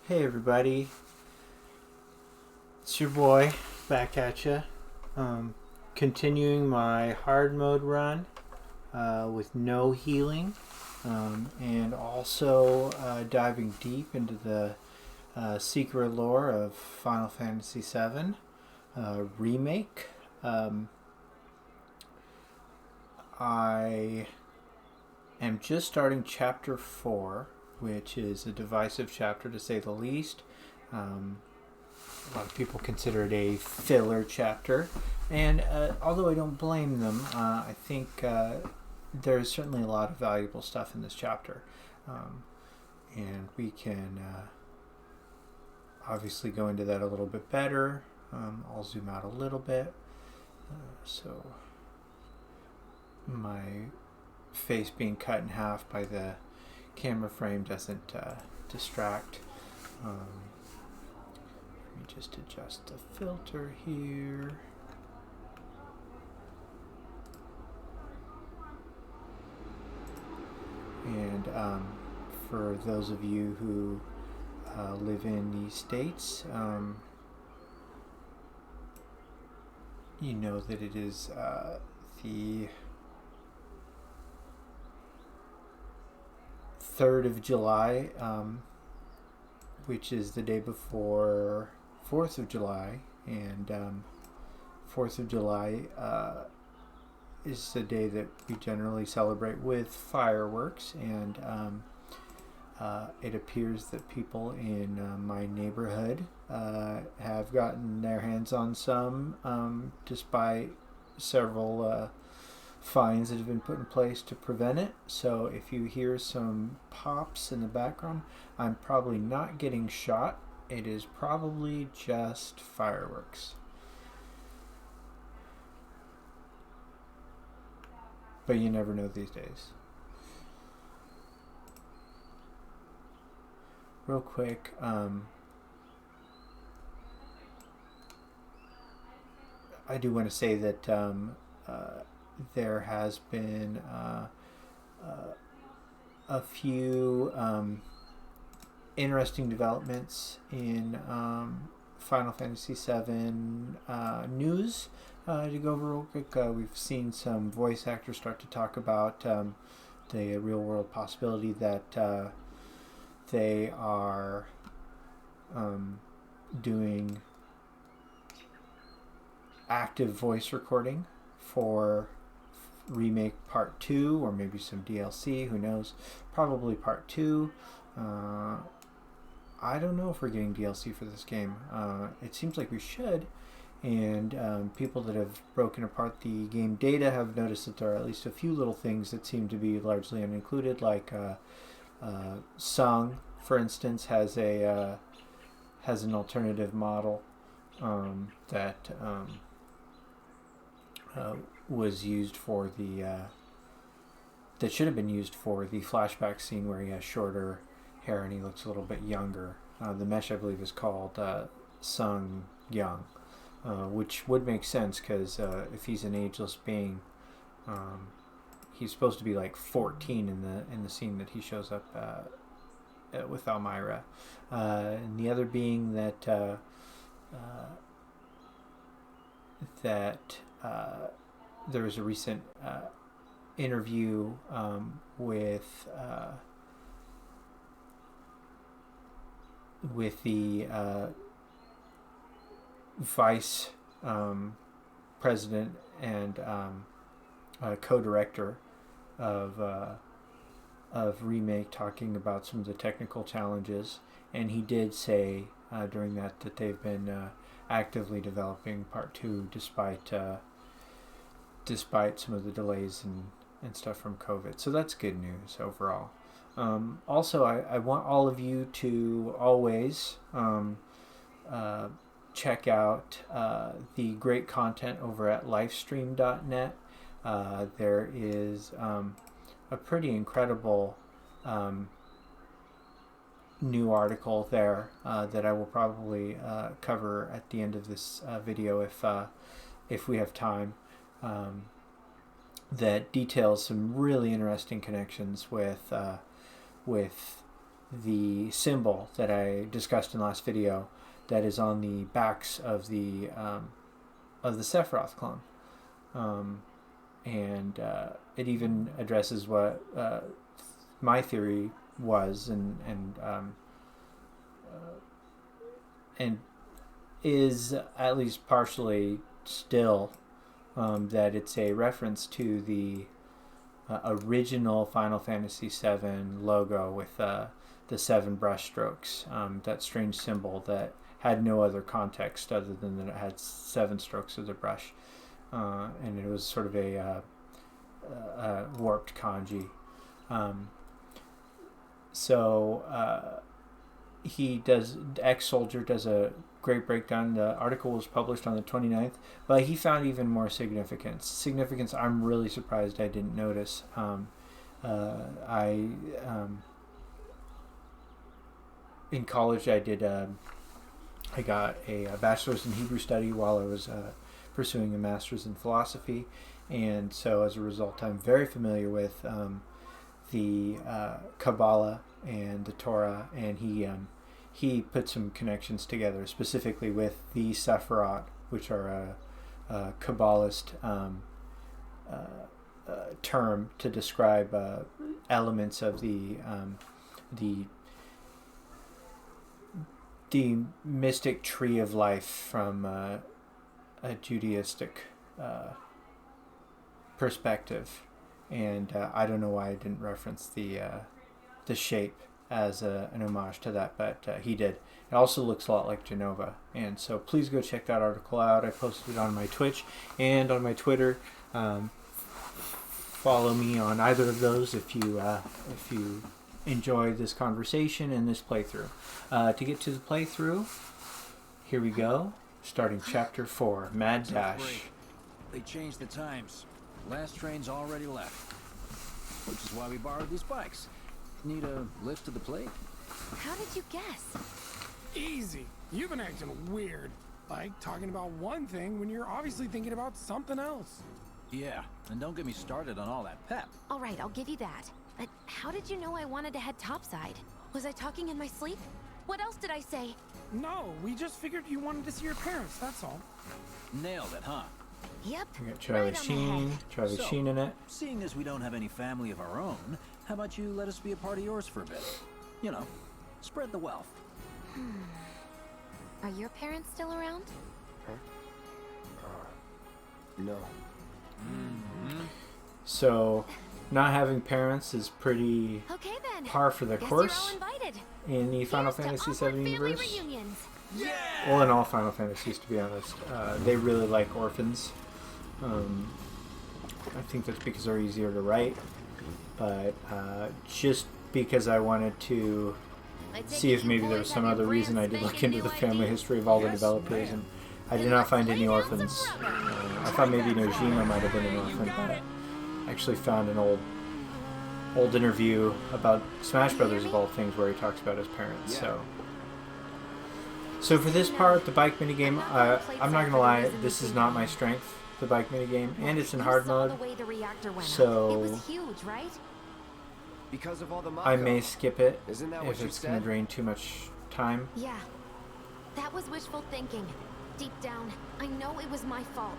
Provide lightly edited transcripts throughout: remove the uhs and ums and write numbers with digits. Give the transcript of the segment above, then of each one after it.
Hey everybody, it's your boy back at you. Continuing my hard mode run with no healing, and also diving deep into the secret lore of Final Fantasy VII Remake. I am just starting Chapter 4, which is a divisive chapter to say the least. A lot of people consider it a filler chapter, and although I don't blame them, I think there's certainly a lot of valuable stuff in this chapter, and we can obviously go into that a little bit better. I'll zoom out a little bit so my face being cut in half by the camera frame doesn't distract. Let me just adjust the filter here. And for those of you who live in the States, you know that it is the 3rd of July, which is the day before 4th of July, and 4th of July is the day that we generally celebrate with fireworks, and it appears that people in my neighborhood have gotten their hands on some, despite several fines that have been put in place to prevent it. So if you hear some pops in the background, I'm probably not getting shot. It is probably just fireworks. But you never know these days. Real quick, I do want to say that there has been a few interesting developments in Final Fantasy VII news to go over real quick. We've seen some voice actors start to talk about the real world possibility that they are doing active voice recording for Remake Part 2, or maybe some DLC, who knows. Probably Part 2. I don't know if we're getting DLC for this game. It seems like we should, and people that have broken apart the game data have noticed that there are at least a few little things that seem to be largely unincluded, like Sung, for instance, has an alternative model that was used for the that should have been used for the flashback scene where he has shorter hair and he looks a little bit younger. The mesh, I believe, is called Sung Young, which would make sense because if he's an ageless being, he's supposed to be like 14 in the scene that he shows up with Elmira. And the other being that there was a recent interview with the vice president and co-director of Remake, talking about some of the technical challenges, and he did say during that they've been actively developing Part 2 despite some of the delays and stuff from COVID. So that's good news overall. Also, I want all of you to always check out the great content over at lifestream.net. There is a pretty incredible new article there that I will probably cover at the end of this video if we have time, that details some really interesting connections with the symbol that I discussed in the last video that is on the backs of the Sephiroth clone. And it even addresses what my theory was and is at least partially still that it's a reference to the original Final Fantasy VII logo with the 7 brush strokes, that strange symbol that had no other context other than that it had 7 strokes of the brush, and it was sort of a warped kanji. Ex-Soldier does a great breakdown. The article was published on the 29th, but he found even more significance I'm really surprised I didn't notice. In college I got a bachelor's in Hebrew study while I was pursuing a master's in philosophy, and so as a result I'm very familiar with the Kabbalah and the Torah, and he put some connections together specifically with the Sephiroth, which are a Kabbalist term to describe elements of the mystic tree of life from a Judaistic perspective. And I don't know why I didn't reference the shape as an homage to that, but he did. It also looks a lot like Genova, and so please go check that article out. I posted it on my Twitch and on my Twitter. Follow me on either of those if you enjoyed this conversation and this playthrough. To get to the playthrough, here we go. Starting chapter 4, Mad Dash. They changed the times. Last train's already left, which is why we borrowed these bikes. Need a lift to the plate? How did you guess? Easy. You've been acting weird. Like talking about one thing when you're obviously thinking about something else. Yeah, and don't get me started on all that pep. All right, I'll give you that. But how did you know I wanted to head topside? Was I talking in my sleep? What else did I say? No, we just figured you wanted to see your parents, that's all. Nailed it, huh? Yep. We got Charlie Sheen. Charlie Sheen in it. Seeing as we don't have any family of our own, how about you let us be a part of yours for a bit? You know, spread the wealth. Are your parents still around? No. So, not having parents is pretty Okay then. par for the Guess course you're all invited. in the Final Here's to Fantasy awkward VII family universe. reunions. Well, in all Final Fantasies, to be honest. They really like orphans. I think that's because they're easier to write. But just because I wanted to see if maybe there was some other reason, I did look into the family history of all the developers, and I did not find any orphans. I thought maybe Nojima might have been an orphan, but I actually found an old interview about Smash Brothers of all things where he talks about his parents. So for this part, the bike minigame, I'm not gonna lie, this is not my strength, the bike minigame, and it's in hard mode, so It was huge, right? Because of all the I may skip it Isn't that what if you it's gonna said? drain too much time. Yeah. That was wishful thinking. Deep down, I know it was my fault.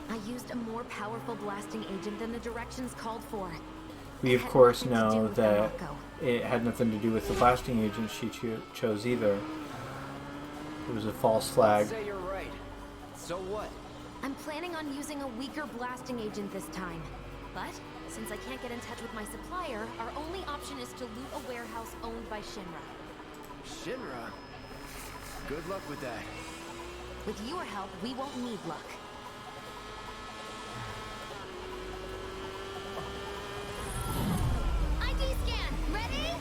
I used a more powerful blasting agent than the directions called for. We It of had course nothing to do know with that Morocco. it had nothing to do with the blasting agent she chose either. It was a false flag. Say you're right. So what? I'm planning on using a weaker blasting agent this time. But, since I can't get in touch with my supplier, our only option is to loot a warehouse owned by Shinra. Shinra? Good luck with that. With your help, we won't need luck. ID scan, ready?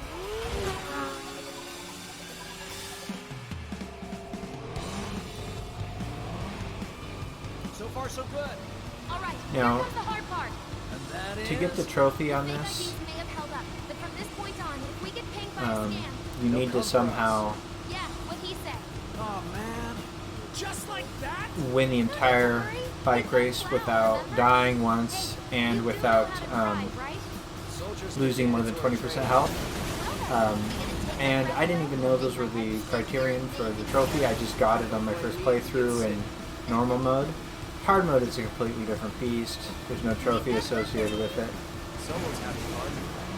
So far, so good. All right, Now, here comes the hard part. And that is... to get the trophy on Fake this, IDs may have held up, but from this point on, if we get pinged by a scan, you need to somehow yeah, what he said. Oh, man. Just like that? win the entire bike race without dying once and without Right? Soldiers losing more than 20% health. And I didn't even know those were the criterion for the trophy. I just got it on my first playthrough in normal mode. Hard mode is a completely different beast. There's no trophy associated with it. Someone's having fun.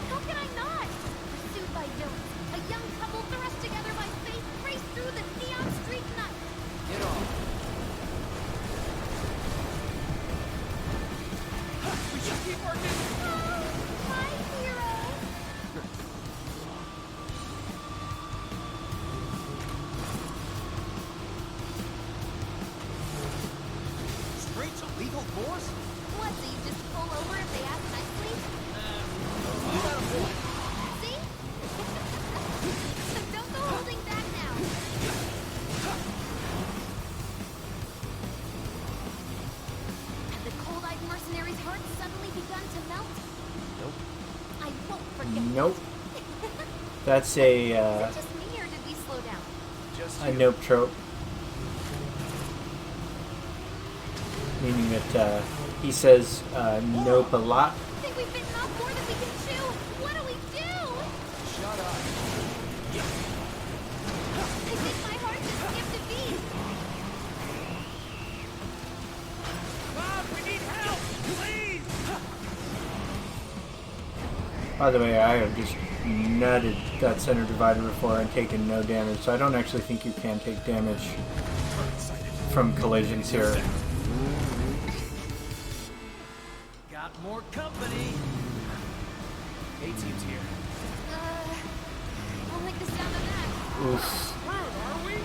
How can I not? Pursued by villains, a young couple thrust together by fate raced through the neon street night. Get off. We should keep working. My hero. Straight to legal force? What, so you just pull over if they ask nicely? You got a point. See? Don't go holding back now. Have the cold-eyed mercenary's heart suddenly begun to melt? Nope. I won't forget. Nope. That's Is it just me, or did we slow down? Just a you. nope trope. Meaning that he says nope a lot. Think we've bitten off more than we can chew. What do we do? Shut up. I think my heart just skipped a beat. Bob, we need help, please. By the way, I have just nutted that center divider before and taken no damage, so I don't actually think you can take damage from collisions here. Got more company. A-team's here. Don't like the sound of that. Oof. Where are we?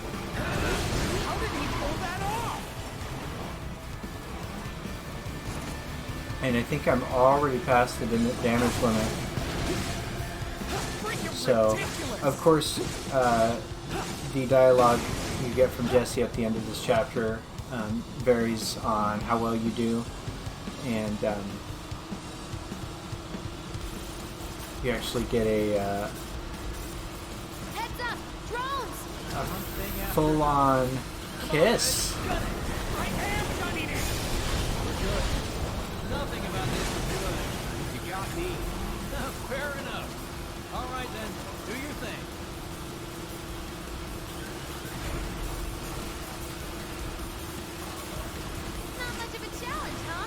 How did he pull that off? And I think I'm already past the damage limit. So, of course, the dialogue you get from Jesse at the end of this chapter varies on how well you do, and you actually get a Heads up! Drones! full-on kiss. Right hand, Johnny Nick. Nothing about this is good. You got me. Fair enough. All right then, do your thing. Not much of a challenge, huh?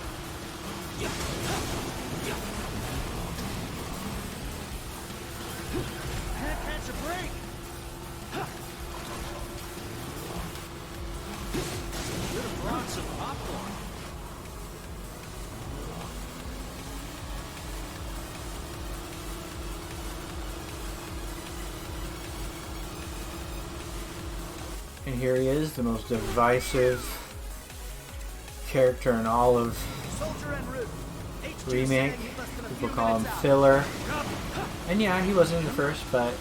Can't catch a break. Should have brought some popcorn. And here he is, the most divisive character in all of Soldier en route. HQ Remake. saying he less than a People few call him minutes out. filler. And yeah, he wasn't in the first, but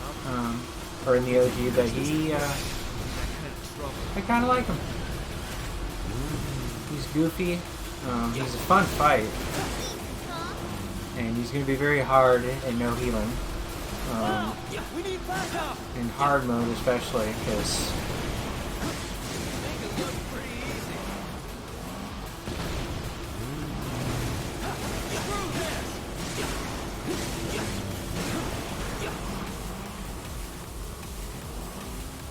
or in the OG, but he I kind of like him. He's goofy. He's a fun fight, Huh? and he's going to be very hard and no healing. We need backup. In hard mode, especially, because Make it look pretty easy. Screw this.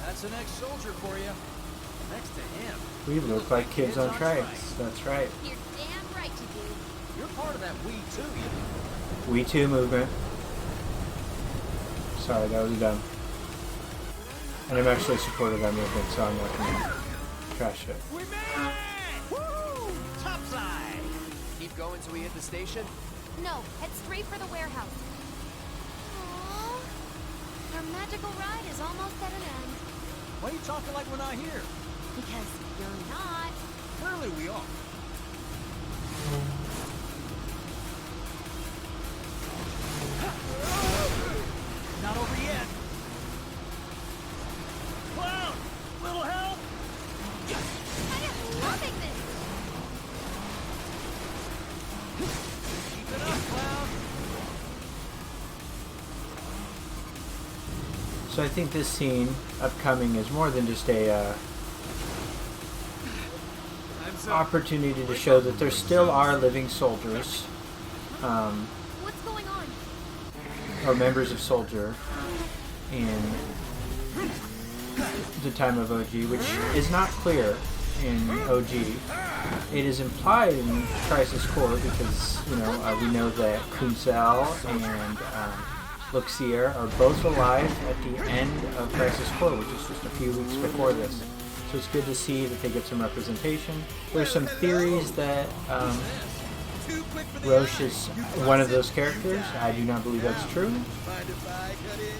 That's an ex-soldier for you. Next to him. we look like kids on trikes. That's right. You're damn right you do. You're part of that we too, you know. We Too movement. Sorry, that was dumb. And I'm actually supportive of that movement, so I'm not going to trash it. We made it! Woo! Topside! Keep going till we hit the station? No, head straight for the warehouse. Aww. Our magical ride is almost at an end. Why are you talking like we're not here? Because you're not. Clearly we are. Not over yet. Clown! Little help! I am loving this. Keep it up, Clown! So I think this scene upcoming is more than just a I'm opportunity to show that there still are living soldiers, What's going on? or members of Soldier in the time of OG, which is not clear in OG. It is implied in Crisis Core because, we know that Kunsel and Luxier are both alive at the end of Crisis Core, which is just a few weeks before this. So it's good to see that they get some representation. There's some theories that Roche is one of those characters. I do not believe that's true. Mind if I cut in?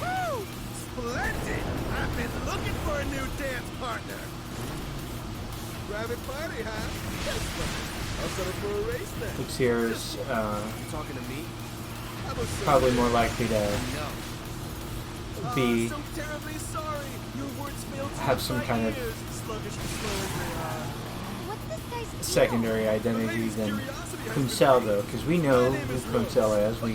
Woo! Splendid! I've been looking for a new dance partner. Private party, huh? That's fine. I'll settle for a race then. Luxier is You talking to me? probably more likely to No. be So terribly sorry. Your words failed to have reach some my kind of ears, sluggish and slow as they are. What's this guy's deal? secondary identity than Kunsel, though, because we know who Kunsel is. We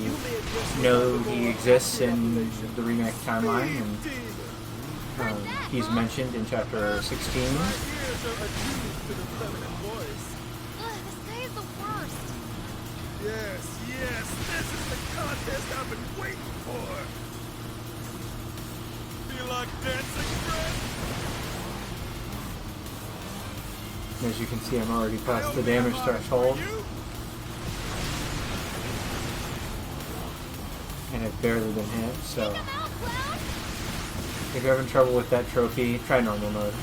know he exists in the Remake timeline, and he's mentioned in chapter 16. My ears are attuned to the feminine voice. Ugh, this guy is the worst. Yes, yes, this is the contest I've been waiting for. Feel like dancing, friend? As you can see, I'm already past the damage threshold, and I've barely been hit, so Take him out, clown! if you're having trouble with that trophy, try normal mode.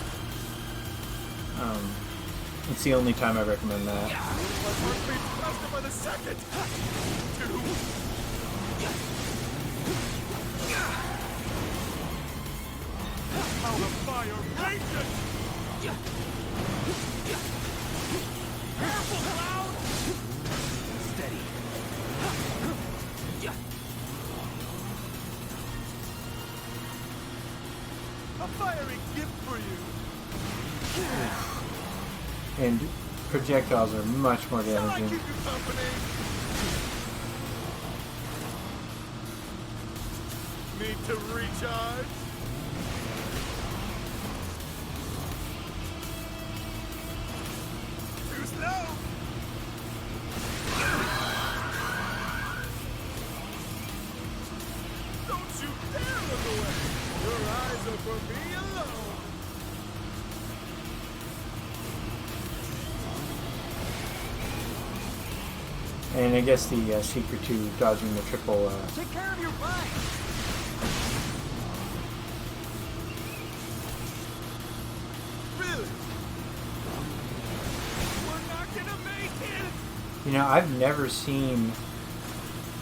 It's the only time I recommend that. My heartbeat faster by the second. 2. How the fire rages! Careful, clown! Steady. A fiery gift for you. And projectiles are much more Shall I damaging. keep you company? Need to recharge? Too slow! Don't you dare look away! Your eyes are for me alone! And I guess the secret to dodging the triple Take care of your bike. Really? We're not gonna make it! I've never seen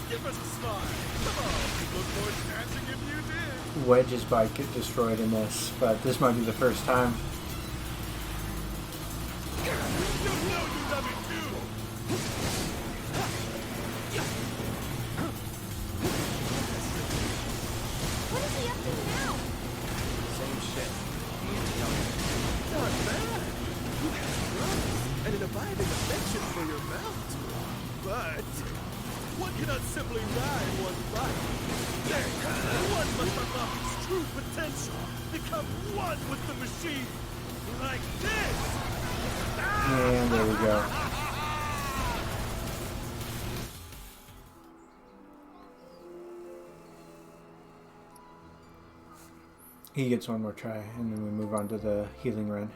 Give us a smile! Come on, you'd look more dancing if you did! Wedge's bike get destroyed in this, but this might be the first time. You know you love it too! What is he up to now? Same shit. Not bad! You have growth and an abiding affection for your mount. But one cannot simply ride one bike. One must unlock its true potential. Become one with the machine. Like this! And there we go. He gets one more try, and then we move on to the healing run.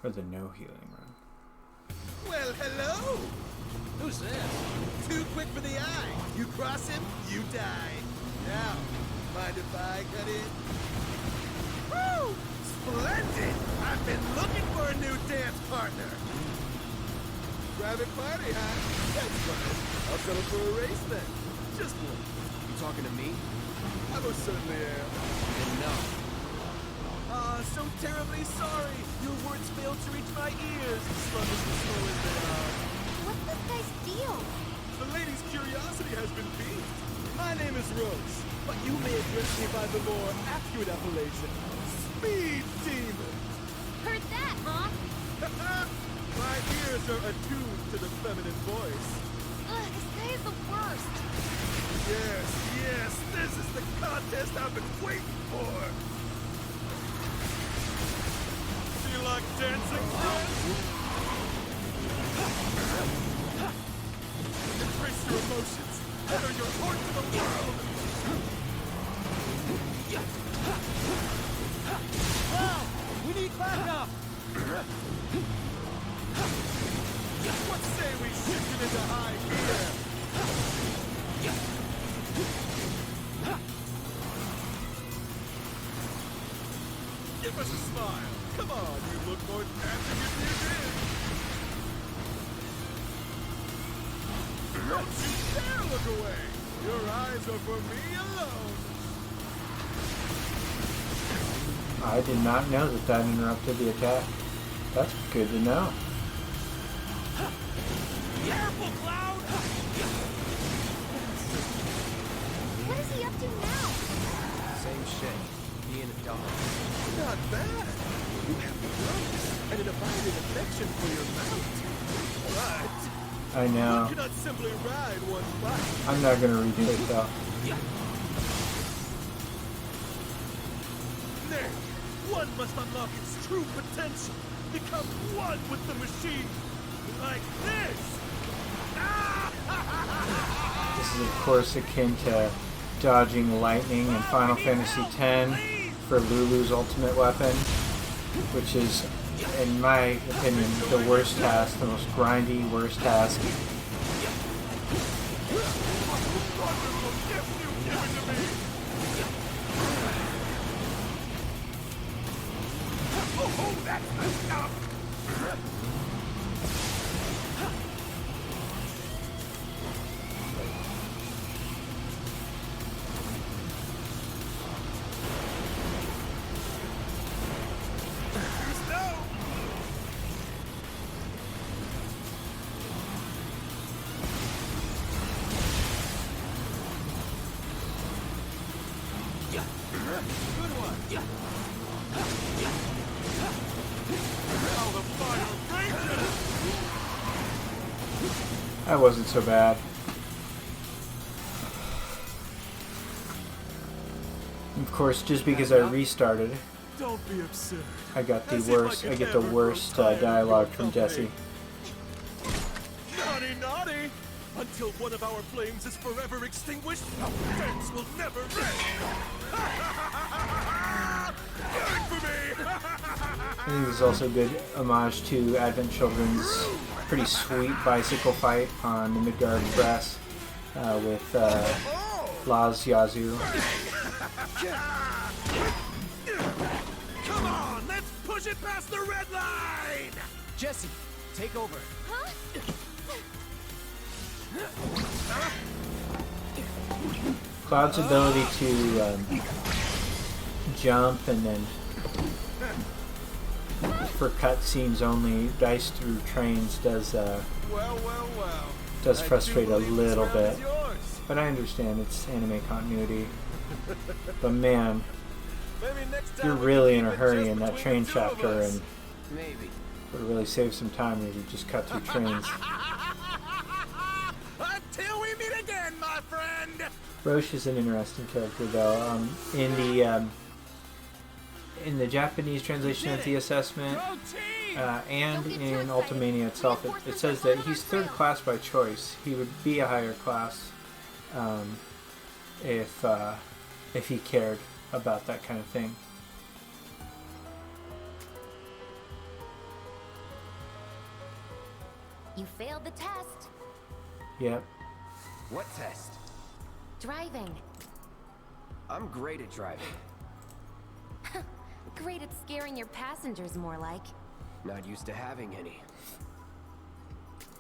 Or the no healing run. Well, hello! Who's this? Too quick for the eye. You cross him, you die. Now, mind if I cut in? Woo! Splendid! I've been looking for a new dance partner. Private party, huh? That's fine. I'll settle for a race then. Just one. You talking to me? I most certainly am. Then no. So terribly sorry. Your words failed to reach my ears, sluggish and slow as they are. What's this guy's deal? The lady's curiosity has been piqued. My name is Rose, but you may address me by the more accurate appellation, Speed Demon. Heard that, huh? My ears are attuned to the feminine voice. Ugh, this guy is the worst. Yes, yes, this is the contest I've been waiting for. What say we shift it into high gear? Give us a smile. Come on, you look more dancing if you did. Don't you dare look away. Your eyes are for me alone. I did not know that that interrupted the attack. That's good to know. Careful, Cloud! What is he up to now? Same shit. Being a dog. Not bad. You have the growth and an abiding affection for your mount. But I know. you cannot simply ride one bike. I'm not gonna redo it though. Nay, one must unlock its true potential. Become one with the machine. Like this. This is of course akin to dodging lightning in Final Fantasy X for Lulu's ultimate weapon, which is, in my opinion, the worst task, the most grindy, worst task. Oh, that's the stuff! That wasn't so bad. Of course, just because I restarted, Don't be absurd. I got the As if I worst. could I get the ever grow worst tired of your dialogue from company. Jesse. Naughty, naughty! Until one of our flames is forever extinguished, our fence will never end! Good for me! I think this is also a good homage to Advent Children's pretty sweet bicycle fight on the Midgard Express with Laz Yazoo. Come on, let's push it past the red line! Jesse, take over. Huh? Cloud's ability to jump and then for cutscenes only dice through trains does Well. does I do frustrate a believe this little round bit. is yours. But I understand it's anime continuity. But man, Maybe next time you're we really can in a keep it hurry just in that between train the two of chapter, us. and Maybe. would really save some time if you just cut through trains. Until we meet again, my friend! Roche is an interesting character, though. In the Japanese translation of the assessment, and in Ultimania itself, it says that he's third class by choice. He would be a higher class if he cared about that kind of thing. You failed the test. Yep. What test? Driving. I'm great at driving. Great at scaring your passengers, more like. Not used to having any.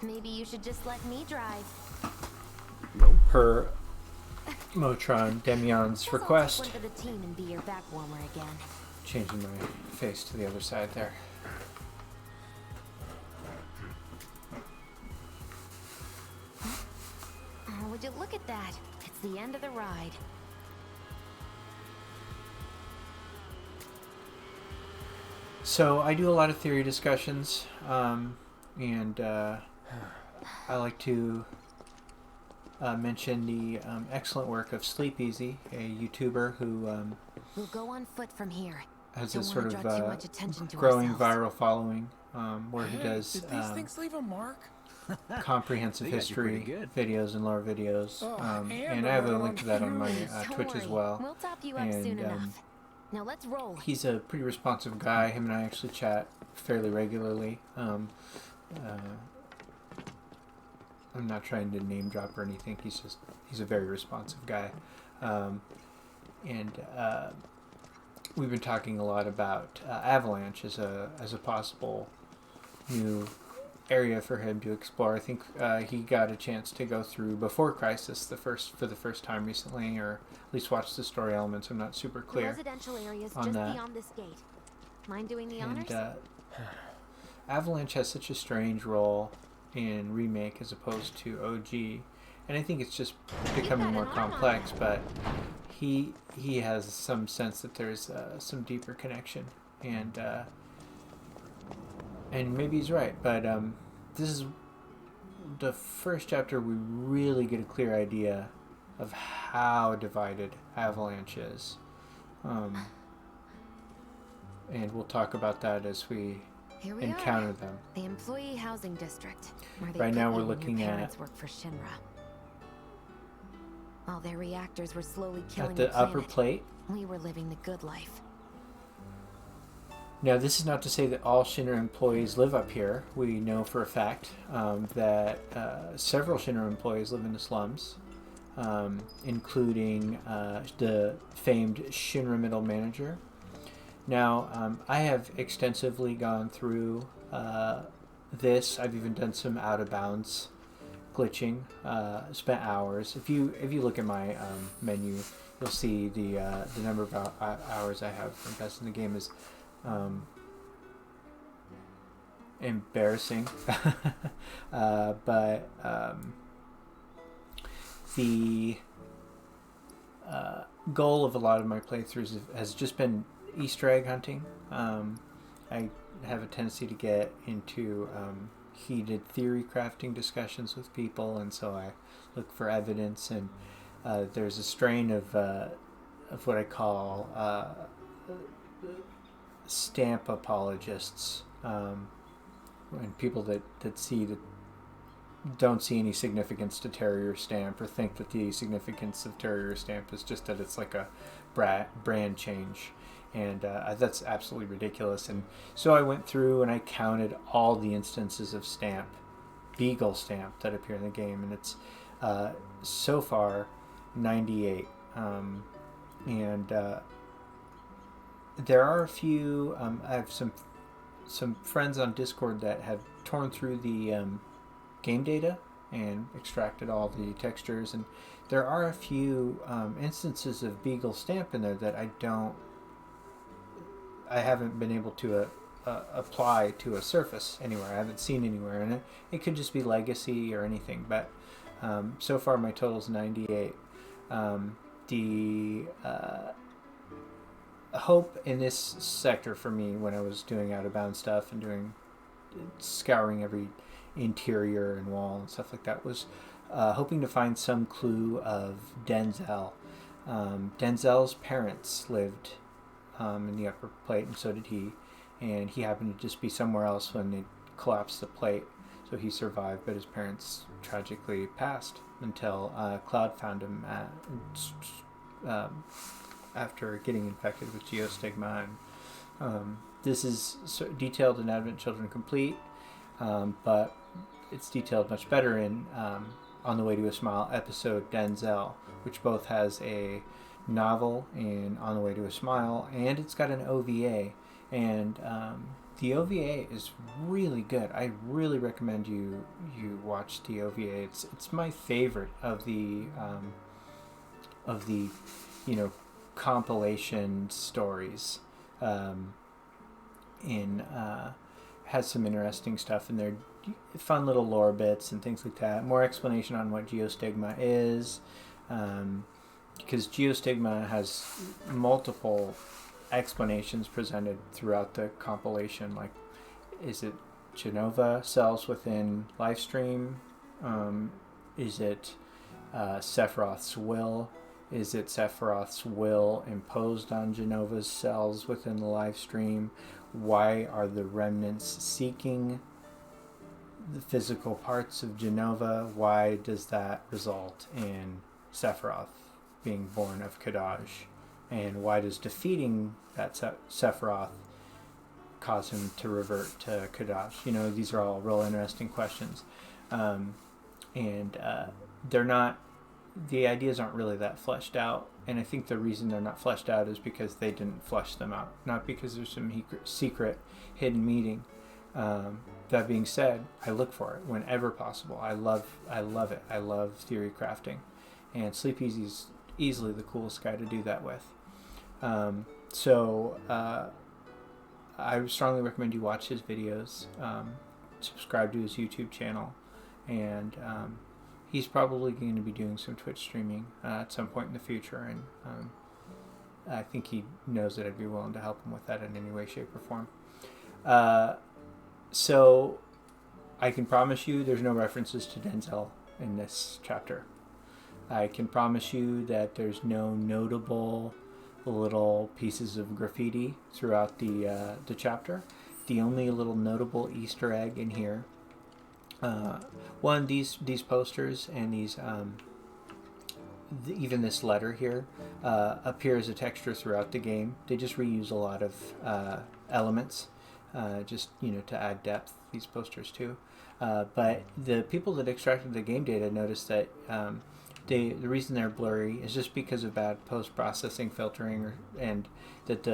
Maybe you should just let me drive. Per Motron Demion's Guess I'll request. take one for the team and be your back warmer again. Changing my face to the other side there. Oh, would you look at that? It's the end of the ride. So I do a lot of theory discussions, and I like to mention the excellent work of Sleep Easy, a YouTuber who We'll go on foot from here. has Don't this sort wanna of draw too much attention to growing ourselves. viral following, where he Hey, does did these things leave a mark? comprehensive They got you pretty history good. videos and lore videos, Oh, and and I have a around link to that on my Don't Twitch as worry. well. We'll top you up soon And enough. Now let's roll. he's a pretty responsive guy. Him and I actually chat fairly regularly. I'm not trying to name drop or anything. He's a very responsive guy. And we've been talking a lot about Avalanche as a possible new area for him to explore. I think he got a chance to go through Before Crisis for the first time recently, or at least watch the story elements. I'm not super The clear residential area is on just that. beyond this gate. Mind doing the And honors? Avalanche has such a strange role in Remake as opposed to OG, and I think it's just becoming more complex, but he has some sense that there's some deeper connection, and maybe he's right, but this is the first chapter we really get a clear idea of how divided Avalanche is, and we'll talk about that as we Here we encounter are. them. The Employee Housing District. Where they Right put now you we're when looking your at- parents worked for Shinra. While their reactors were slowly killing At the the upper planet, plate. we were living the good life. Now, this is not to say that all Shinra employees live up here. We know for a fact that several Shinra employees live in the slums, including the famed Shinra middle manager. Now, I have extensively gone through this. I've even done some out of bounds glitching. Spent hours. If you look at my menu, you'll see the number of hours I have invested in the game is embarrassing. But the goal of a lot of my playthroughs has just been Easter egg hunting. I have a tendency to get into heated theory crafting discussions with people, and so I look for evidence, and there's a strain of what I call stamp apologists, and people that don't see any significance to Terrier Stamp, or think that the significance of Terrier Stamp is just that it's like a brand change, and that's absolutely ridiculous. And so I went through and I counted all the instances of stamp, Beagle Stamp, that appear in the game, and it's so far 98. And there are a few. I have some friends on Discord that have torn through the game data and extracted all the textures, and there are a few instances of Beagle Stamp in there that I haven't been able to apply to a surface anywhere. I haven't seen anywhere, and it could just be legacy or anything, but so far my total is 98. The hope in this sector for me, when I was doing out of bounds stuff and scouring every interior and wall and stuff like that, was hoping to find some clue of Denzel. Denzel's parents lived in the upper plate, and so did he, and he happened to just be somewhere else when they collapsed the plate, so he survived, but his parents tragically passed until Cloud found him after getting infected with geostigma. And this is detailed in Advent Children Complete, but it's detailed much better in On the Way to a Smile episode Denzel, which both has a novel in On the Way to a Smile, and it's got an OVA, and the OVA is really good. I really recommend you watch the OVA. It's my favorite of the compilation stories. Has some interesting stuff in there, fun little lore bits and things like that. More explanation on what geostigma is, because geostigma has multiple explanations presented throughout the compilation. Like, is it Genova cells within Lifestream? Is it Sephiroth's will? Is it Sephiroth's will imposed on Genova's cells within the Lifestream? Why are the remnants seeking the physical parts of Genova? Why does that result in Sephiroth being born of Kadaj? And why does defeating that Sephiroth cause him to revert to Kadash? You know, these are all real interesting questions. They're not, the ideas aren't really that fleshed out. And I think the reason they're not fleshed out is because they didn't flesh them out. Not because there's some secret hidden meaning. That being said, I look for it whenever possible. I love it. I love theory crafting. And Sleep Easy's easily the coolest guy to do that with. I would strongly recommend you watch his videos, subscribe to his YouTube channel, and he's probably going to be doing some Twitch streaming at some point in the future, and I think he knows that I'd be willing to help him with that in any way, shape, or form. So I can promise you there's no references to Denzel in this chapter. I can promise you that there's no notable little pieces of graffiti throughout the chapter. The only little notable Easter egg in here, these posters and these even this letter here appear as a texture throughout the game. They just reuse a lot of elements, just to add depth. These posters too, but the people that extracted the game data noticed that. The reason they're blurry is just because of bad post-processing filtering, and that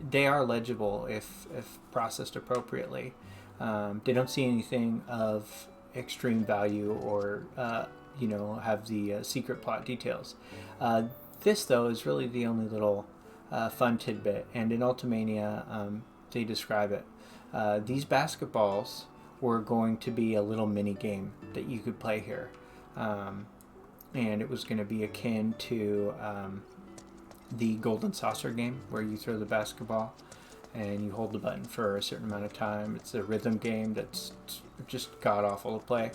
they are legible if processed appropriately. They don't see anything of extreme value or have the secret plot details. This though is really the only little fun tidbit, and in Ultimania they describe it. These basketballs were going to be a little mini game that you could play here, and it was going to be akin to the Golden Saucer game, where you throw the basketball and you hold the button for a certain amount of time. It's a rhythm game that's just god awful to play,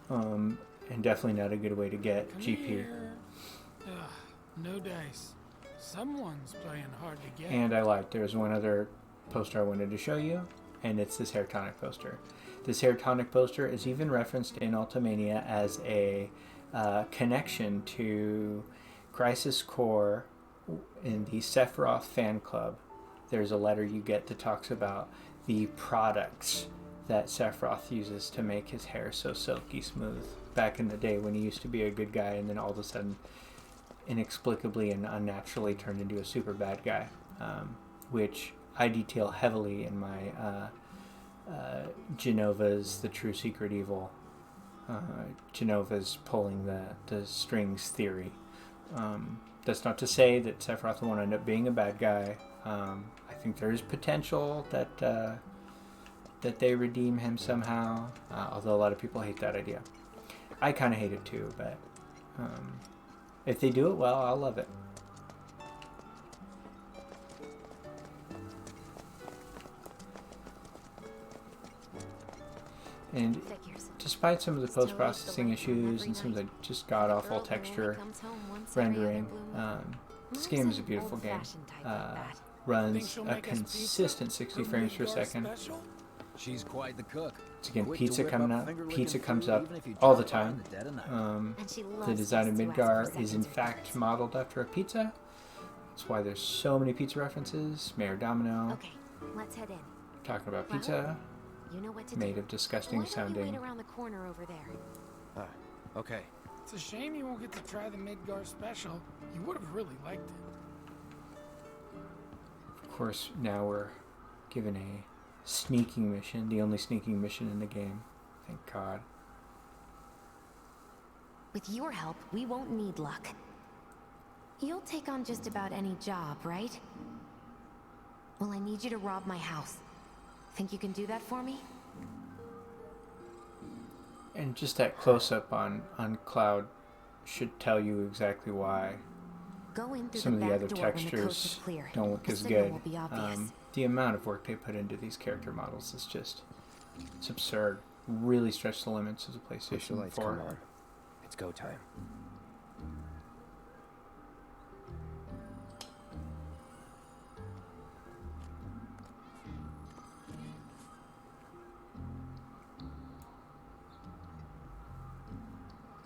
and definitely not a good way to get GP. No dice. Someone's playing hard to get. And I lied. There's one other poster I wanted to show you, and it's this Hair Tonic poster. This Hair Tonic poster is even referenced in Ultimania as a connection to Crisis Core in the Sephiroth fan club. There's a letter you get that talks about the products that Sephiroth uses to make his hair so silky smooth. Back in the day when he used to be a good guy and then all of a sudden inexplicably and unnaturally turned into a super bad guy, which I detail heavily in my Genova's The True Secret Evil, Genova's pulling the strings theory. That's not to say that Sephiroth won't end up being a bad guy. I think there is potential that they redeem him somehow, although a lot of people hate that idea. I kind of hate it too, but if they do it well, I'll love it. And despite some of the post-processing issues and some of the just god-awful texture rendering, this game is a beautiful game. Runs a consistent 60 frames per second. She's quite the cook. It's again pizza coming up. Pizza comes up all the time. The design of Midgar is in fact modeled after a pizza. That's why there's so many pizza references. Mayor Domino. Okay, let's head in. Talking about pizza. You know what to Made do. of disgusting Why don't you sounding. wait around the corner over there? Okay. It's a shame you won't get to try the Midgar special. You would have really liked it. Of course, now we're given a sneaking mission, the only sneaking mission in the game. Thank God. With your help, we won't need luck. You'll take on just about any job, right? Well, I need you to rob my house. Think you can do that for me? And just that close-up on Cloud should tell you exactly why Go in through some of the back other door when the coast is textures clear. don't look The as signal good. will be obvious. The amount of work they put into these character models is just, it's absurd. Really stretched the limits of the Push the PlayStation lights 4. come on. It's go time.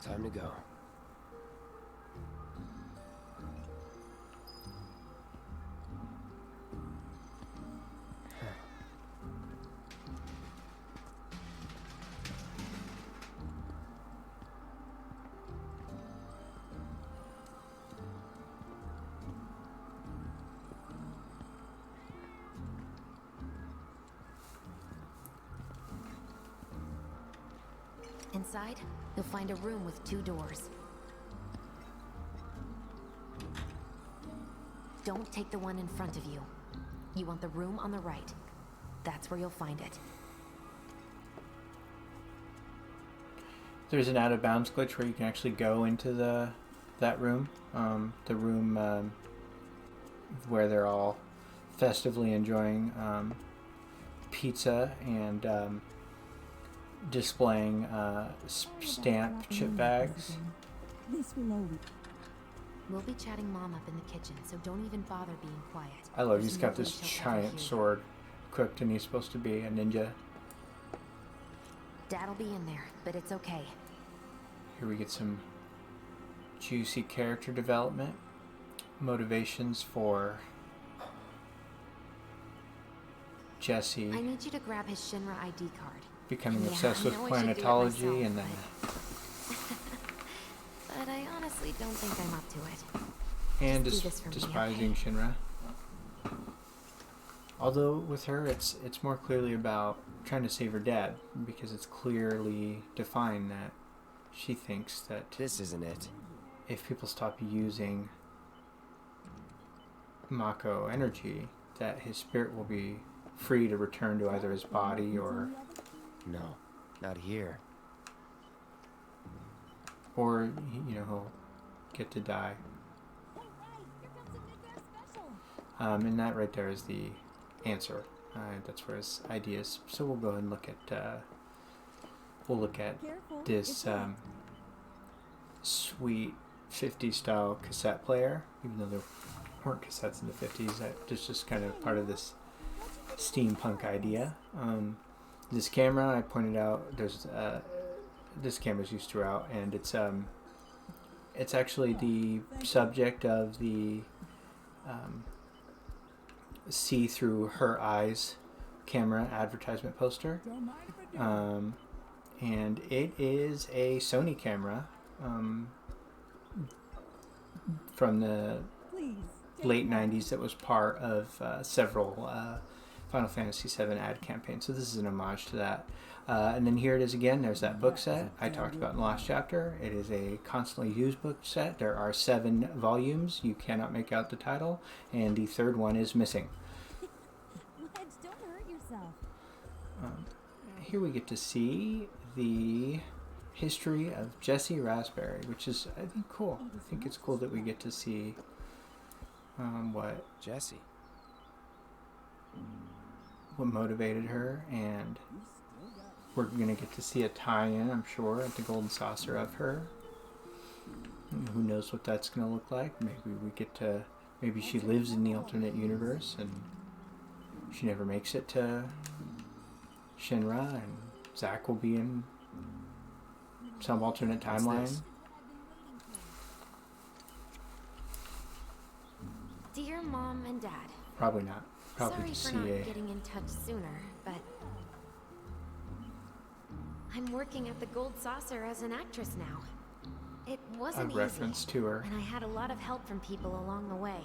Time to go. Inside, you'll find a room with 2 doors. Don't take the one in front of you. You want the room on the right. That's where you'll find it. There's an out of bounds glitch where you can actually go into that room. The room where they're all festively enjoying pizza and displaying stamp chip bags. We'll be chatting Mom up in the kitchen, so don't even bother being quiet. I love There's he's got no this way she'll ever giant hear you. sword equipped, and he's supposed to be a ninja. Dad'll be in there, but it's okay. Here we get some juicy character development, motivations for Jesse I need you to grab his Shinra ID card. becoming Yeah, obsessed I with know I should do it planetology, myself, and then But I honestly don't think I'm up to it. and Just do this for me, despising okay? Shinra. Although with her, it's more clearly about trying to save her dad, because it's clearly defined that she thinks that This isn't it. if people stop using Mako energy, that his spirit will be free to return to either his body or No, not here. he'll get to die. And that right there is the answer. That's where his idea is. So we'll go and look at this sweet 50s style cassette player, even though there weren't cassettes in the 50s. That's just kind of part of this steampunk idea. This camera, I pointed out, there's this camera's used throughout, and it's actually the subject of the see through her eyes camera advertisement poster, and it is a Sony camera from the late 90s that was part of several Final Fantasy VII ad campaigns. So this is an homage to that. And then here it is again. There's that book set I talked about in the last chapter. It is a constantly used book set. There are 7 volumes. You cannot make out the title, and the 3rd one is missing. Don't hurt yourself. Here we get to see the history of Jessie Raspberry, which is, I think, cool. I think it's cool that we get to see what Jesse. motivated her, and we're going to get to see a tie-in, I'm sure, at the Golden Saucer of her. And who knows what that's going to look like. Maybe she lives in the alternate universe and she never makes it to Shinra, and Zack will be in some alternate timeline. Dear Mom and Dad, Probably not. Probably sorry to for see not getting in touch sooner, but I'm working at the Gold Saucer as an actress now. It a wasn't reference easy, to her. and I had a lot of help from people along the way.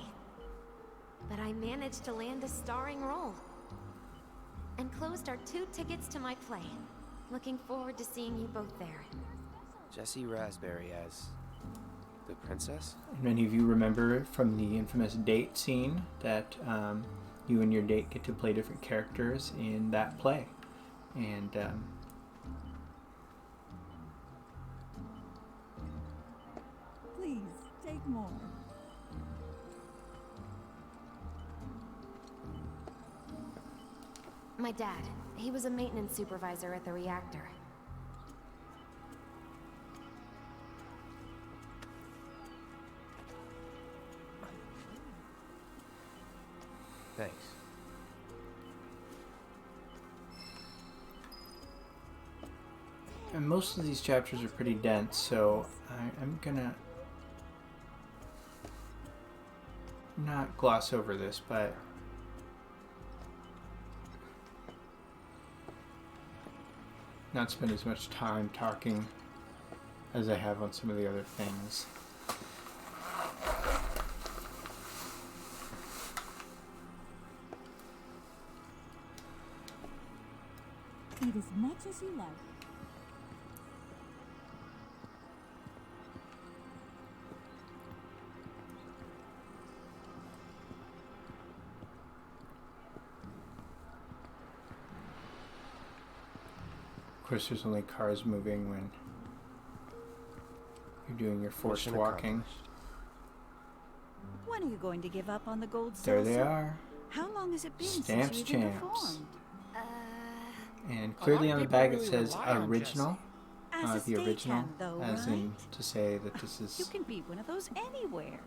But I managed to land a starring role and closed our 2 tickets to my play. Looking forward to seeing you both there. Jesse Raspberry as the princess? And many of you remember from the infamous date scene that you and your date get to play different characters in that play. And Please, take more. My dad, he was a maintenance supervisor at the reactor. Thanks. and most of these chapters are pretty dense, so I'm gonna not gloss over this, but not spend as much time talking as I have on some of the other things. Eat as much as you like. course, there's only cars moving when you're doing your forced Mission walking. accomplished. When are you going to give up on the gold There saucer? they are. How long has it been Stamps since you even champs. performed? And A clearly lot on of the bag people it really says rely on original. As a The original, stagehand, though, as right? in to say that this You is can be one of those anywhere.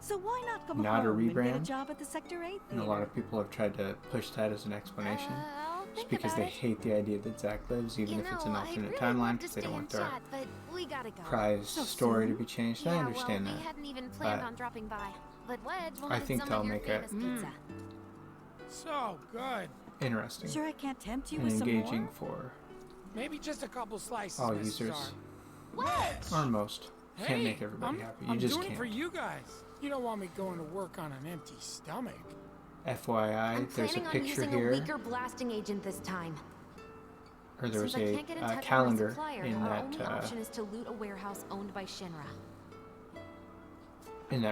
So why not come Not a home and get a rebrand? job at the Sector 8 and a theater? lot of people have tried to push that as an explanation. I'll Just think because about they it. hate the idea that Zack lives, even You if it's know, an I'd alternate really timeline, love to because they stay don't and want their chat, but we gotta go. prize So story to soon? be changed. Yeah, I understand well, that. we hadn't even planned but on dropping by. But Wedge I wanted think some they'll of your make it famous pizza. So good. Interesting Sure I can't tempt you and with some engaging more? for Maybe just a couple slices, all Mrs. users, Wedge! or most. Can't Hey, make everybody I'm, happy. You I'm just doing can't. it for you guys. You don't want me going to work on an empty stomach. FYI, I'm there's a planning on picture using here, a weaker blasting agent this time. or there was Since I a can't get in touch with my calendar supplier, in our that only option is to loot a warehouse owned by Shinra.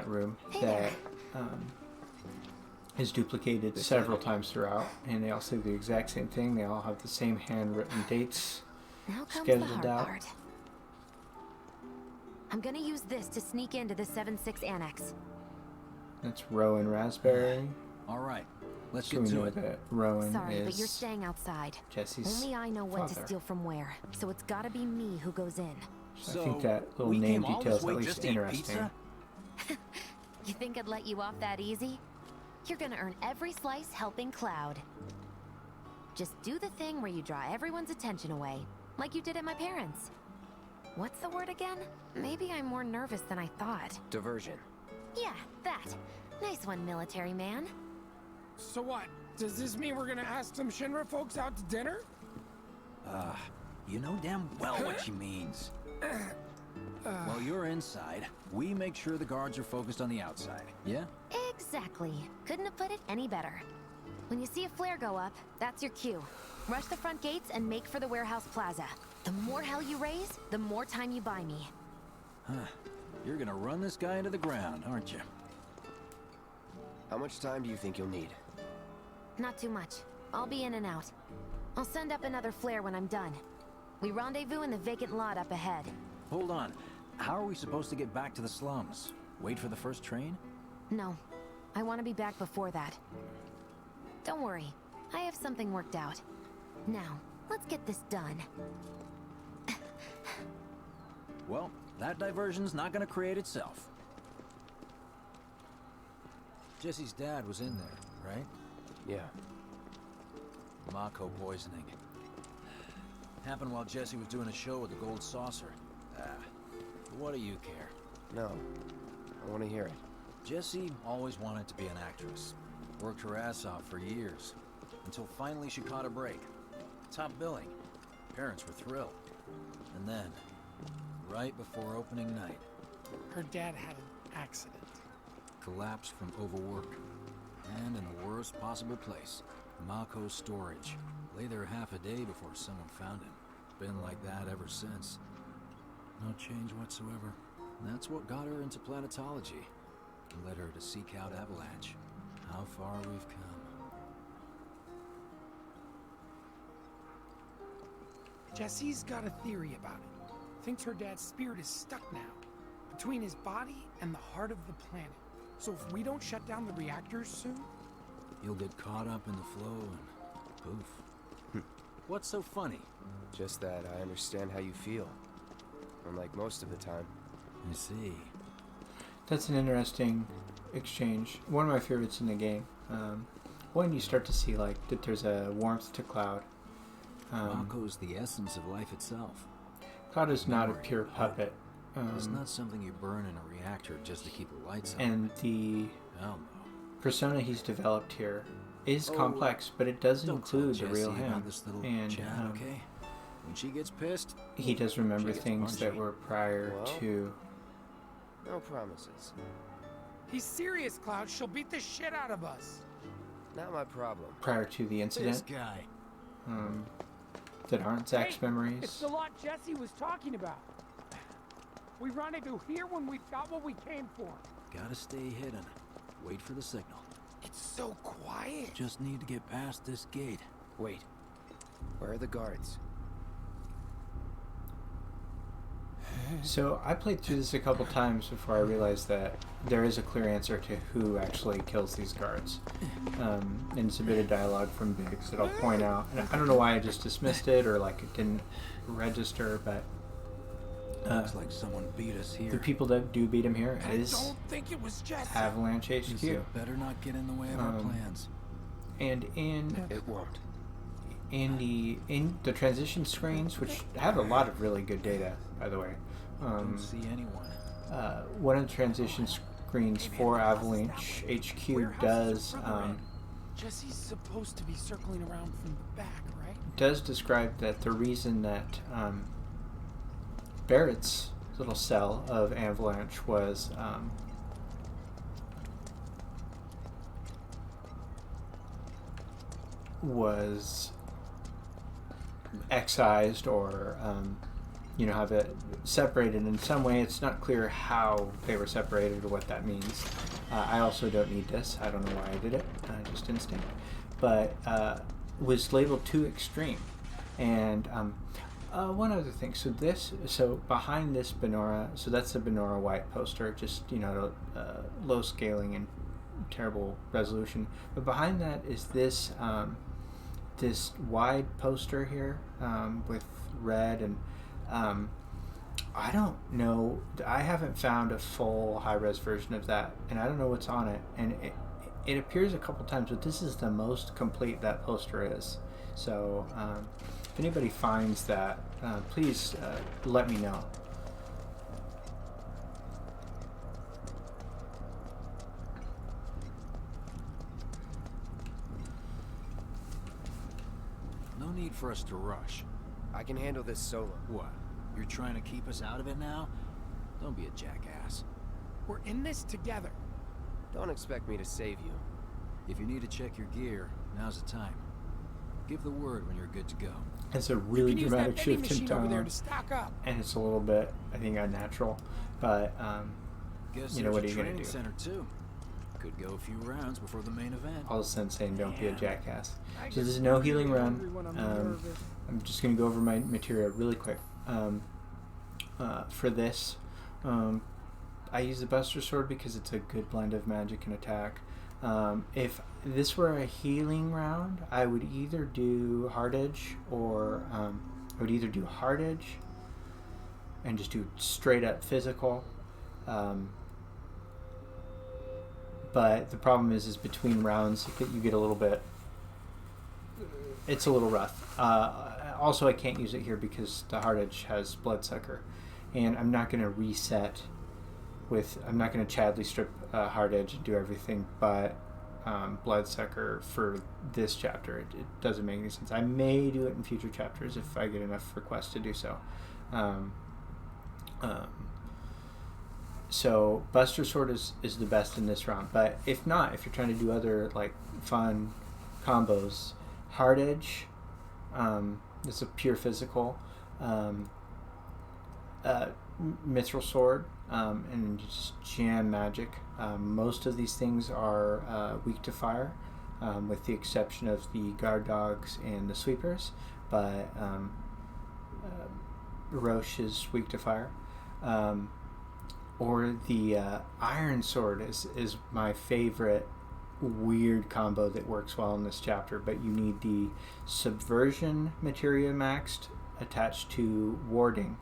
room Hey that is duplicated several times throughout, and they all say the exact same thing. They all have the same handwritten dates. Now comes the Scheduled hard out. part. I'm gonna use this to sneak into the 7-6 annex. That's Rowan Raspberry. All right, let's So get we to know it. that Rowan Sorry, but you're is staying outside. Jesse's Only I know what to father. steal from where, so it's gotta be me who goes in. So I think that little we name came all detail this is way at just least to eat interesting. pizza? You think I'd let you off that easy? You're gonna earn every slice helping Cloud. Just do the thing where you draw everyone's attention away, like you did at my parents'. What's the word again? Maybe I'm more nervous than I thought. Diversion. Yeah, that. Nice one, military man. So what? Does this mean we're gonna ask some Shinra folks out to dinner? You know damn well what she means. While you're inside, we make sure the guards are focused on the outside. Yeah? Exactly. Couldn't have put it any better. When you see a flare go up, that's your cue. Rush the front gates and make for the warehouse plaza. The more hell you raise, the more time you buy me. You're gonna run this guy into the ground, aren't you? How much time do you think you'll need? Not too much. I'll be in and out. I'll send up another flare when I'm done. We rendezvous in the vacant lot up ahead. Hold on. How are we supposed to get back to the slums? Wait for the first train? No, I want to be back before that. Don't worry, I have something worked out. Now, let's get this done. Well, that diversion's not gonna create itself. Jesse's dad was in there, right? Yeah. Mako poisoning. Happened while Jesse was doing a show with the Gold Saucer. What do you care? No. I want to hear it. Jessie always wanted to be an actress. Worked her ass off for years. Until finally she caught a break. Top billing. Parents were thrilled. And then, right before opening night, Her dad had an accident. collapsed from overwork. And in the worst possible place, Mako's storage. Lay there half a day before someone found him. Been like that ever since. No change whatsoever. And that's what got her into planetology. And led her to seek out Avalanche. How far we've come. Jesse's got a theory about it. Thinks her dad's spirit is stuck now, between his body and the heart of the planet. So if we don't shut down the reactors soon, You'll get caught up in the flow and poof. What's so funny? Just that I understand how you feel. Unlike most of the time. I see. That's an interesting exchange. One of my favorites in the game. When you start to see like that there's a warmth to Cloud. Mako's the essence of life itself. Cloud is not a pure puppet. It's not something you burn in a reactor just to keep the lights on. And the Hell no. persona he's developed here is complex, but it does Don't include tell the real Jessie him. about this little And chat, okay? When she gets pissed, he does remember She gets things that punchy. were prior Well. to. No promises. he's serious, Cloud. She'll beat the shit out of us. Not my problem. Prior to the this incident guy. that aren't Zack's memories. It's the lot Jesse was talking about. We rendezvous here when we've got what we came for. Gotta stay hidden. Wait for the signal. It's so quiet. Just need to get past this gate. Wait. Where are the guards? So I played through this a couple times before I realized that there is a clear answer to who actually kills these guards. And it's a bit of dialogue from Biggs that I'll point out. And I don't know why I just dismissed it or like it didn't register, but Looks like someone beat us here. the people that do beat him here I is don't think it was Jesse. Avalanche This HQ. better not get in the way of our plans. And It won't. in the transition screens, which have a lot of really good data, by the way. Don't see anyone. One of the transition screens for Avalanche HQ does Jesse's supposed to be circling around from the back, right? does describe that the reason that Barrett's little cell of Avalanche was excised or have it separated in some way. It's not clear how they were separated or what that means. I also don't need this. I don't know why I did it. Just instinct. But was labeled too extreme. And one other thing. So behind this Benora, so that's the Benora White poster. Just low scaling and terrible resolution. But behind that is this this wide poster here with red and I don't know. I haven't found a full high-res version of that, and I don't know what's on it. And it appears a couple times, but this is the most complete that poster is. So if anybody finds that, please let me know. No need for us to rush. I can handle this solo. What? You're trying to keep us out of it now? Don't be a jackass. We're in this together. Don't expect me to save you. If you need to check your gear, now's the time. Give the word when you're good to go. It's a really You can use dramatic that vending shift in machine over there tone, to stock up. and it's a little bit, I think, unnatural. But Guess you know, there's what are a you gonna training do? center too. Could go a few rounds before the main event. All of a sudden saying, "Don't be a jackass." I So get this is no really healing run. angry when I'm nervous. I'm just going to go over my material really quick. For this, I use the Buster Sword because it's a good blend of magic and attack. If this were a healing round, I would either do Hard Edge or Hard Edge and just do straight up physical. But the problem is between rounds you get a little bit. It's a little rough. Also, I can't use it here because the Hard Edge has Bloodsucker, and I'm not going to reset with. I'm not going to Chadley strip Hard Edge and do everything but Bloodsucker for this chapter. It doesn't make any sense. I may do it in future chapters if I get enough requests to do so. So Buster Sword is the best in this round, but if not, if you're trying to do other like fun combos, Hard Edge, it's a pure physical, Mithril Sword, and you just jam magic. Most of these things are weak to fire, with the exception of the guard dogs and the sweepers, but Roche is weak to fire. Or the Iron Sword is my favorite weird combo that works well in this chapter, but you need the Subversion materia maxed attached to Warding.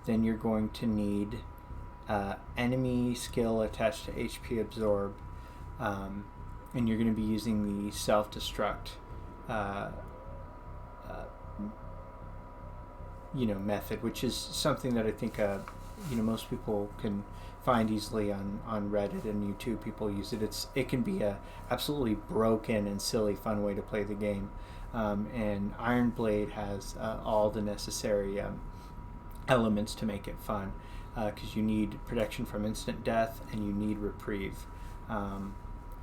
Then you're going to need enemy skill attached to HP Absorb, and you're going to be using the Self-Destruct method, which is something that I think most people can find easily on Reddit and YouTube. People use it. It can be a absolutely broken and silly fun way to play the game, and Iron Blade has all the necessary elements to make it fun, because you need protection from instant death and you need reprieve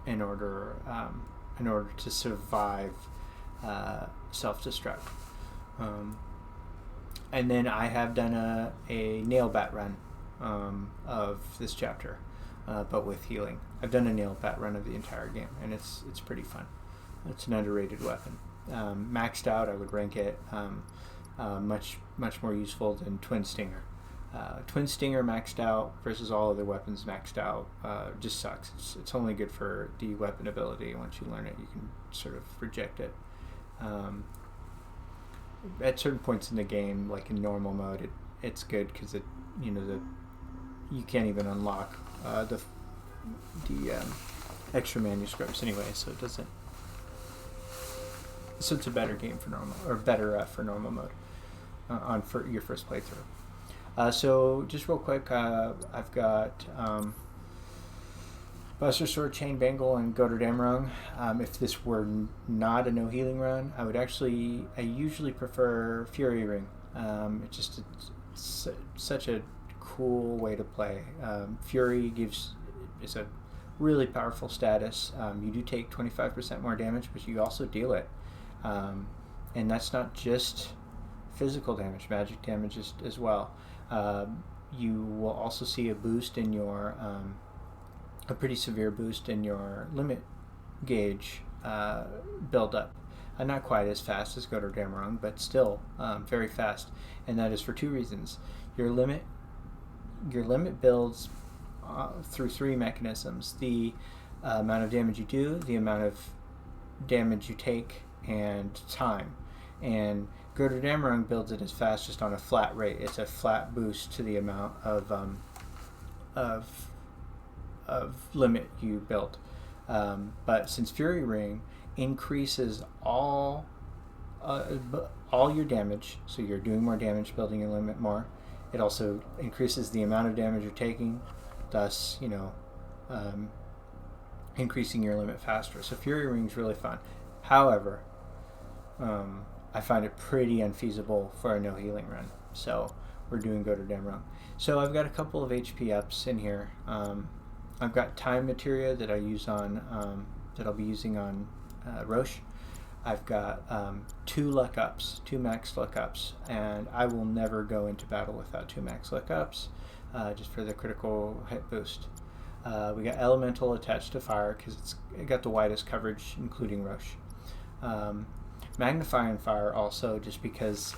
in order to survive self-destruct. And then I have done a nail bat run of this chapter, but with healing. I've done a nail bat run of the entire game, and it's pretty fun. It's an underrated weapon. Maxed out, I would rank it much more useful than Twin Stinger. Twin Stinger maxed out versus all other weapons maxed out just sucks. It's only good for the weapon ability. Once you learn it, you can sort of reject it. At certain points in the game, like in normal mode, it's good because you can't even unlock the extra manuscripts anyway, so it doesn't. So it's a better game for normal, or better for normal mode for your first playthrough. So just real quick, I've got Buster Sword, Chain Bangle, and Goater Damrung. If this were not a no healing run, I usually prefer Fury Ring. It's such a cool way to play. Fury is a really powerful status. You do take 25% more damage, but you also deal it. And that's not just physical damage, magic damage as well. You will also see a boost in your, a pretty severe boost in your limit gauge build up. Not quite as fast as Goater Damrung, but still very fast. And that is for two reasons. Your limit builds through three mechanisms: the amount of damage you do, the amount of damage you take, and time. And Goater Damrung builds it as fast, just on a flat rate. It's a flat boost to the amount of limit you built. But since Fury Ring increases all your damage, so you're doing more damage, building your limit more. It also increases the amount of damage you're taking, thus, increasing your limit faster. So Fury Ring's really fun. However, I find it pretty unfeasible for a no healing run. So we're doing Goater Damrung. So I've got a couple of HP ups in here. I've got time materia that I use on that I'll be using on Roche. I've got two max luck ups, and I will never go into battle without two max luck ups, just for the critical hit boost. We got elemental attached to fire because it got the widest coverage, including Roche. Magnifying fire also, just because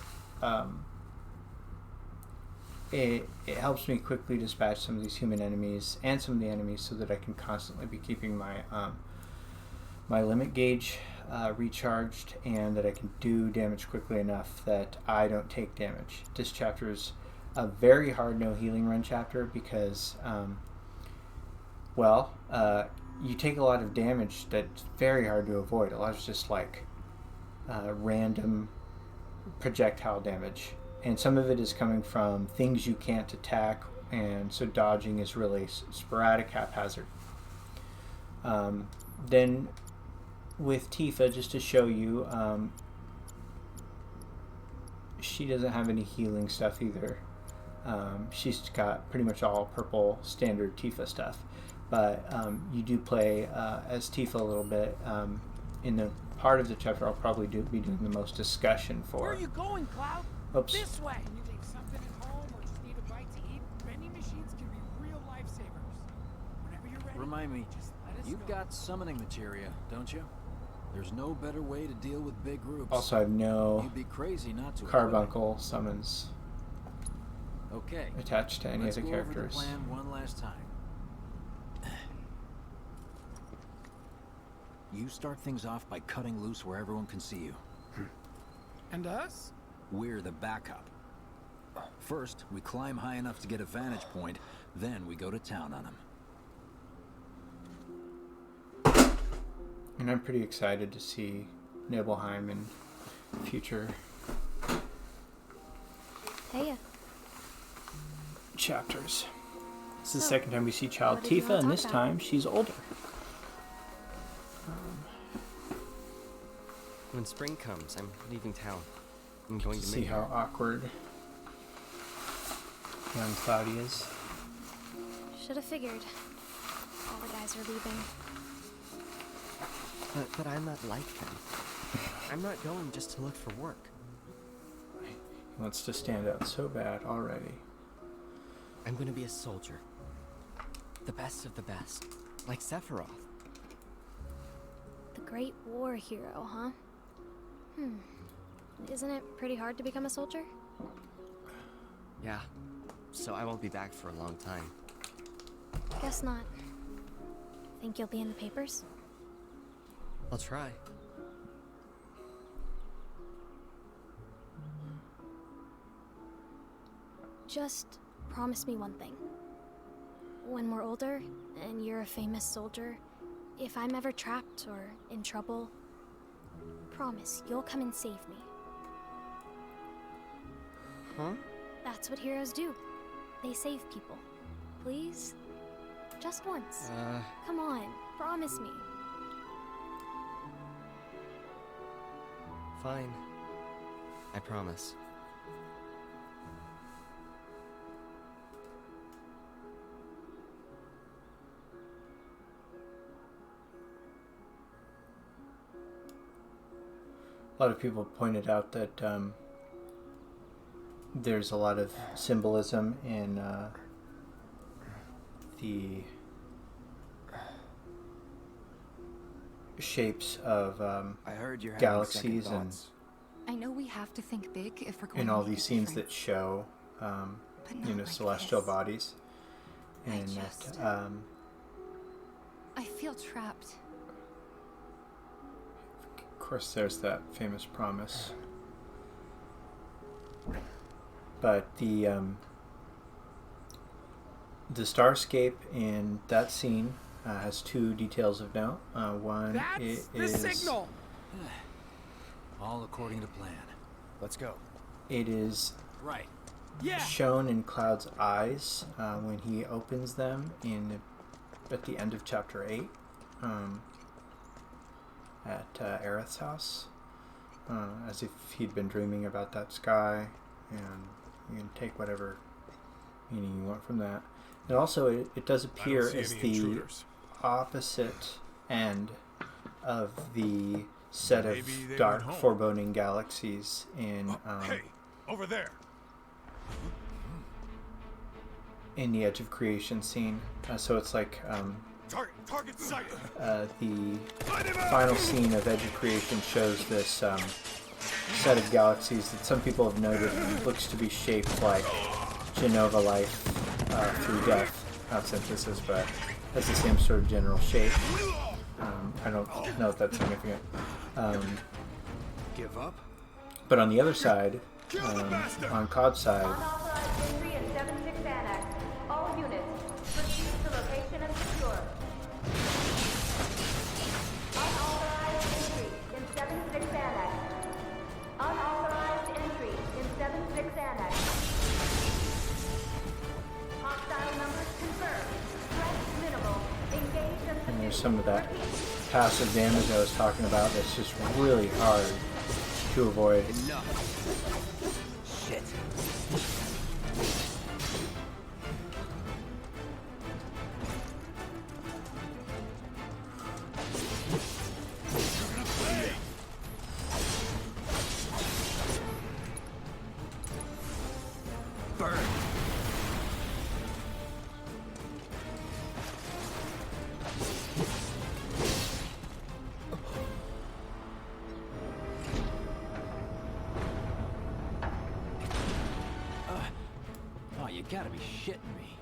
it helps me quickly dispatch some of these human enemies and some of the enemies, so that I can constantly be keeping my my limit gauge recharged, and that I can do damage quickly enough that I don't take damage. This chapter is a very hard no healing run chapter because you take a lot of damage that's very hard to avoid. A lot of just like random projectile damage, and some of it is coming from things you can't attack, and so dodging is really sporadic, haphazard. Then with Tifa, just to show you, she doesn't have any healing stuff either. She's got pretty much all purple standard Tifa stuff, but you do play as Tifa a little bit. In the part of the chapter I'll probably be doing the most discussion for. Where are you going, Cloud? Oops. This way! You need something at home or just need a bite to eat? Vending machines can be real lifesavers. Whenever you're ready, Remind me, just let us you've know. got summoning materia, don't you? There's no better way to deal with big groups. Also, I have no You'd be crazy not to. carbuncle summons Okay. attached to any Let's of the go over characters. the plan one last time. You start things off by cutting loose where everyone can see you. And us? We're the backup. First, we climb high enough to get a vantage point, then we go to town on them. And I'm pretty excited to see Nibelheim in future Hey, chapters. This is the So, second time we see Child what did you Tifa, wanna and talk this about? time she's older. When spring comes, I'm leaving town. I'm going to See Midgar. how awkward young Cloudy is. should have figured. All the guys are leaving. But I'm not like them. I'm not going just to look for work. He wants to stand out so bad already. I'm going to be a soldier. The best of the best. Like Sephiroth. The Great War hero, huh? Isn't it pretty hard to become a soldier? Yeah. so I won't be back for a long time. Guess not. Think you'll be in the papers? I'll try. Just promise me one thing. When we're older, and you're a famous soldier, if I'm ever trapped or in trouble, promise you'll come and save me. Huh? That's what heroes do. They save people. Please? Just once. Come on, promise me. Fine. I promise. A lot of people pointed out that there's a lot of symbolism in the shapes of I heard you're galaxies having and I know we have to think big if we're going in to all make these a scenes difference. that show But you know, not like celestial this. bodies, I and just- that I feel trapped. of course there's that famous promise, but the starscape in that scene has two details of note. One That's the is signal! All according to plan. Let's go. it is Right. Yeah! shown in Cloud's eyes when he opens them at the end of chapter 8 at Aerith's house, as if he'd been dreaming about that sky, and you can take whatever meaning you want from that. And also it does appear as the opposite end of the set of Maybe they dark went home. foreboding galaxies in Hey, over there. in the Edge of Creation scene. So it's like Target sighted. the final scene of Edge of Creation shows this set of galaxies that some people have noted looks to be shaped like Genova life through death, not synthesis, but has the same sort of general shape. I don't know if that's significant. Give up? But on the other side, on COD's side, Unauthorized entry in 7-6 Annex. All units, proceed to location and secure. Unauthorized entry in 7-6 Annex. Unauthorized entry in 7-6 Annex. Hostile numbers confirmed. Threat minimal. Engage and and there's some of that passive damage I was talking about that's just really hard to avoid. Enough. Shit. Burn. Oh, you gotta be shitting me.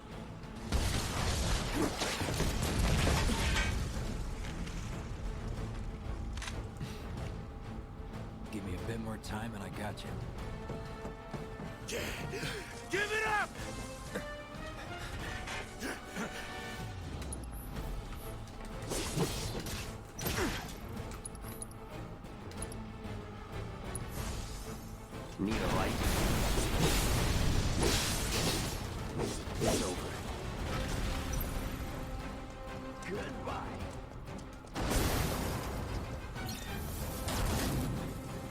Give me a bit more time and I got you. Give it up! Need a light? It's over. Goodbye.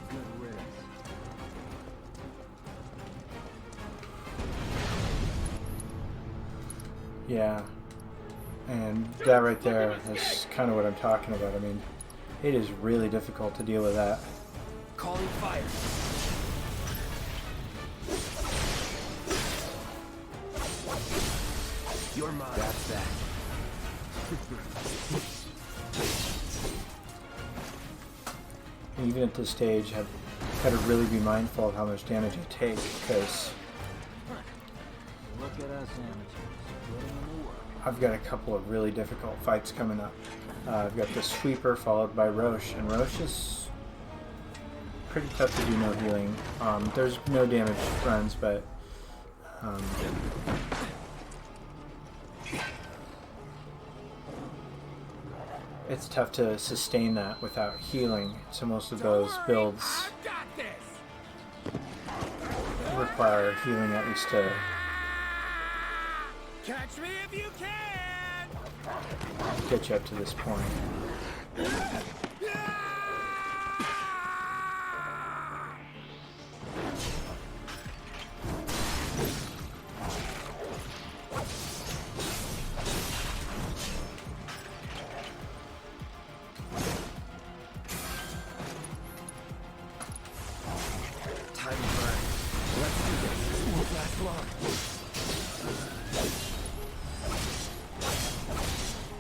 Good riddance. Yeah, and that right there is kind of what I'm talking about. I mean, it is really difficult to deal with that. Calling fire. You're mine. That's that. And even at this stage, I've got to really be mindful of how much damage I take, because at us amateurs, putting in the work. I've got a couple of really difficult fights coming up. I've got the Sweeper followed by Roche, and Roche is pretty tough to do no healing. There's no damage runs, but it's tough to sustain that without healing, so most of those builds require healing at least to Catch me if you can! get you up to this point. Time to burn. Let's do this. Won't last long.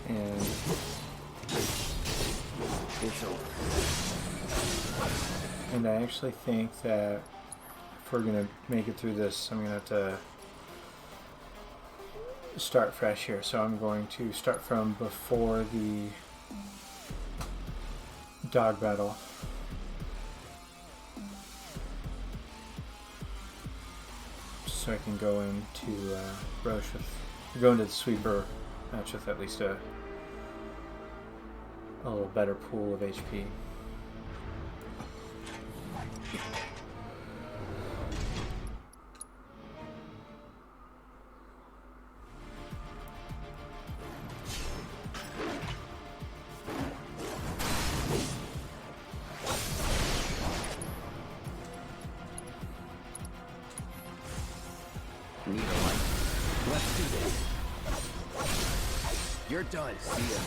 And It's over. and I actually think that if we're gonna make it through this, I'm gonna have to start fresh here. So I'm going to start from before the dog battle. So I can go into Roche with, go into the Sweeper match with at least a little better pool of HP. Need a light. Let's do this. You're done. See ya.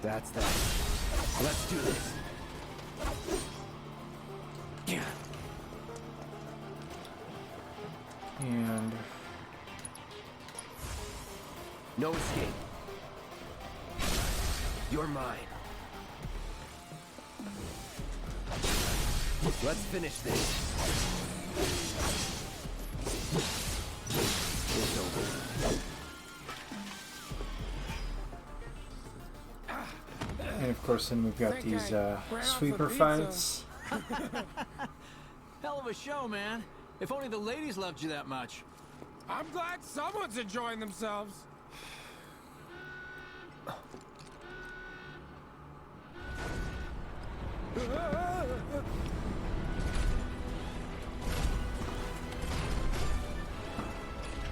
That's that. Let's do this. Yeah. And No escape. You're mine. Let's finish this. It's over. and of course then we've got these Sweeper fights. Hell of a show, man. If only the ladies loved you that much. I'm glad someone's enjoying themselves.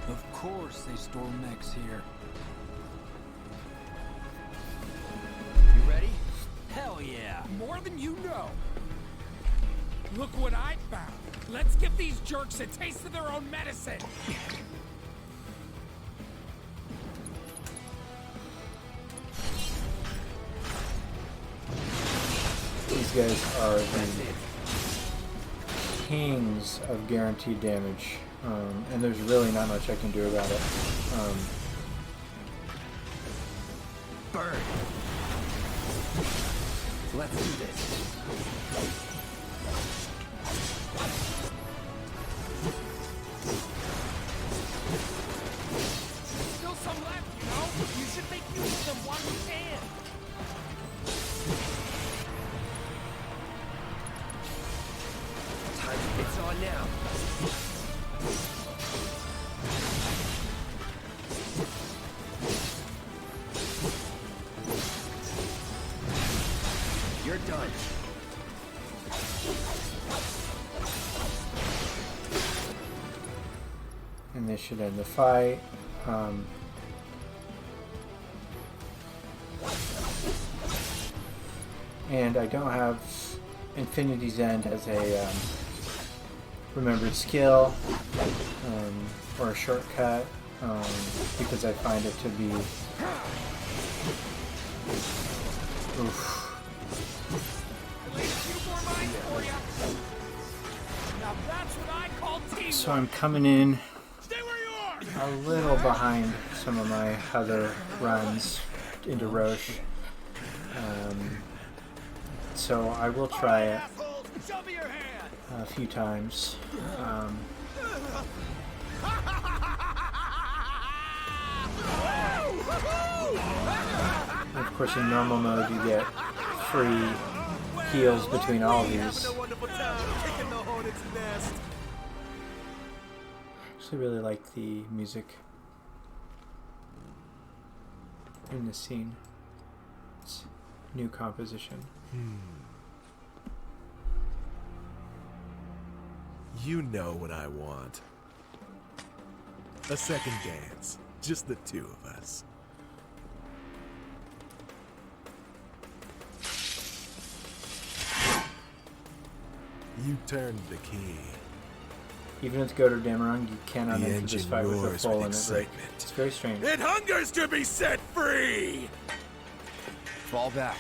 Of course they store mechs here. You ready? Hell yeah. More than you know. Look what I found. Let's give these jerks a taste of their own medicine. These guys are the kings of guaranteed damage, and there's really not much I can do about it. Burn. Let's do this. Still some left, you know? You should make use of them while you can. It's on now. You're done. And this should end the fight. And I don't have Infinity's End as a remembered skill or a shortcut because I find it to be oof. Now that's what I call teamwork. So I'm coming in Stay where you are. a little behind some of my other runs into Roche. So I will try it Show me your hand. a few times. course, in normal mode, you get free heals between all of these. I actually really like the music in this scene. It's new composition. You know what I want. A second dance. Just the two of us. You turned the key. Even with Goder Dameron, you cannot enter this fight with a full excitement. It's very strange. It hungers to be set free! Fall back.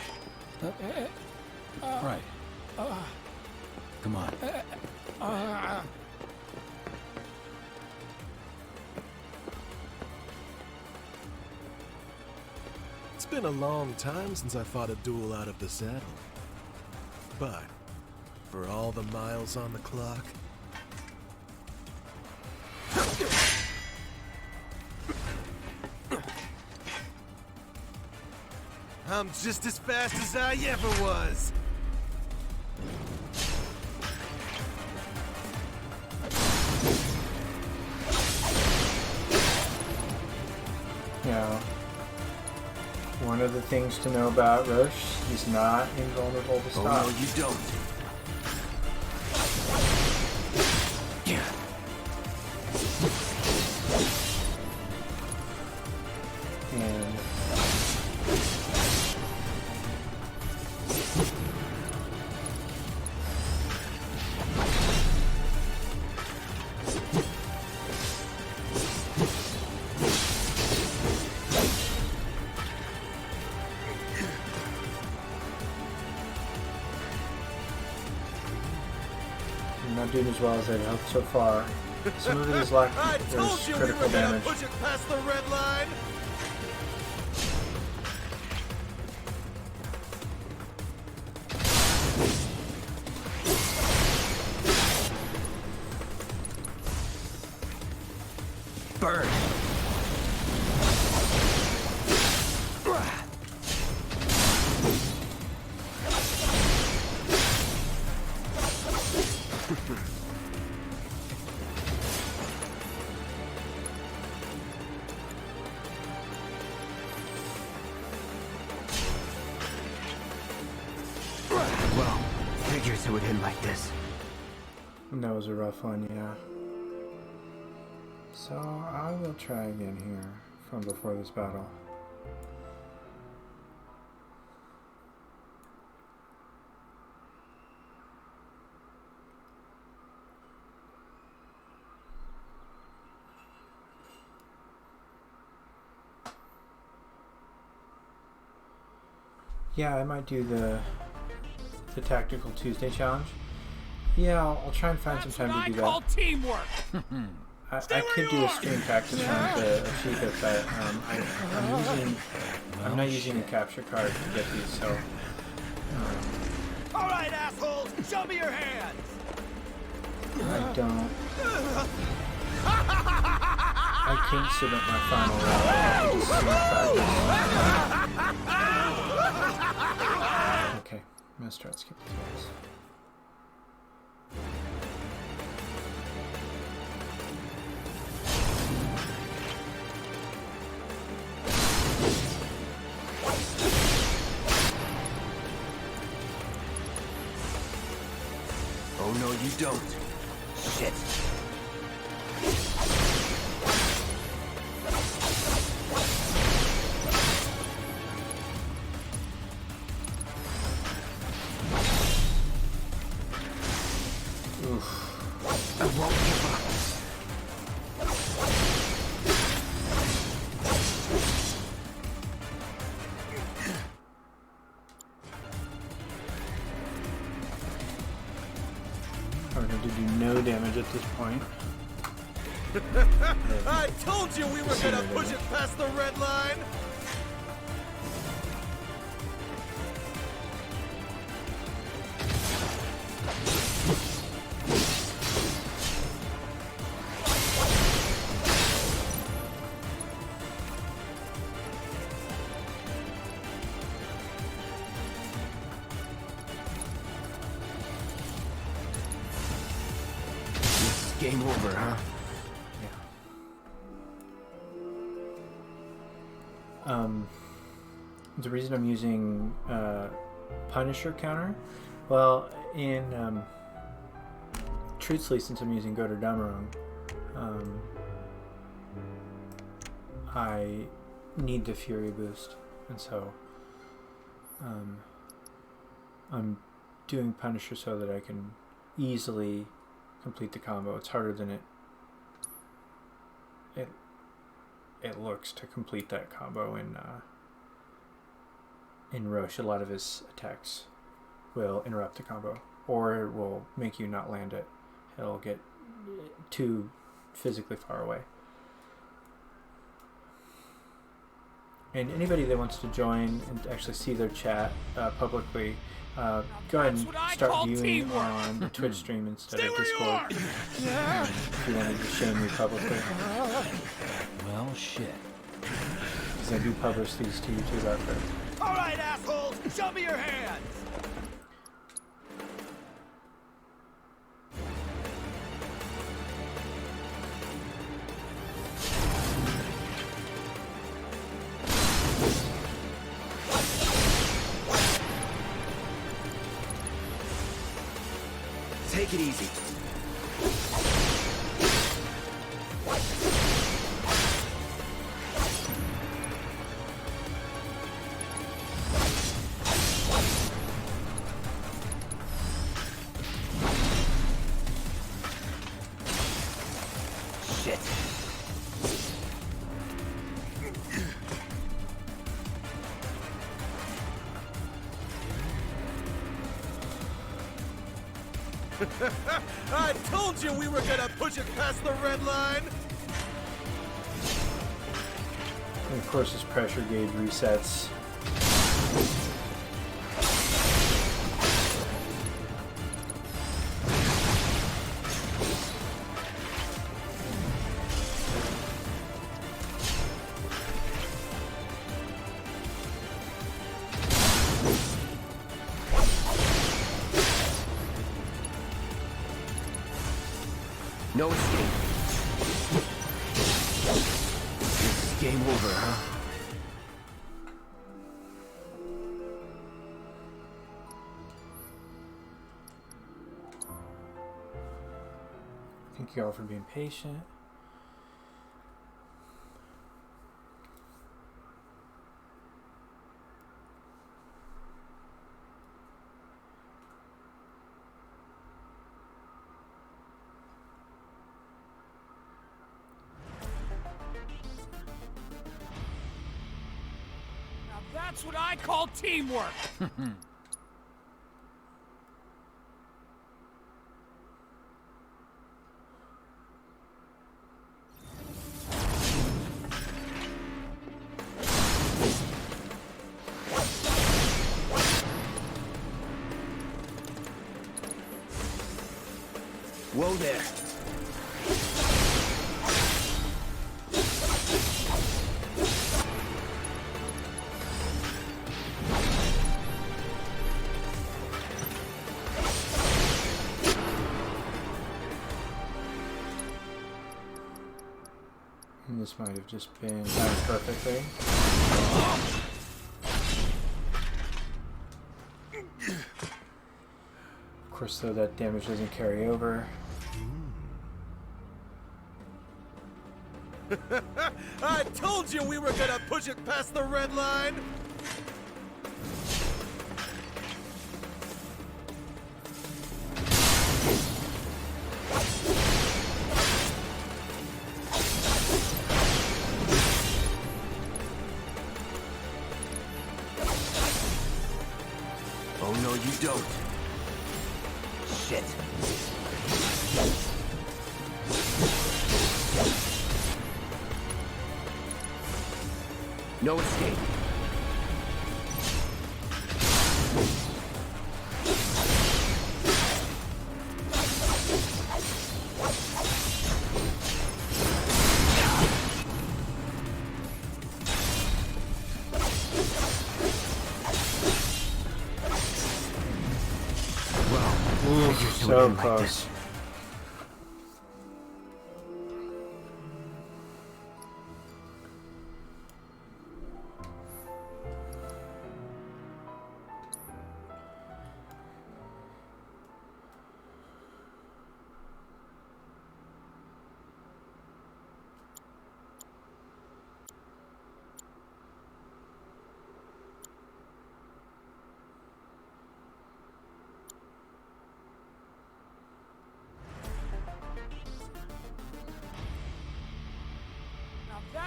Right. Come on. It's been a long time since I fought a duel out of the saddle. But, for all the miles on the clock... I'm just as fast as I ever was! Now, one of the things to know about Roche, he's not invulnerable to stop. Oh, no, you don't. And I'm not doing as well as I'd hoped so far. Some of it is like there's critical damage. Push it past the red line! Burn. Well, figures it would end like this. And that was a rough one, yeah. So I will try again here from before this battle. Yeah, I might do the Tactical Tuesday challenge. Yeah, I'll try and find some time to do that. Teamwork. I could do a stream practice round to achieve it, but I'm not using a capture card to get these, so. All right, assholes, show me your hands. I don't. I can't submit my final round. I have to just stream practice. Okay, I'm gonna start skipping through this. Oh, no, you don't. Shit. I won't give up. I'm going to do no damage at this point. I told you we were gonna push it past the red line! Game over, huh? Yeah. The reason I'm using Punisher counter, well, in truthfully, since I'm using Goder Damarung, I need the Fury boost, and so I'm doing Punisher so that I can easily complete the combo. It's harder than it looks to complete that combo in Roche. A lot of his attacks will interrupt the combo, or it will make you not land it. It'll get too physically far away. And anybody that wants to join and actually see their chat publicly, go ahead and start viewing on the Twitch stream instead of Discord. If you wanted to shame me publicly. Well, shit. Because I do publish these to YouTube after. All right, assholes, show me your hands. Take it easy. Shit. I told you we were gonna push it past the red line. And of course his pressure gauge resets. No escape. This is game over, huh? Thank you all for being patient. That's what I call teamwork! Whoa there. And this might have just been timed perfectly. Of course, though, that damage doesn't carry over. I told you we were gonna push it past the red line. Oh no, you don't. Shit. No escape. Ooh, so close.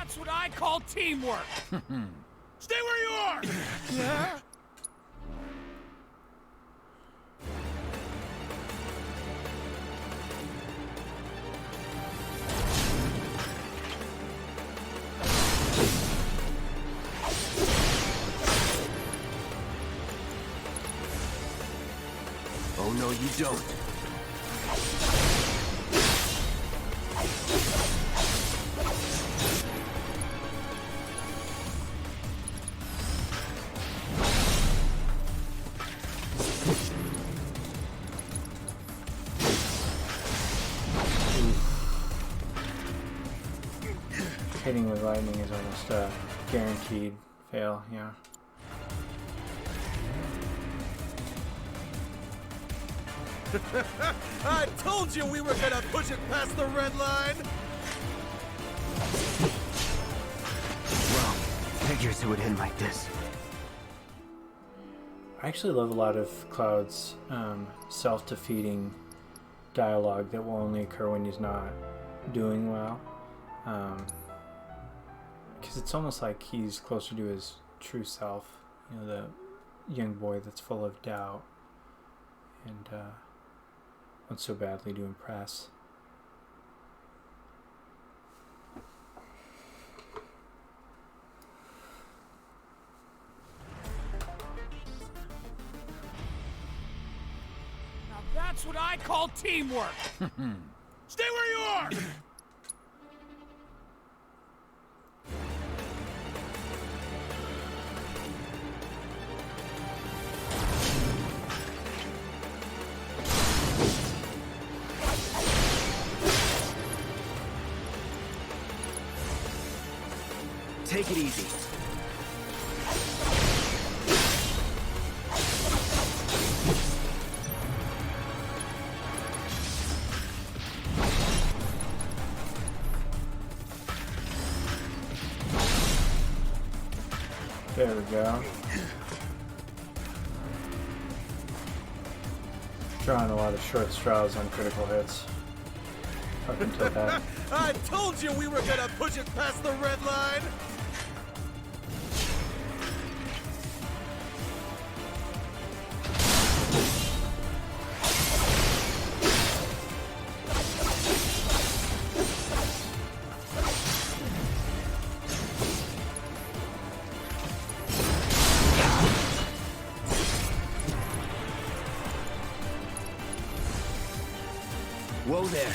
That's what I call teamwork. Stay where you are! Yeah? Oh no, you don't. Hitting with lightning is almost a guaranteed fail, yeah. I told you we were gonna push it past the red line! Well, figures it would end like this. I actually love a lot of Cloud's self-defeating dialogue that will only occur when he's not doing well. Because it's almost like he's closer to his true self, you know, the young boy that's full of doubt and wants so badly to impress. Now that's what I call teamwork. Stay where you are! Take it easy. There we go. Drawing a lot of short straws on critical hits. Up until that. I told you we were gonna push it past the red line! Whoa there.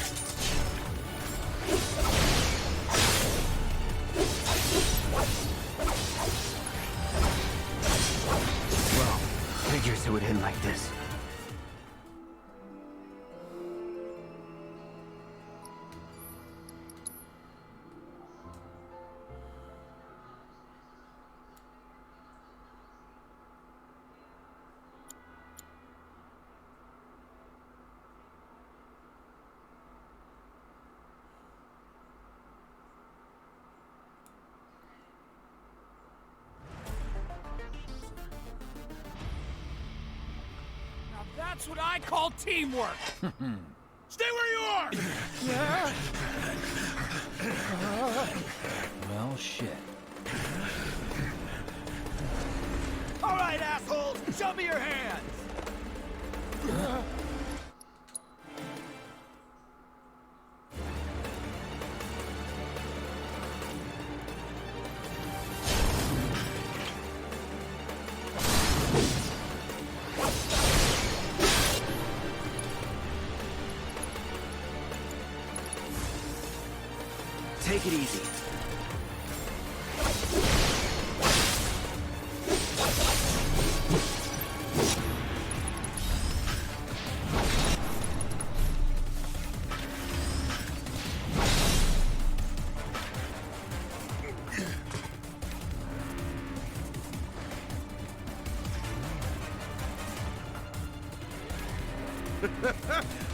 Well, figures it would end like this. That's what I call teamwork. Stay where you are! Yeah? Well, shit. All right, assholes! Show me your hands! Take it easy.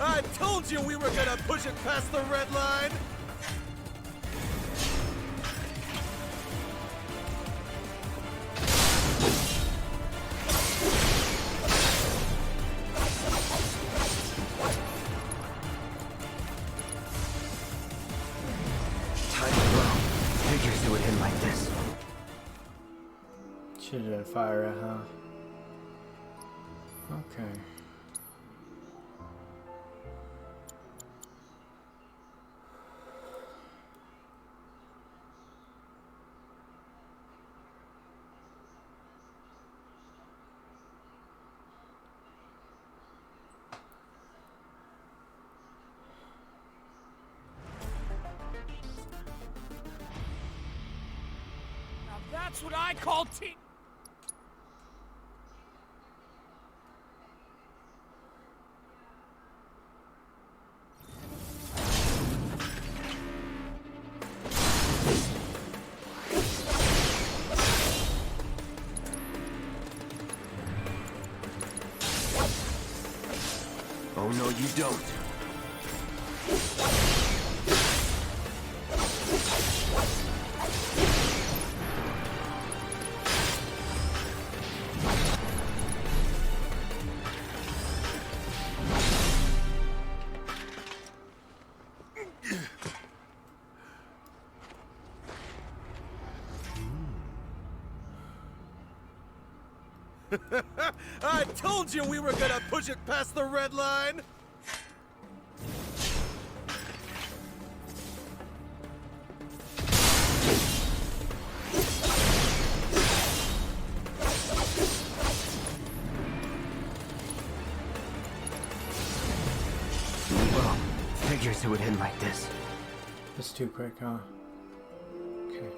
I told you we were gonna push it past the red line! Time to blow. Figures it Should have done fire, huh? Okay. Now that's what I call team. Oh no, you don't. I told you we were gonna push it past the red line! Well, figures it would end like this. That's too quick, huh? Okay.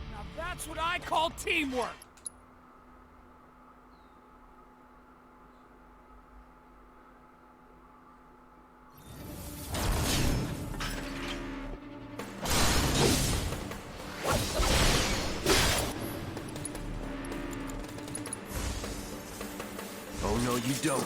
Now that's what I call teamwork. Oh no, you don't.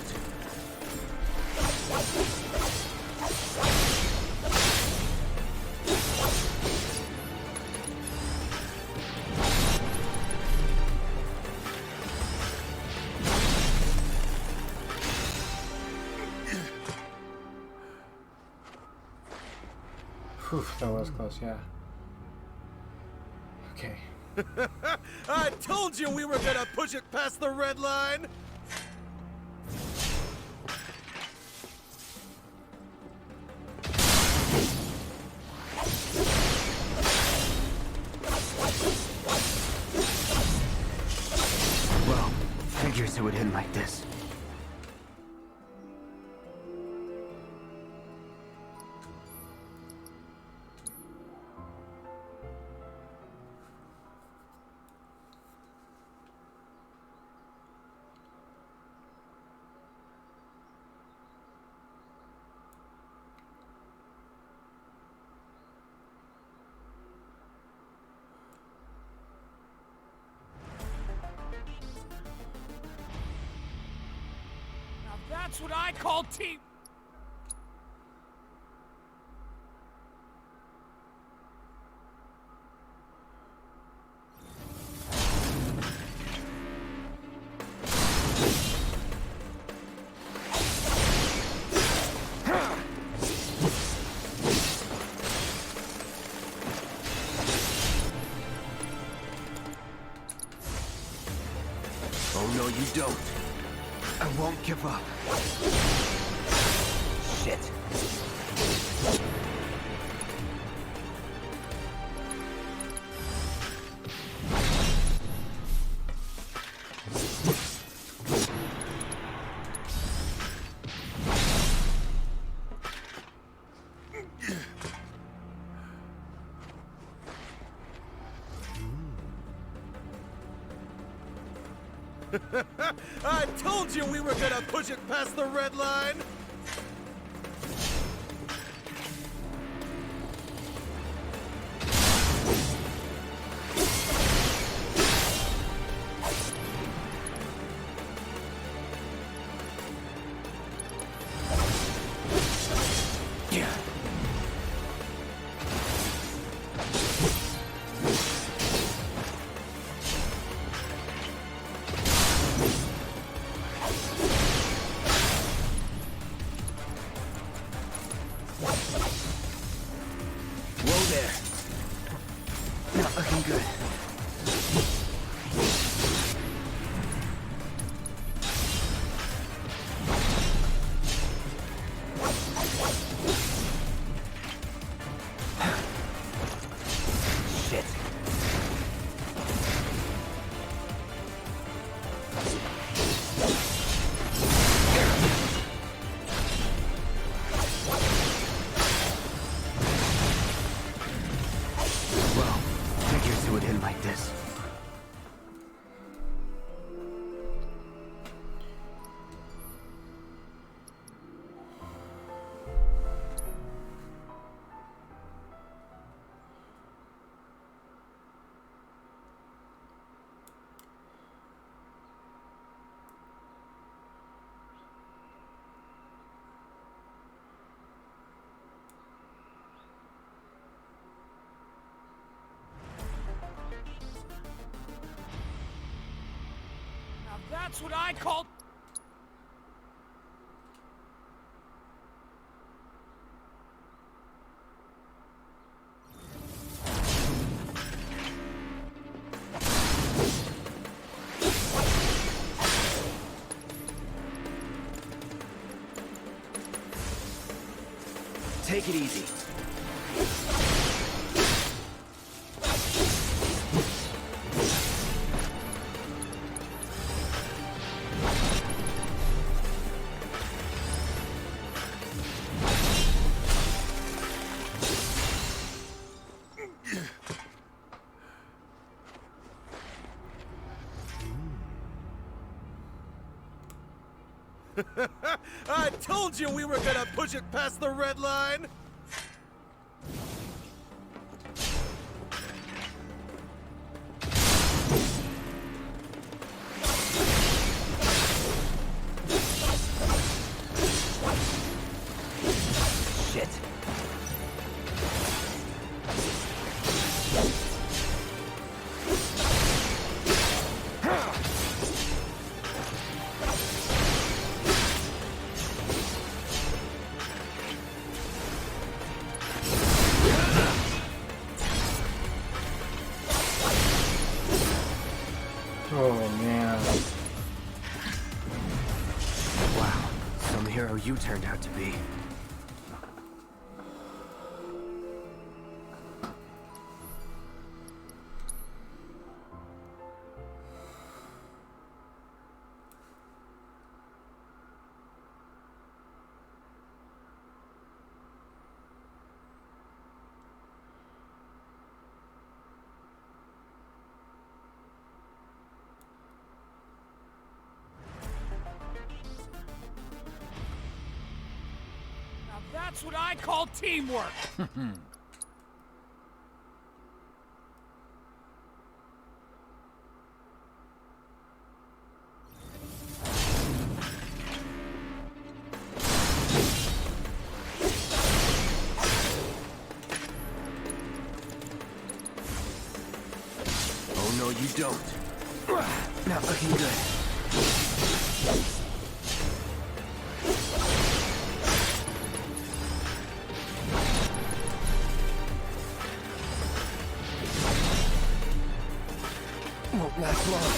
Whew, that was close, yeah. Okay. I told you we were gonna push it past the red line! Well, figures it would end like this. Now that's what I call team. Oh no, you don't. I won't give up. Shit. I told you we were gonna push it past the red line! looking good. Shit. Well, figures it would end like this. Now that's what I call... Take it easy. I told you we were gonna push it past the red line! Shit. Oh man. Wow, some hero you turned out to be. Now that's what I call teamwork! Oh no, you don't. Not looking good. Won't last long.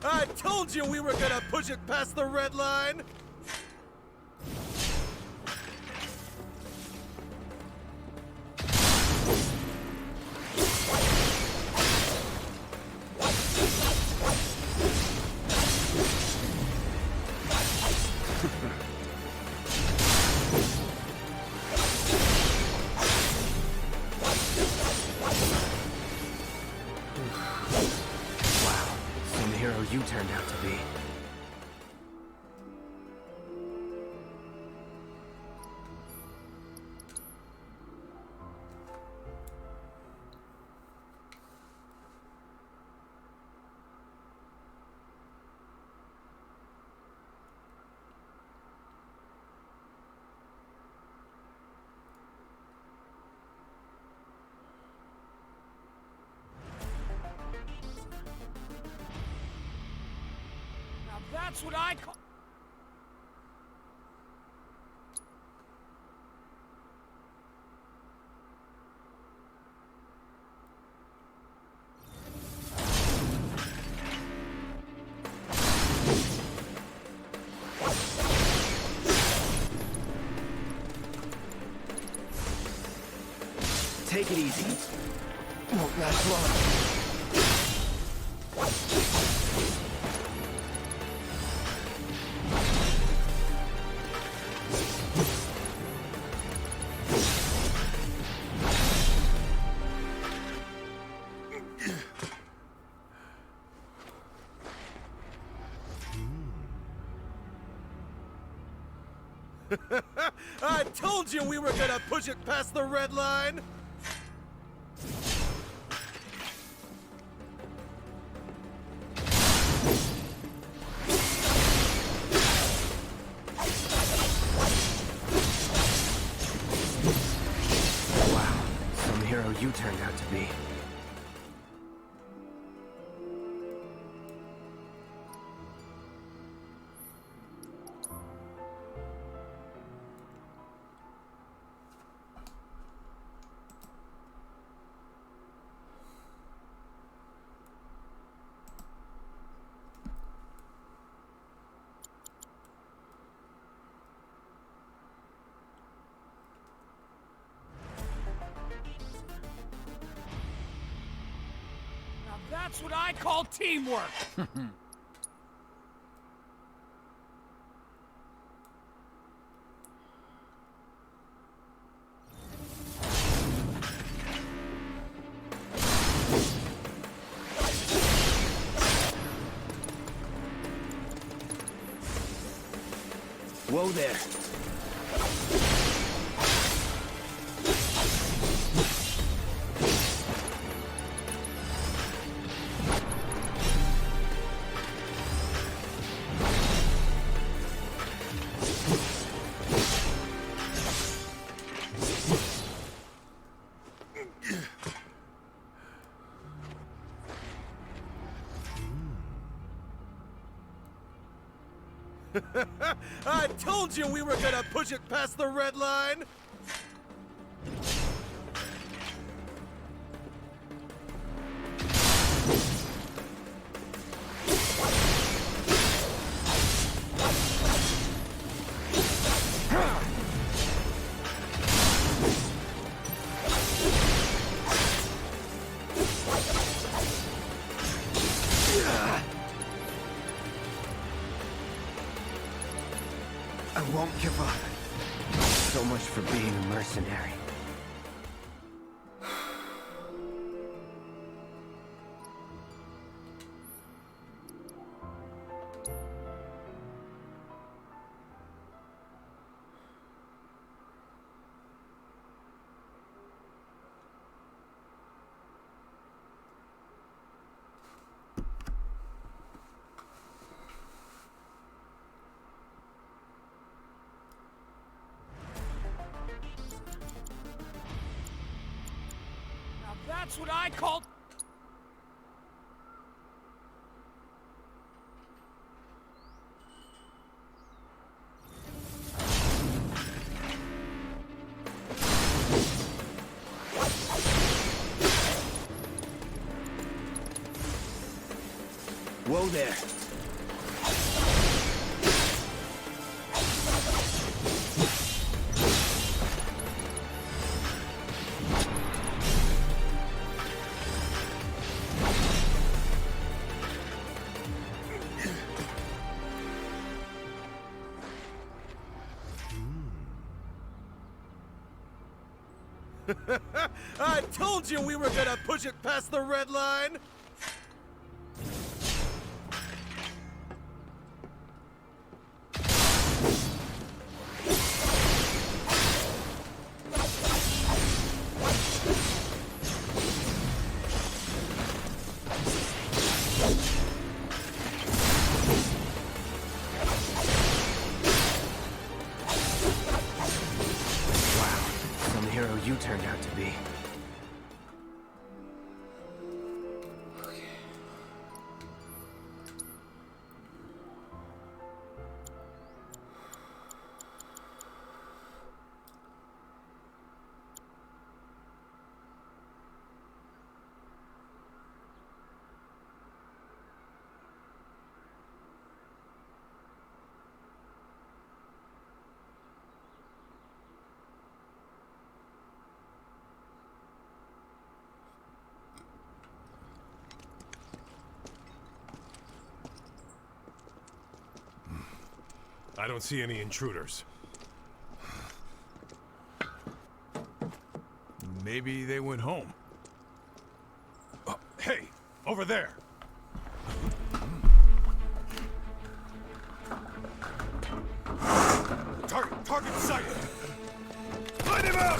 I told you we were gonna push it past the red line! Wow, some hero you turned out to be. that's what I call... Take it easy. Won't last long. I told you we were gonna push it past the red line! Wow, some hero you turned out to be. Now that's what I call teamwork! Whoa there. I told you we were gonna push it past the red line! I won't give up. So much for being a mercenary. Now that's what I call... Whoa there. I told you we were gonna push it past the red line! Hero you turned out to be. I don't see any intruders. Maybe they went home. Oh, hey, over there! Target sighted! Light him out!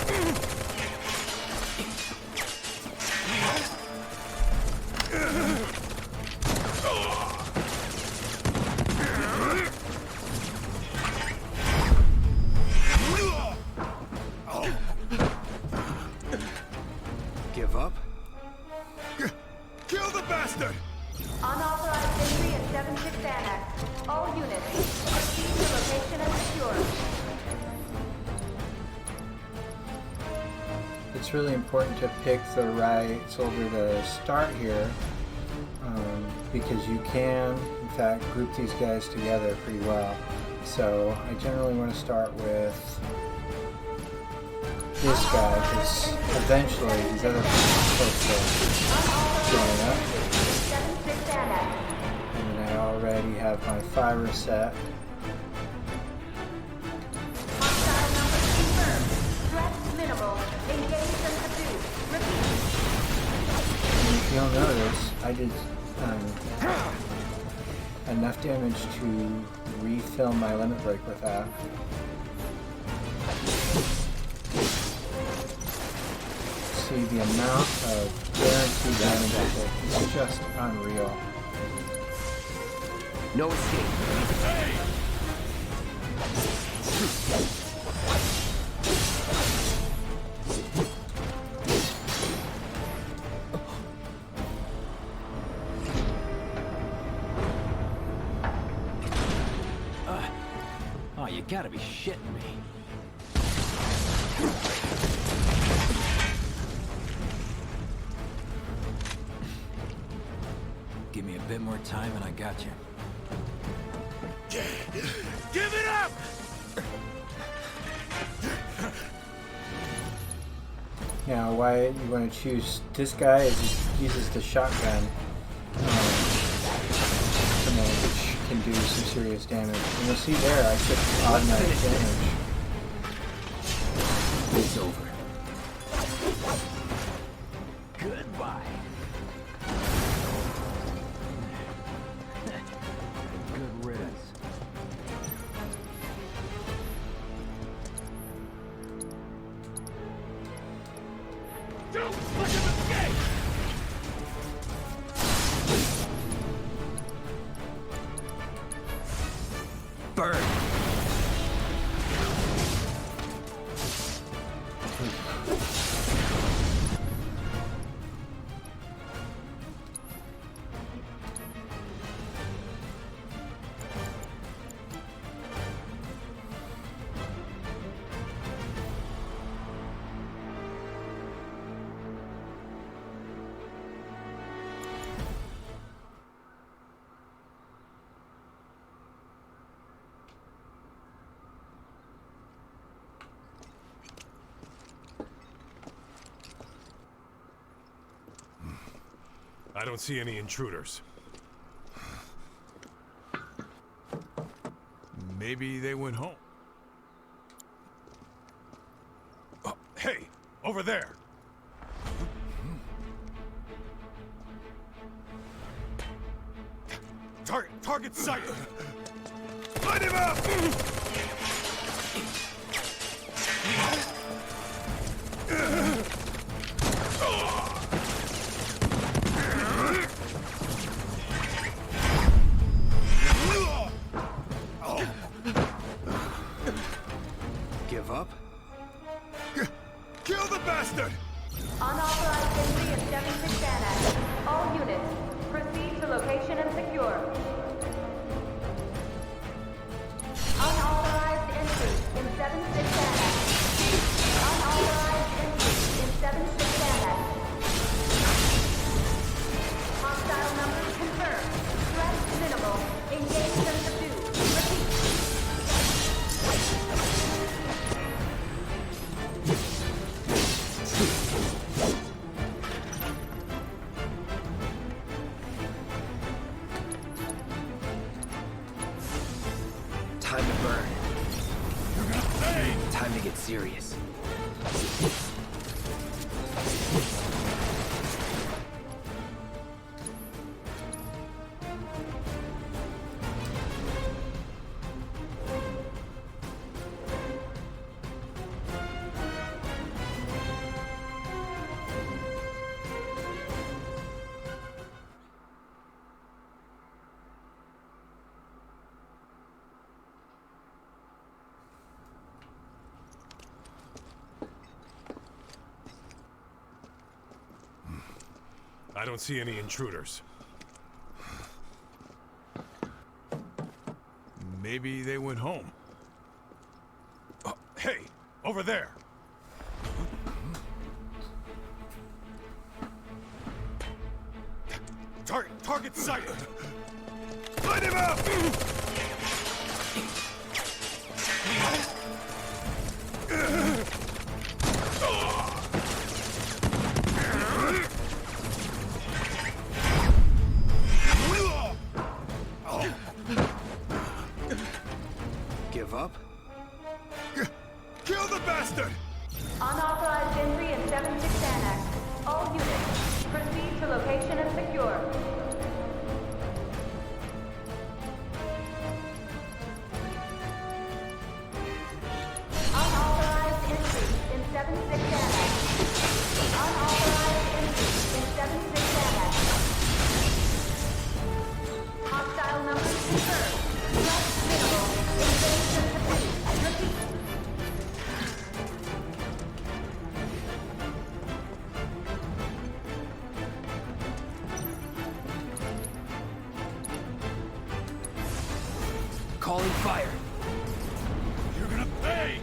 Give up? Kill the bastard! Unauthorized entry in 76 Annex. All units, proceed to location and secure. It's really important to pick the right soldier to start here, because you can, in fact, group these guys together pretty well. So I generally want to start with this guy, because eventually these other people are supposed to join up. 76 Annex. And I already have my fire set. Hostile numbers confirmed. Threat minimal. Engage and subdue. Repeat. And if you'll notice, I did enough damage to refill my limit break with that. See the amount of guaranteed damage I take. It's just unreal. No escape. Hey! Oh, you gotta be shitting me. Give me a bit more time and I got you. Give it up! Now, why you want to choose this guy is he uses the shotgun, which can do some serious damage. And you'll see there, I took automatic damage. It's over. Goodbye. Good riddance. Don't let him escape! Burn! I don't see any intruders. Maybe they went home. Oh, hey, over there! Target sighted! Light him up! Give up? Kill the bastard! Unauthorized entry in 76 Annex. All units, proceed to location and secure. Unauthorized entry in 76 Annex. Unauthorized entry in 76 Annex. Hostile numbers confirmed. Threat minimal. Engage and subdue. Repeat. Time Time to burn. You're gonna pay! Time to get serious. I don't see any intruders. Maybe they went home. Oh, hey, over there! Target sighted! Light him up! Give up? Kill the bastard! Unauthorized entry in 7-6 Annex. All units, proceed to location and secure. Unauthorized entry in 7-6 Annex. Unauthorized entry in 7-6 Annex. Hostile numbers confirmed. Threat minimal. Invasion complete. Repeat. Calling fire. You're gonna pay!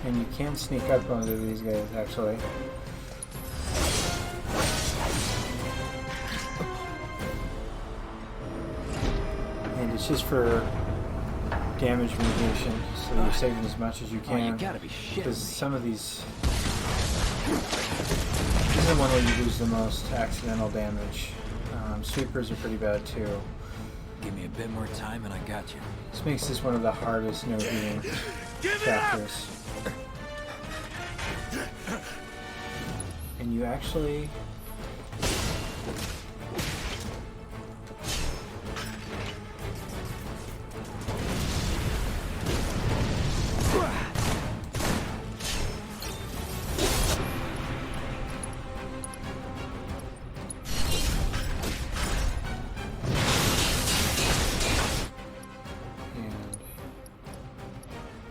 And you can sneak up onto these guys, actually. And it's just for damage mitigation, so you're saving as much as you can. Oh, you gotta be shitting because me. some of these... This is the one where you lose the most accidental damage. Sweepers are pretty bad too. Give me a bit more time and I got you. This makes this one of the hardest no-beating chapters. And you actually...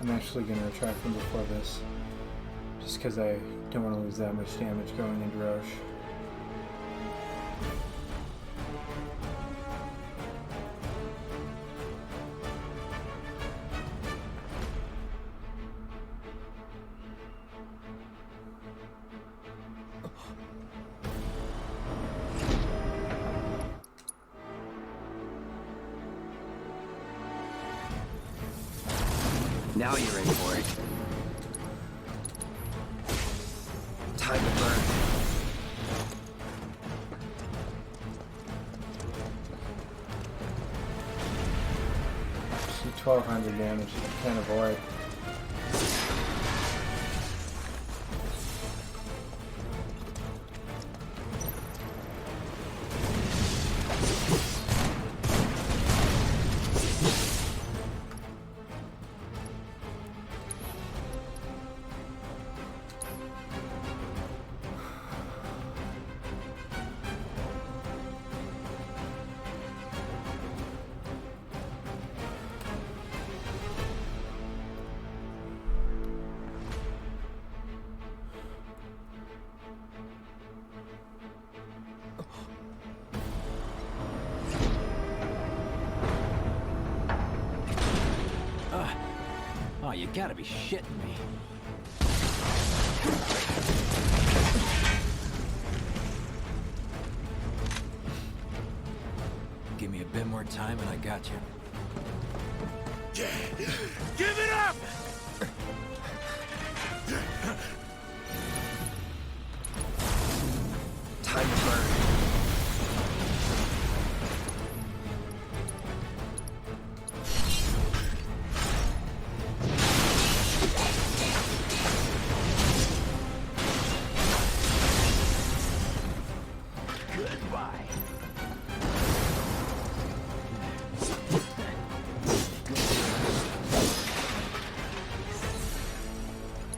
I'm actually going to retract from before this, just because I don't want to lose that much damage going into Roche. Now you're in for it. Time to burn. See 1200 damage you can't avoid. Oh, you gotta be shitting me. Give me a bit more time and I got you. Give it up! Time to burn.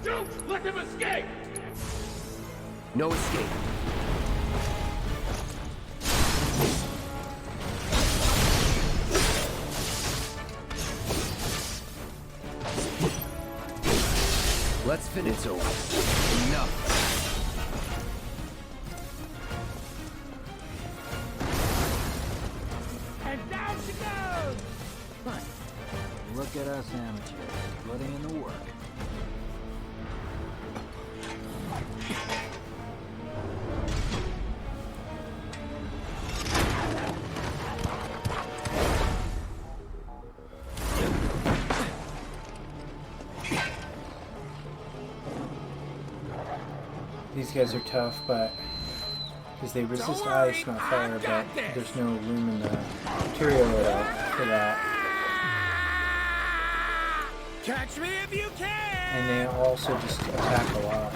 Don't let him escape! No escape. Let's finish. It's over. Enough. And down she goes! Fine. Look at us amateurs, putting in the work. These guys are tough, but because they resist ice, not fire, but there's no room in the material for that. Catch me if you can! And they also just attack a lot.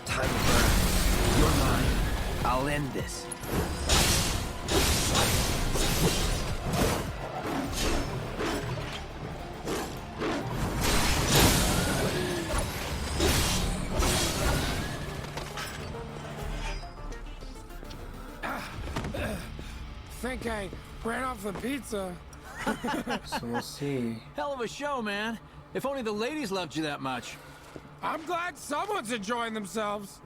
Time to burn. You're mine. I'll end this. Think I ran off the pizza. So we'll see. Hell of a show, man. If only the ladies loved you that much. I'm glad someone's enjoying themselves.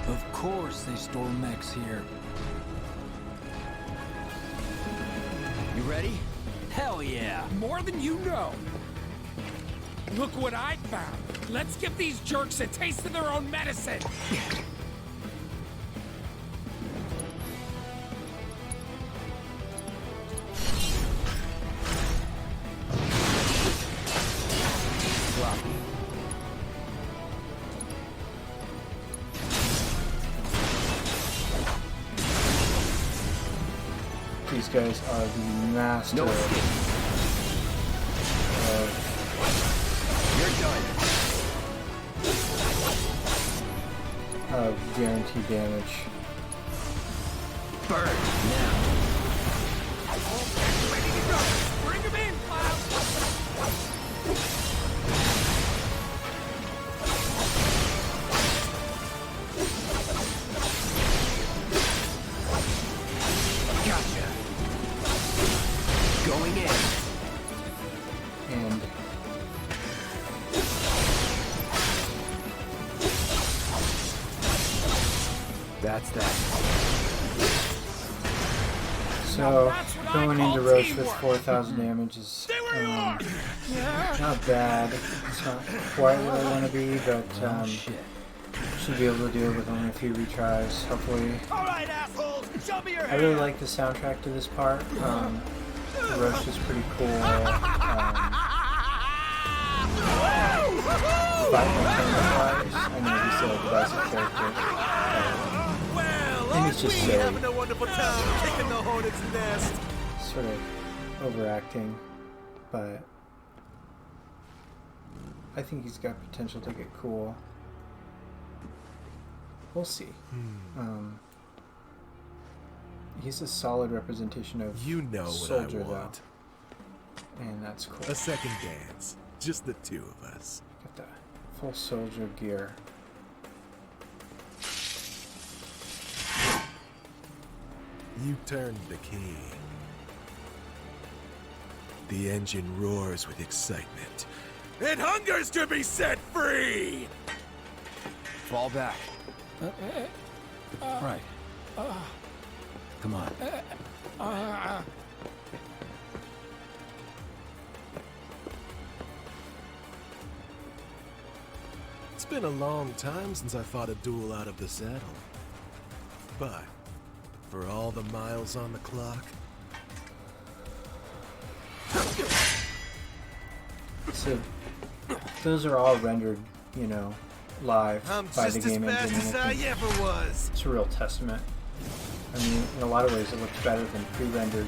Of course they store mechs here. You ready? Hell yeah! More than you know. Look what I found. Let's give these jerks a taste of their own medicine. Sloppy. These guys are the master No escape. of You're done. of guaranteed damage. Burn now. Ready to go. Bring them in, Cloud. Gotcha. Going in. And That's that. so going into Roche with 4,000 damage is not bad. It's not quite where I want to be, but should be able to do it with only a few retries, hopefully. Alright, assholes! Show me your I really like the soundtrack to this part. Roche is pretty cool. I know he's a divisive character. Well, And aren't he's just we silly. having a wonderful time kicking the hornet's nest? Sort of overacting, but I think he's got potential to get cool. We'll see. He's a solid representation of You know what soldier, I want. though, and that's cool. A second dance. Just the two of us. Got the full soldier gear. You turned the key. The engine roars with excitement. It hungers to be set free! Fall back. Right. Come on. It's been a long time since I fought a duel out of the saddle. But, for all the miles on the clock... So, those are all rendered, you know, live by the game engine. I'm just as fast as I ever was. It's a real testament. I mean, in a lot of ways, it looks better than pre-rendered.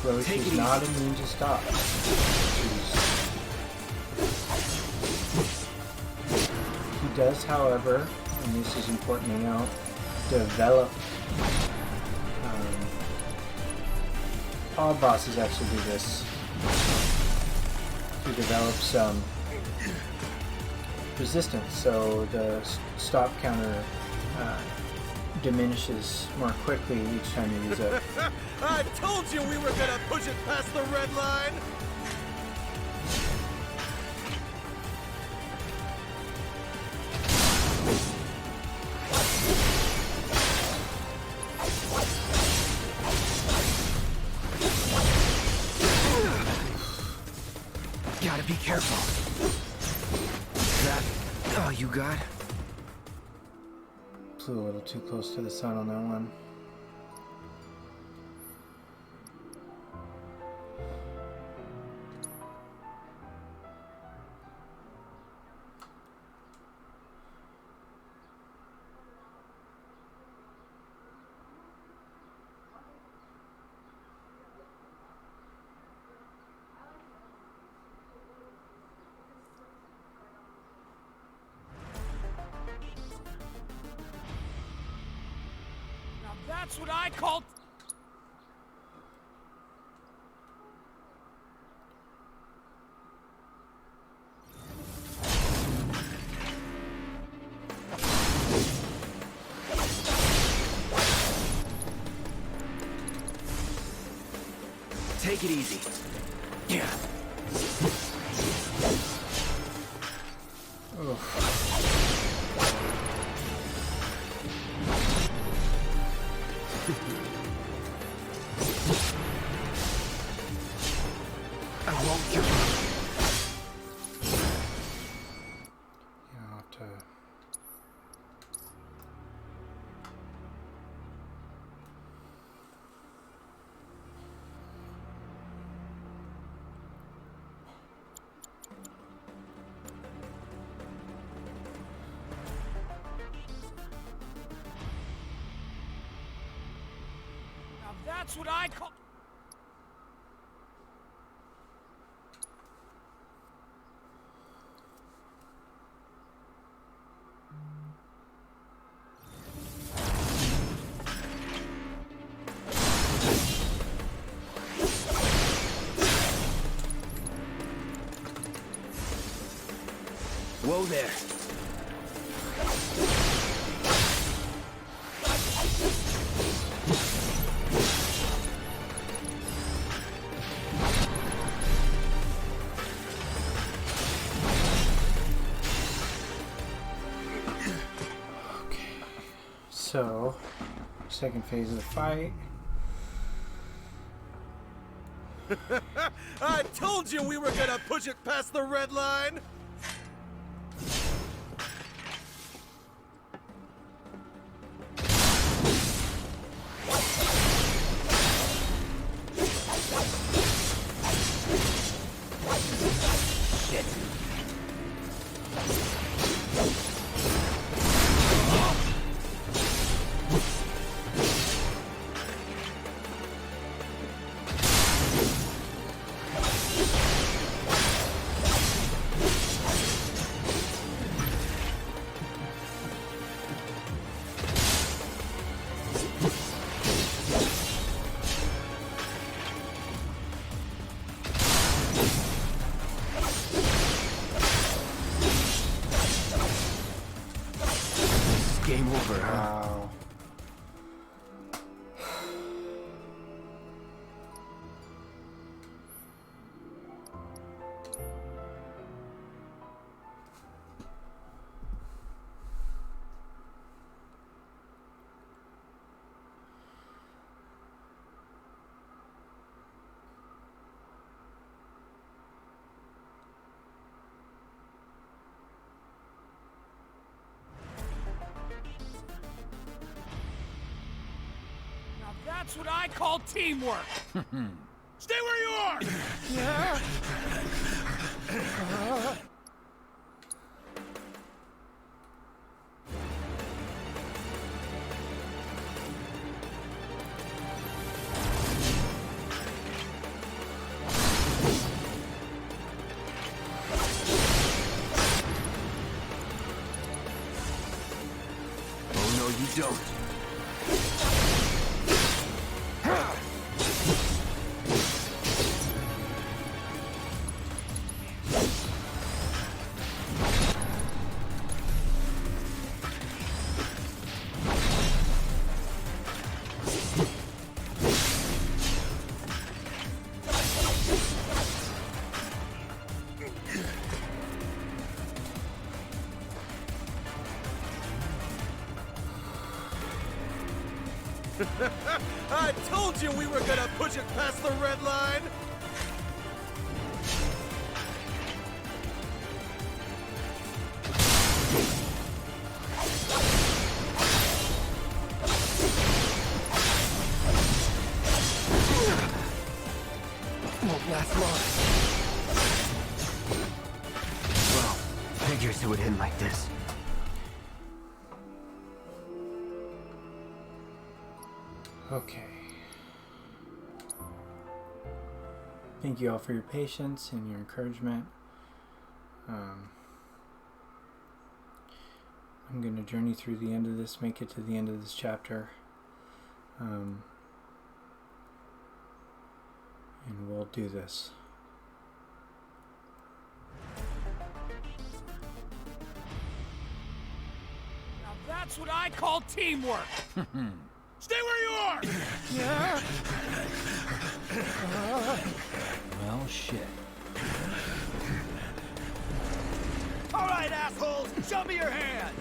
Roche is not immune to stop. He does, however, and this is important to know, develop. All bosses actually do this. To develop some resistance, so the stop counter diminishes more quickly each time you use it. I told you we were gonna push it past the red line! Gotta be careful. Is that all you got? Flew a little too close to the sun on that one. That's what I call... Take it easy. Yeah. I won't give up. Yeah, I'll have to... Now that's what I call... Whoa there. So, second phase of the fight. I told you we were gonna push it past the red line! Game over, huh? Wow. That's what I call teamwork! Stay where you are! Yeah. Oh no, you don't. I told you we were gonna push it past the red line! Won't last long. Well, figures it would end like this. Okay. Thank you all for your patience and your encouragement. I'm going to journey through the end of this, make it to the end of this chapter. And we'll do this. Now that's what I call teamwork! Stay where you are! Yeah. Well, shit. All right, assholes! Show me your hands!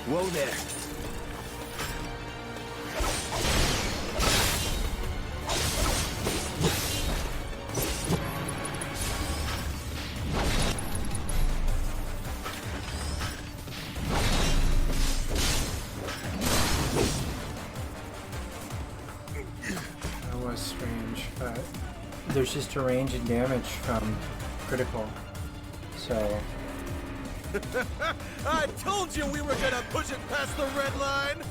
Whoa there. That was strange, but there's just a range and damage from critical. So I told you we were gonna push it past the red line!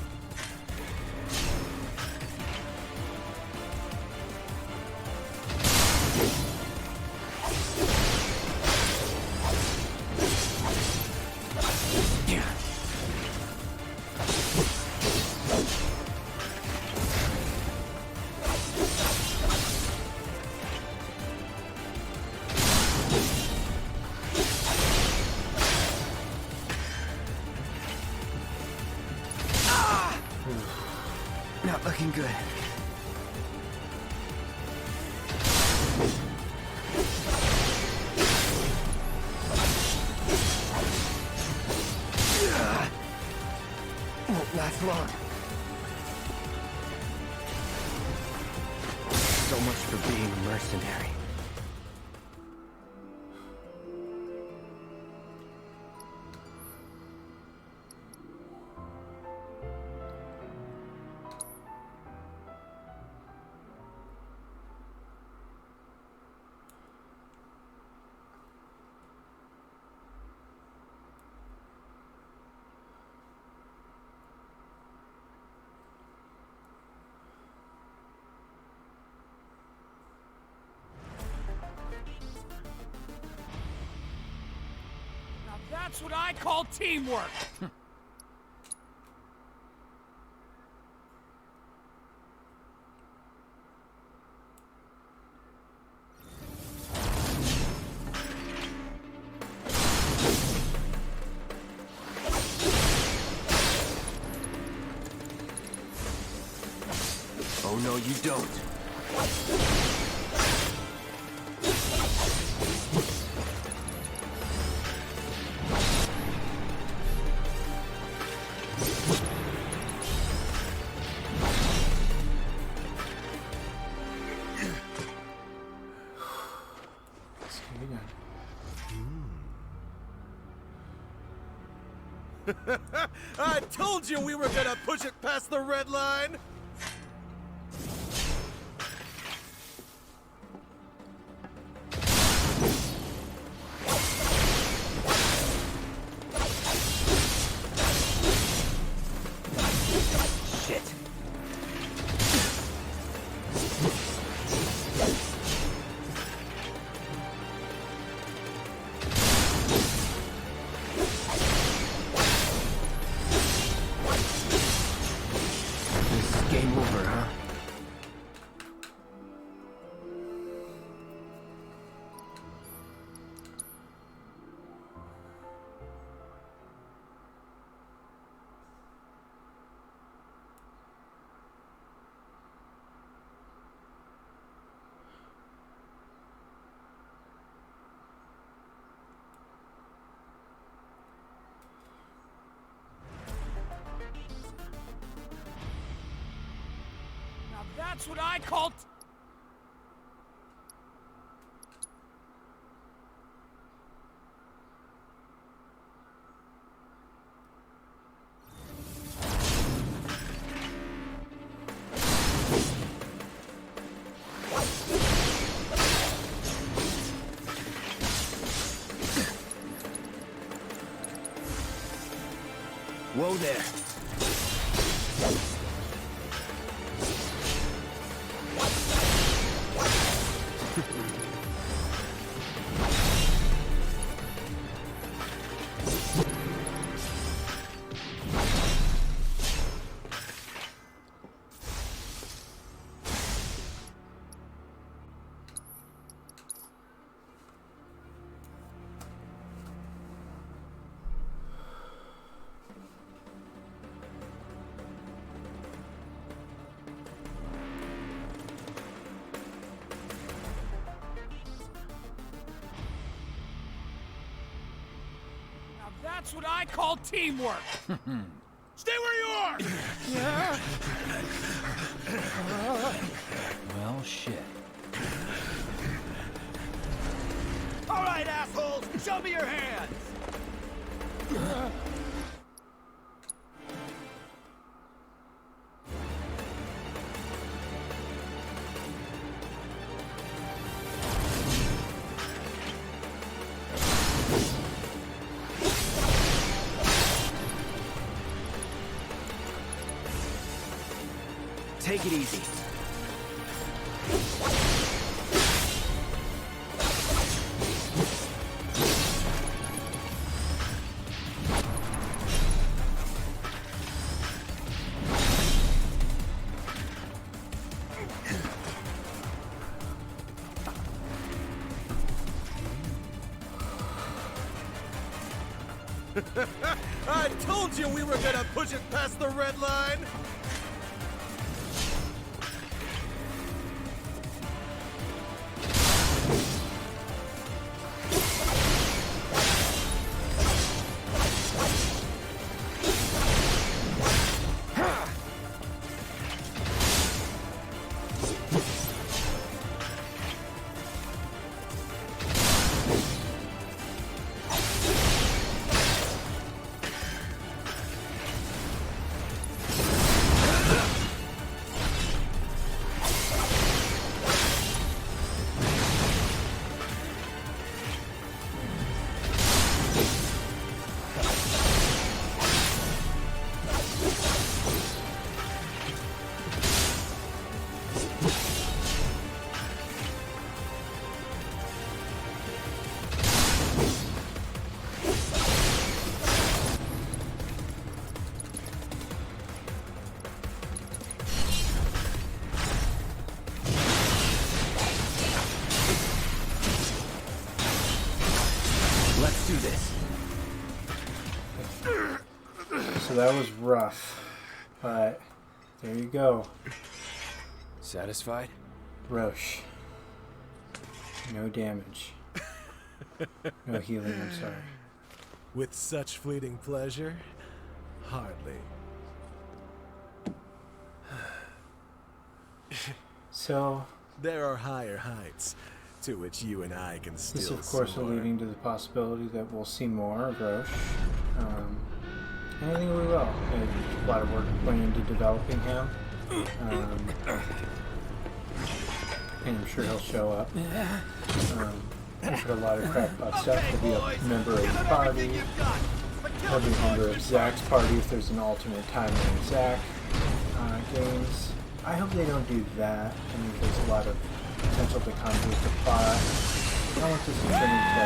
Not looking good. Won't last long. So much for being a mercenary. Now that's what I call teamwork! Oh no, you don't. I told you we were gonna push it past the red line! Shit. This is game over, huh? Now that's what I call... Whoa there. Now that's what I call teamwork! Stay where you are! Well, shit. All right, assholes! Show me your hands! Take it easy. I told you we were gonna push it past the red line! Let's do this. So that was rough, but there you go. Satisfied? Roche. No damage. No healing, I'm sorry. With such fleeting pleasure? Hardly. So... There are higher heights to which you and I can still this, of course, soar. leading to the possibility that we'll see more of Roche. And I think we will. A lot of work went into developing him. And I'm sure he'll show up. He'll put a lot of crackpot stuff. He'll be a member of the party. He'll be a member of Zach's party if there's an alternate timeline Zach games. I hope they don't do that. I mean, there's a lot of potential to convolute the plot. I don't want this to turn into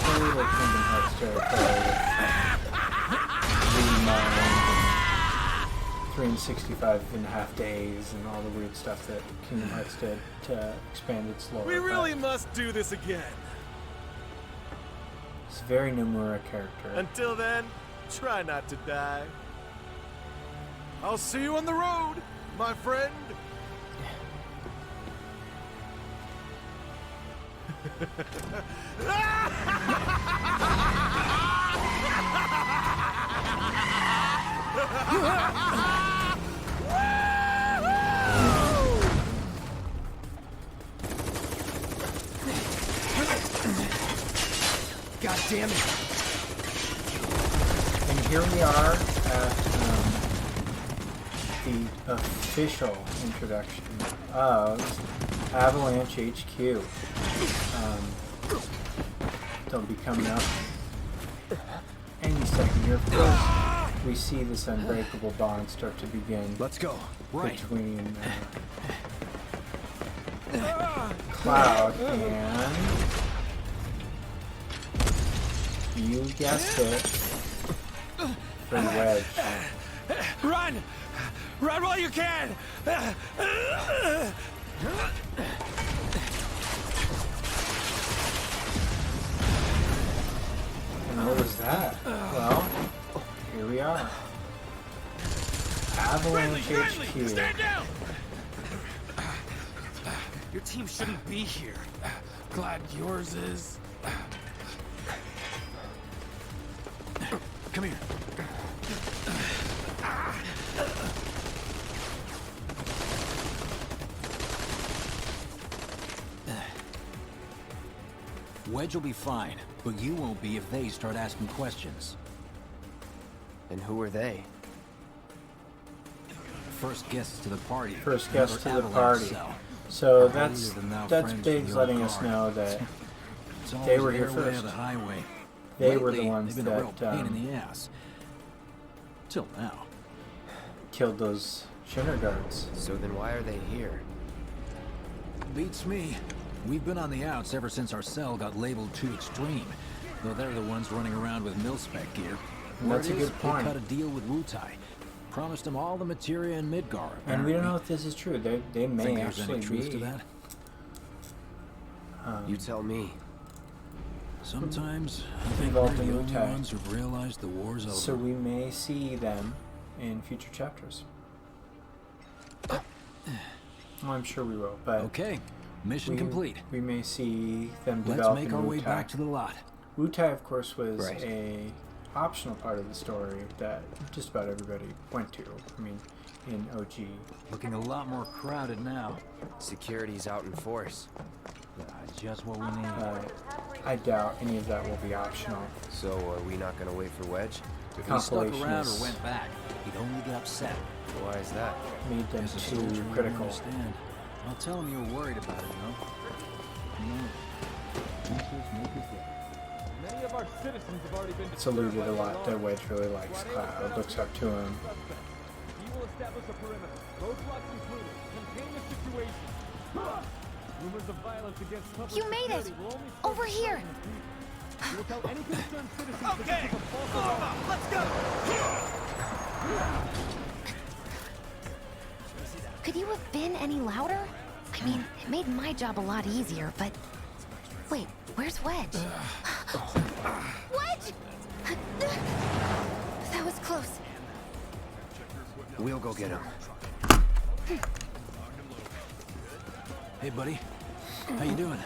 total Kingdom Hearts territory with Read 365 and a half days and all the weird stuff that Kingdom Hearts did to expand its lore. We really must do this again. He's a very Nomura character. Until then, try not to die. I'll see you on the road, my friend. God damn it. And here we are at the official introduction of Avalanche HQ. They'll be coming up any second here. Of course, we see this unbreakable bond start to begin. Let's go. Right. Between Cloud and, you guessed it, for Wedge. Run! Run while you can! And what was that? Well, here we are. Avalanche HQ. Stand down! Your team shouldn't be here. Glad yours is. Come here. Wedge will be fine, but you won't be if they start asking questions. And who are they? First guests to the party. First guests to the Avalanche party. cell. So Our leaders that's are now friends Biggs from the letting old us guard. know that It's they always were here their way or first. the highway. They were the Lately, ones they've been a real that pain in the ass. Till now. killed those Shinner guards. So then why are they here? Beats me. We've been on the outs ever since our cell got labeled too extreme. Though they're the ones running around with mil-spec gear. That's a Word is, good point. They cut a deal with Wutai. Promised them all the materia in Midgar. And we don't know if this is true. They may Think there's actually any truth be. to that? You tell me. Sometimes I think Involved we're in the only Wutai. ones who've realized the war's over. So we may see them in future chapters. Well, I'm sure we will, but okay, mission complete. We may see them Let's develop make in our way Wutai. back to the lot. Wutai, of course, was Right. a optional part of the story that just about everybody went to. I mean, in OG. Looking a lot more crowded now. Security's out in force. Just what we need. I doubt any of that will be optional. So are we not gonna wait for Wedge? If we stuck Compilation around is- or went back, he'd only get upset. Why is that? Made them As a too soldier, you critical. understand. I'll tell him you were worried about it, Many of our citizens have already been. It's alluded a lot that Wedge really likes Cloud, looks up to him. He will establish a perimeter, roadblocks included, contain the situation. Rumors of violence against public You made it! security will only Over here! We will tell any concerned citizens Okay, this is a false form alarm. up, let's go! Could you have been any louder? I mean, it made my job a lot easier, but... Wait, where's Wedge? Wedge! That was close. We'll go get him. Hey, buddy. How you doing?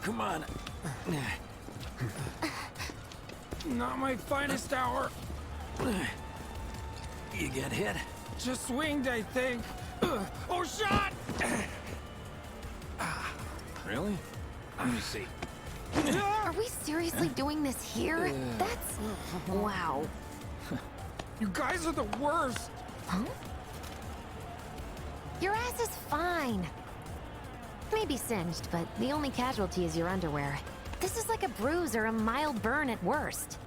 Come on. Not my finest hour. You get hit? Just swinged, I think. Oh, shot! Really? Let me see. Are we seriously doing this here? That's... wow. You guys are the worst. Huh? Your ass is fine. Maybe singed, but the only casualty is your underwear. This is like a bruise or a mild burn at worst.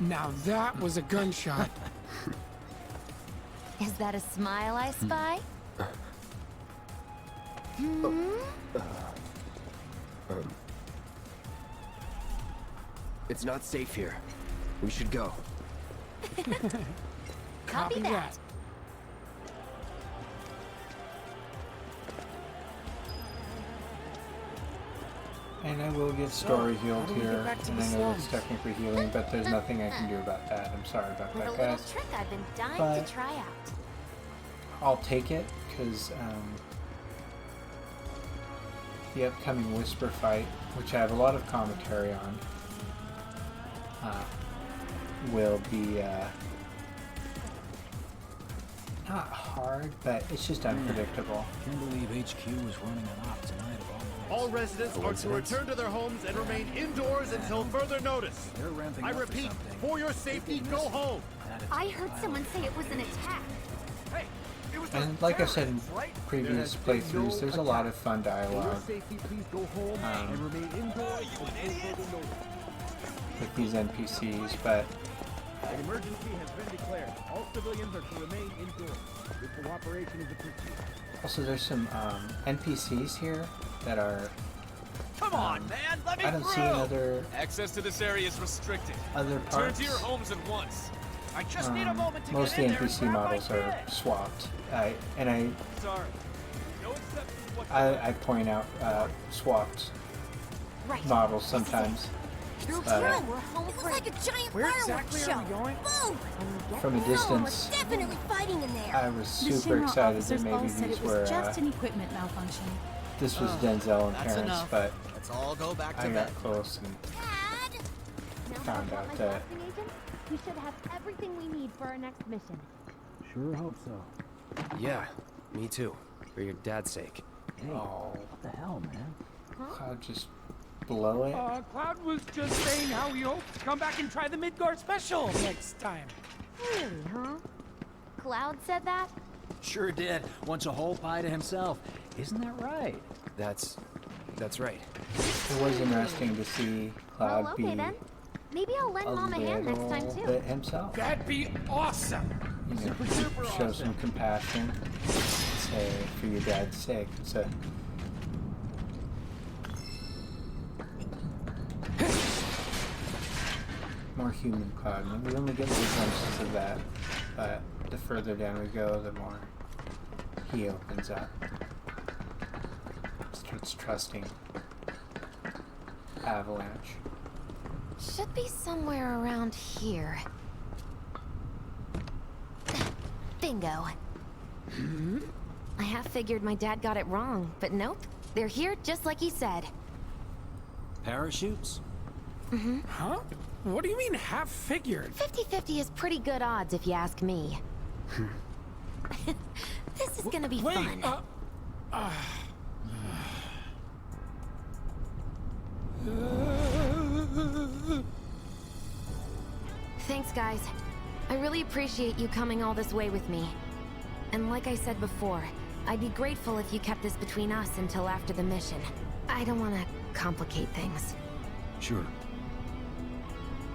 Now that was a gunshot. Is that a smile I spy? Hmm? It's not safe here. We should go. Copy that. And I will get story healed here, and I know it's technically healing, but there's nothing I can do about that. I'm sorry about With a that, little guys. trick I've been dying But to try out. I'll take it, because the upcoming Whisper fight, which I have a lot of commentary on, will be not hard, but it's just unpredictable. Can't believe HQ is running an op tonight of All residents are to return to their homes and remain indoors until further notice. They're ramping I up for repeat, something. for your safety, go home. I heard someone say it was an attack. Hey, it was And like I said in previous playthroughs, there's a lot of fun For your dialogue safety, please go home and remain indoors until further notice. with these NPCs, but An emergency has been declared. All civilians are to remain indoors. Your cooperation is appreciated. also there's some NPCs here that are Come on, man, let me I don't through! see other Access to this area is restricted. other Return parts. to your homes at once. I just need a moment to Most of get the in there NPC and grab models my are kid. swapped. Sorry. No exceptions whatsoever. I point out swapped Right. models sometimes. We're home It was like a giant Where fireworks exactly show. are we going? Boom! From a Someone was distance, definitely fighting in there. I was The super Shinra excited that officers all maybe said these it was were just an equipment malfunction. this was Denzel and that's Terrence, enough. but Let's all go back to I bed. got close and Now found that I've got out my that blasting agent, we should have everything we need for our next mission. Sure hope so. Yeah, me too. For your dad's sake. Hey, what the hell, man? Cloud just blow it. Cloud was just saying how he hopes to come back and try the Midgard special next time. Really, huh? Cloud said that? Sure did. Wants a whole pie to himself. Isn't that right? That's right. It was interesting to see Cloud Well, okay be then. Maybe I'll lend a Mom a hand next time little too. bit himself. That'd be awesome. You know, show some compassion. Say for your dad's sake. It's a more human Cloud. And we only get little glimpses of that, but the further down we go, the more he opens up. Starts trusting Avalanche. Should be somewhere around here. Bingo. I half figured my dad got it wrong, but nope. They're here just like he said. Parachutes? Mm-hmm. Huh? What do you mean half figured? 50-50 is pretty good odds if you ask me. This is gonna be fun. Thanks, guys. I really appreciate you coming all this way with me. And like I said before, I'd be grateful if you kept this between us until after the mission. I don't want to complicate things. Sure.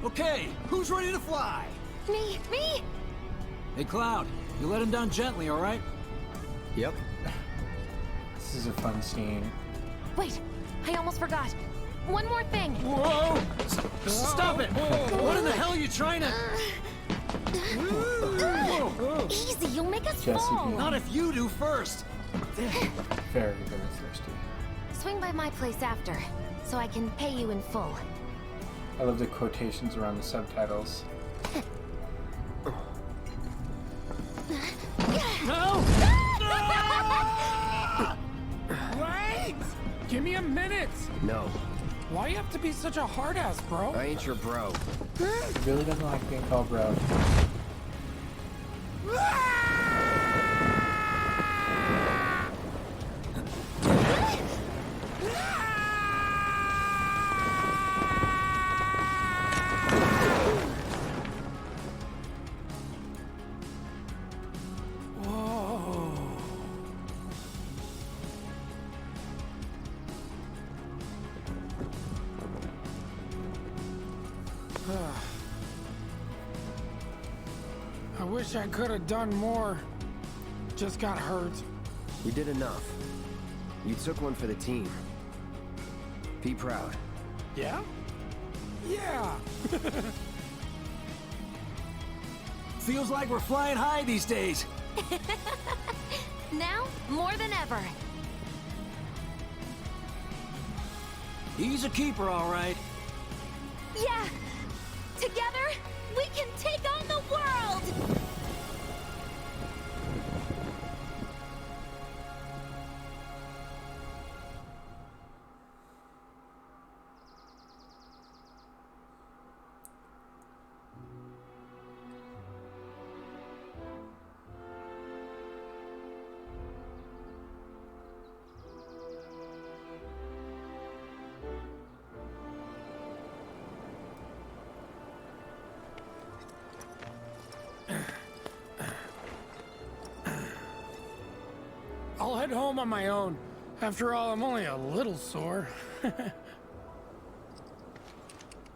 Okay, who's ready to fly? Me! Hey, Cloud, you let him down gently, all right? Yep. This is a fun scene. Wait, I almost forgot. One more thing. Whoa! Stop it! What in the hell are you trying to... Easy, you'll make us Jesse fall. being Not if you do first. very, very thirsty. Swing by my place after, so I can pay you in full. I love the quotations around the subtitles. No! Wait! Give me a minute! No. Why you have to be such a hard ass, bro? I ain't your bro. He really doesn't like being called bro. I wish I could have done more. Just got hurt. You did enough. You took one for the team. Be proud. Yeah? Yeah! Feels like we're flying high these days. Now, more than ever. He's a keeper, all right. Yeah! Together, we can take on the world! I'll head home on my own. After all, I'm only a little sore.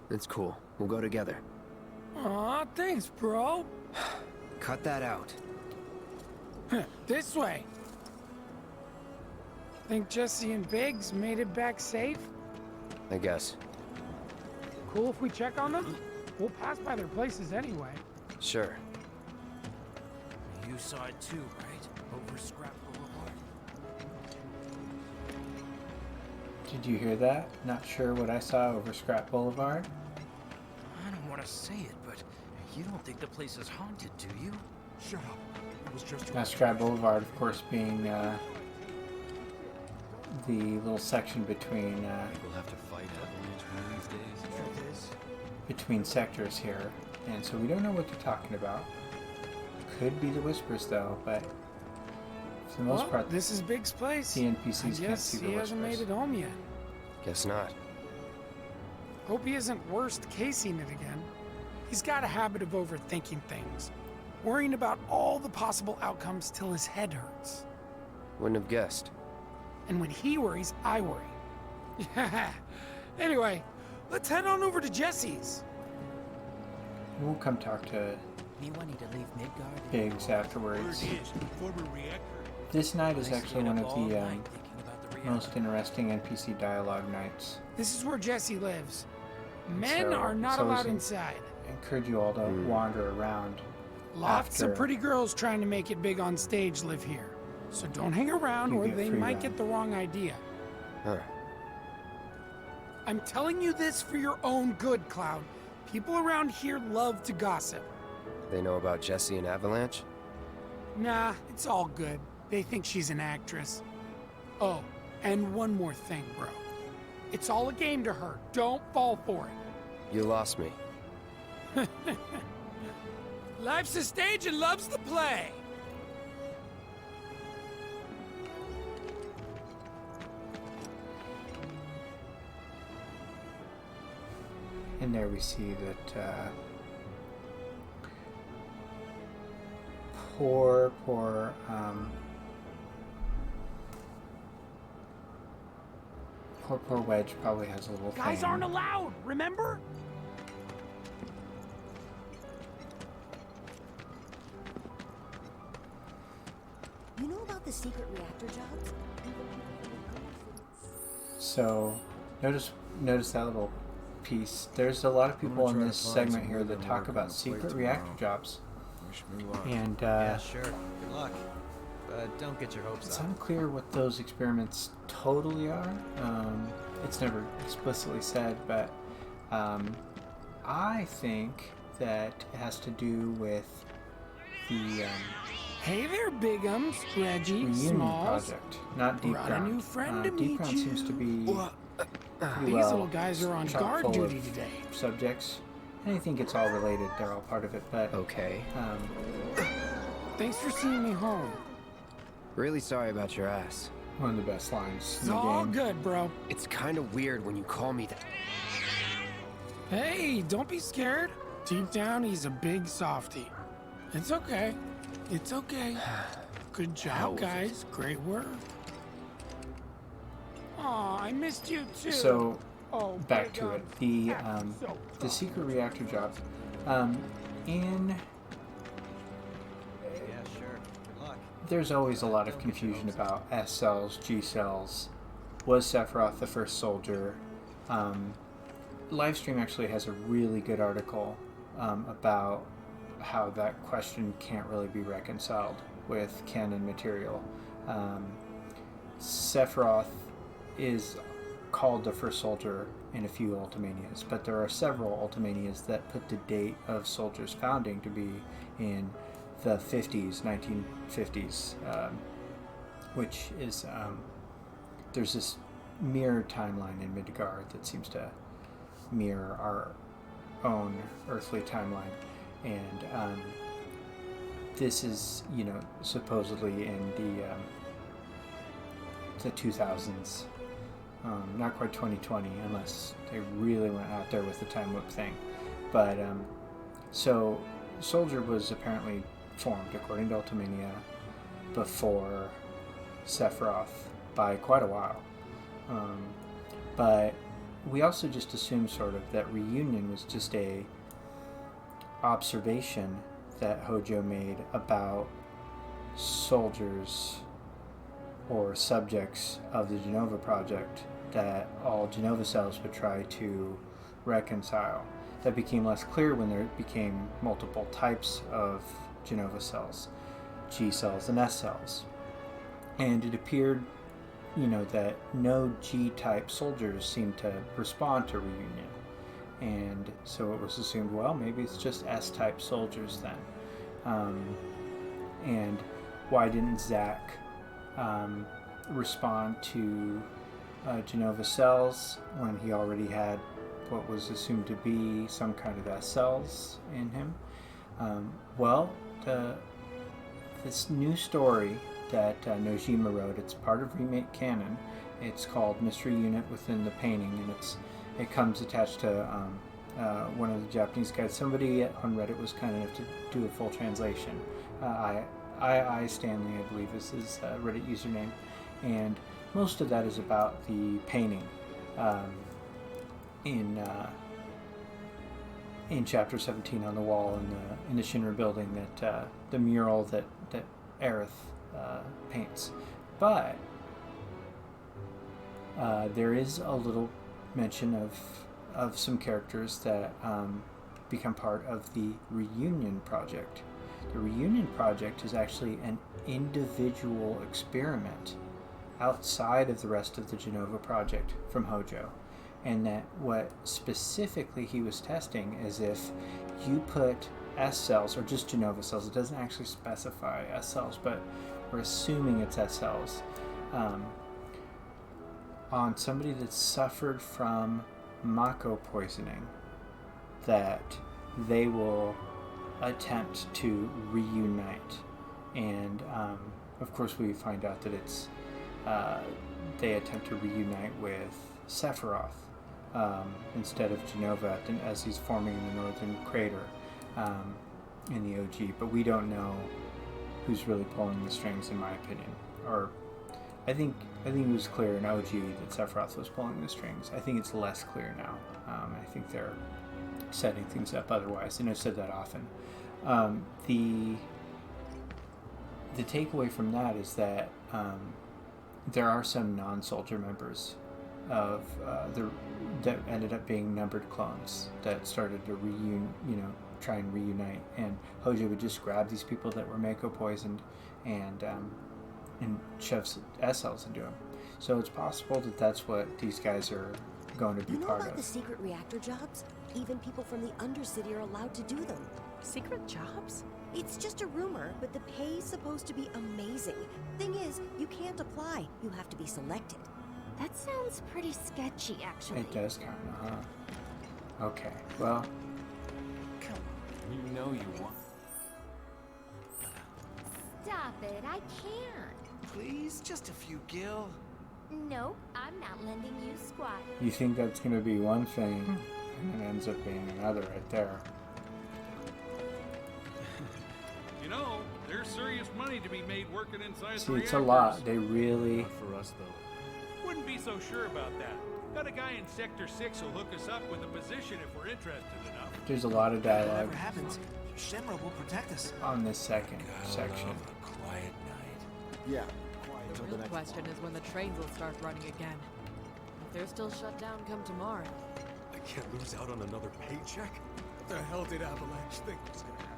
It's cool. We'll go together. Aw, thanks, bro. Cut that out. This way. Think Jesse and Biggs made it back safe? I guess. Cool if we check on them? We'll pass by their places anyway. Sure. You saw it too, right? Over Scrap Boulevard. Did you hear that? Not sure what I saw over Scrap Boulevard? I don't want to say it, but you don't think the place is haunted, do you? Shut up. It was just Now, Scrap Boulevard, of course, being the little section between We'll have to fight Avalanche one of these days. between sectors here, and so we don't know what they're talking about. Could be the Whispers, though, but for the most part, this is Big's place. the NPCs can't see the he hasn't made Whispers. it home yet. Guess not. Hope he isn't worst casing it again. He's got a habit of overthinking things, worrying about all the possible outcomes till his head hurts. Wouldn't have guessed. And when he worries, I worry. Anyway, let's head on over to Jesse's. And we'll come talk to Biggs afterwards. This night is actually one of the most interesting NPC dialogue nights. This is where Jesse lives. Men So are not it's always allowed inside. I encourage you all to wander around. Lots after of pretty girls trying to make it big on stage live here. So don't hang around You or get they free might round. get the wrong idea. Huh. I'm telling you this for your own good, Cloud. People around here love to gossip. They know about Jesse and Avalanche? Nah, it's all good. They think she's an actress. Oh, and one more thing, bro. It's all a game to her. Don't fall for it. You lost me. Life's a stage and love's the play. And there we see that poor Wedge probably has a little Guys thing. aren't allowed, remember? You know about the secret reactor jobs? So notice that little piece. There's a lot of people in try to this find segment some here wood that and talk work about on the secret plate reactor tomorrow. jobs. Wish me luck. And yeah, sure. Good luck. But don't get your hopes it's up. unclear what those experiments totally are. It's never explicitly said, but I think that it has to do with the Hey there, Bigums, Reggie, reunion Smalls. project, not Deep Brought Ground. a new friend to Deep meet Ground you. seems to be pretty These well little guys are on chock guard full duty of today. subjects. And I think it's all related. They're all part of it, but... Okay. Thanks for seeing me home. Really sorry about your ass. One of the best lines It's in the all game. good, bro. It's kind of weird when you call me that. Hey, don't be scared. Deep down, he's a big softie. It's okay. It's okay. Good job, guys. Great work. Aw, I missed you too. So, Oh, back to it. The secret reactor job. In... Yeah, sure. Good luck. There's always a lot of confusion about S cells, G cells. Was Sephiroth the first soldier? Livestream actually has a really good article about how that question can't really be reconciled with canon material. Sephiroth is called the first soldier in a few Ultimanias, but there are several Ultimanias that put the date of Soldier's founding to be in the 50s, 1950s, which is, there's this mirror timeline in Midgard that seems to mirror our own earthly timeline, and this is, you know, supposedly in the 2000s, not quite 2020 unless they really went out there with the time loop thing, but so Soldier was apparently formed, according to Ultimania, before Sephiroth by quite a while, but we also just assumed sort of that Reunion was just a observation that Hojo made about soldiers or subjects of the Genova Project that all Genova cells would try to reconcile. That became less clear when there became multiple types of Genova cells, G cells and S cells. And it appeared, you know, that no G-type soldiers seemed to respond to Reunion. And so it was assumed, well, maybe it's just S-type soldiers then. And why didn't Zack respond to Genova cells when he already had what was assumed to be some kind of S cells in him? Well, this new story that Nojima wrote, it's part of Remake canon. It's called Mystery Unit Within the Painting, and it comes attached to one of the Japanese guides. Somebody on Reddit was kind enough to do a full translation. I Stanley, I believe, is his Reddit username, and most of that is about the painting in Chapter 17 on the wall in the Shinra building, that the mural that Aerith paints. But there is a little mention of some characters that become part of the Reunion Project. The Reunion Project is actually an individual experiment outside of the rest of the Genova Project from Hojo, and that what specifically he was testing is if you put S cells, or just Genova cells, it doesn't actually specify S cells, but we're assuming it's S cells, on somebody that suffered from Mako poisoning, that they will attempt to reunite. And of course we find out that it's they attempt to reunite with Sephiroth instead of Genova, as he's forming in the northern crater in the OG, but we don't know who's really pulling the strings, in my opinion. Or I think it was clear in OG that Sephiroth was pulling the strings. I think it's less clear now. I think they're setting things up otherwise, and I've said that often. The takeaway from that is that there are some non-soldier members of that ended up being numbered clones that started to try and reunite, and Hojo would just grab these people that were Mako poisoned and shove S cells into them. So it's possible that that's what these guys are going to be part of. You know about the secret reactor jobs? Even people from the Undercity are allowed to do them. Secret jobs? It's just a rumor, but the pay's supposed to be amazing. Thing is, you can't apply. You have to be selected. That sounds pretty sketchy, actually. It does kind of, huh? Okay, well, You know you want. Stop it, I can't. Please, just a few gil. Nope, I'm not lending you squat. You think that's going to be one thing, and it ends up being another right there. You know, there's serious money to be made working inside See, the it's a reactors. lot. They really... Not for us, though. Wouldn't be so sure about that. Got a guy in Sector 6 who'll hook us up with a position if we're interested enough. There's a lot of dialogue Whatever happens, Shinra will protect us. on this second section. A quiet night. Yeah. The real question is when the trains will start running again. If they're still shut down come tomorrow. I can't lose out on another paycheck? What the hell did Avalanche think was gonna happen?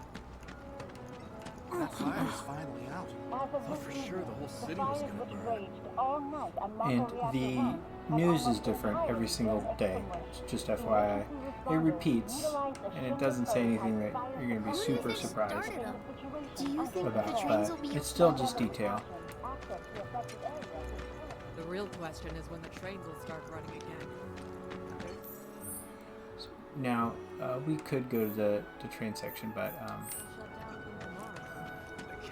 That fire is finally out. I thought for sure the whole city was gonna burn. And the news is different every single day. Just FYI. It repeats, and it doesn't say anything that you're going to be super surprised Do you think about, the trains will but be it's still just detail. The real question is when the trains will start running again. Now, we could go to the train section, but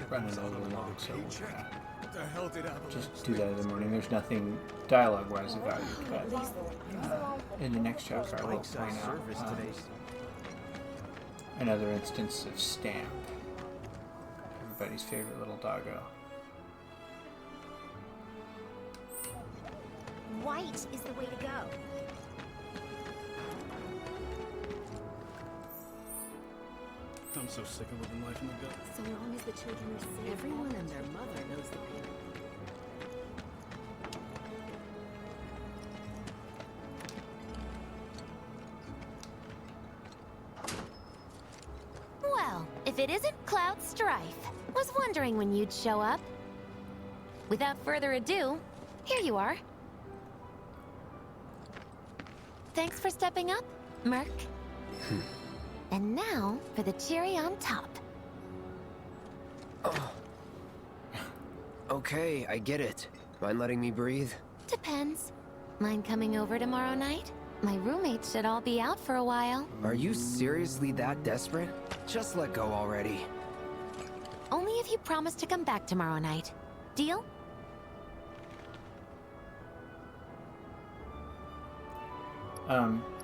running a little long, so we'll What the hell did Avalanche just do that in the morning. There's nothing dialogue-wise of value, but in the next chapter I will point out another instance of Stamp, everybody's favorite little doggo. White is the way to go. I'm so sick of living life in the gut. So long as the children are safe. Everyone and their mother knows the pain. Well, if it isn't Cloud Strife. Was wondering when you'd show up. Without further ado, here you are. Thanks for stepping up, Merc. And now for the cherry on top. Okay, I get it. Mind letting me breathe? Depends. Mind coming over tomorrow night? My roommates should all be out for a while. Are you seriously that desperate? Just let go already. Only if you promise to come back tomorrow night. Deal?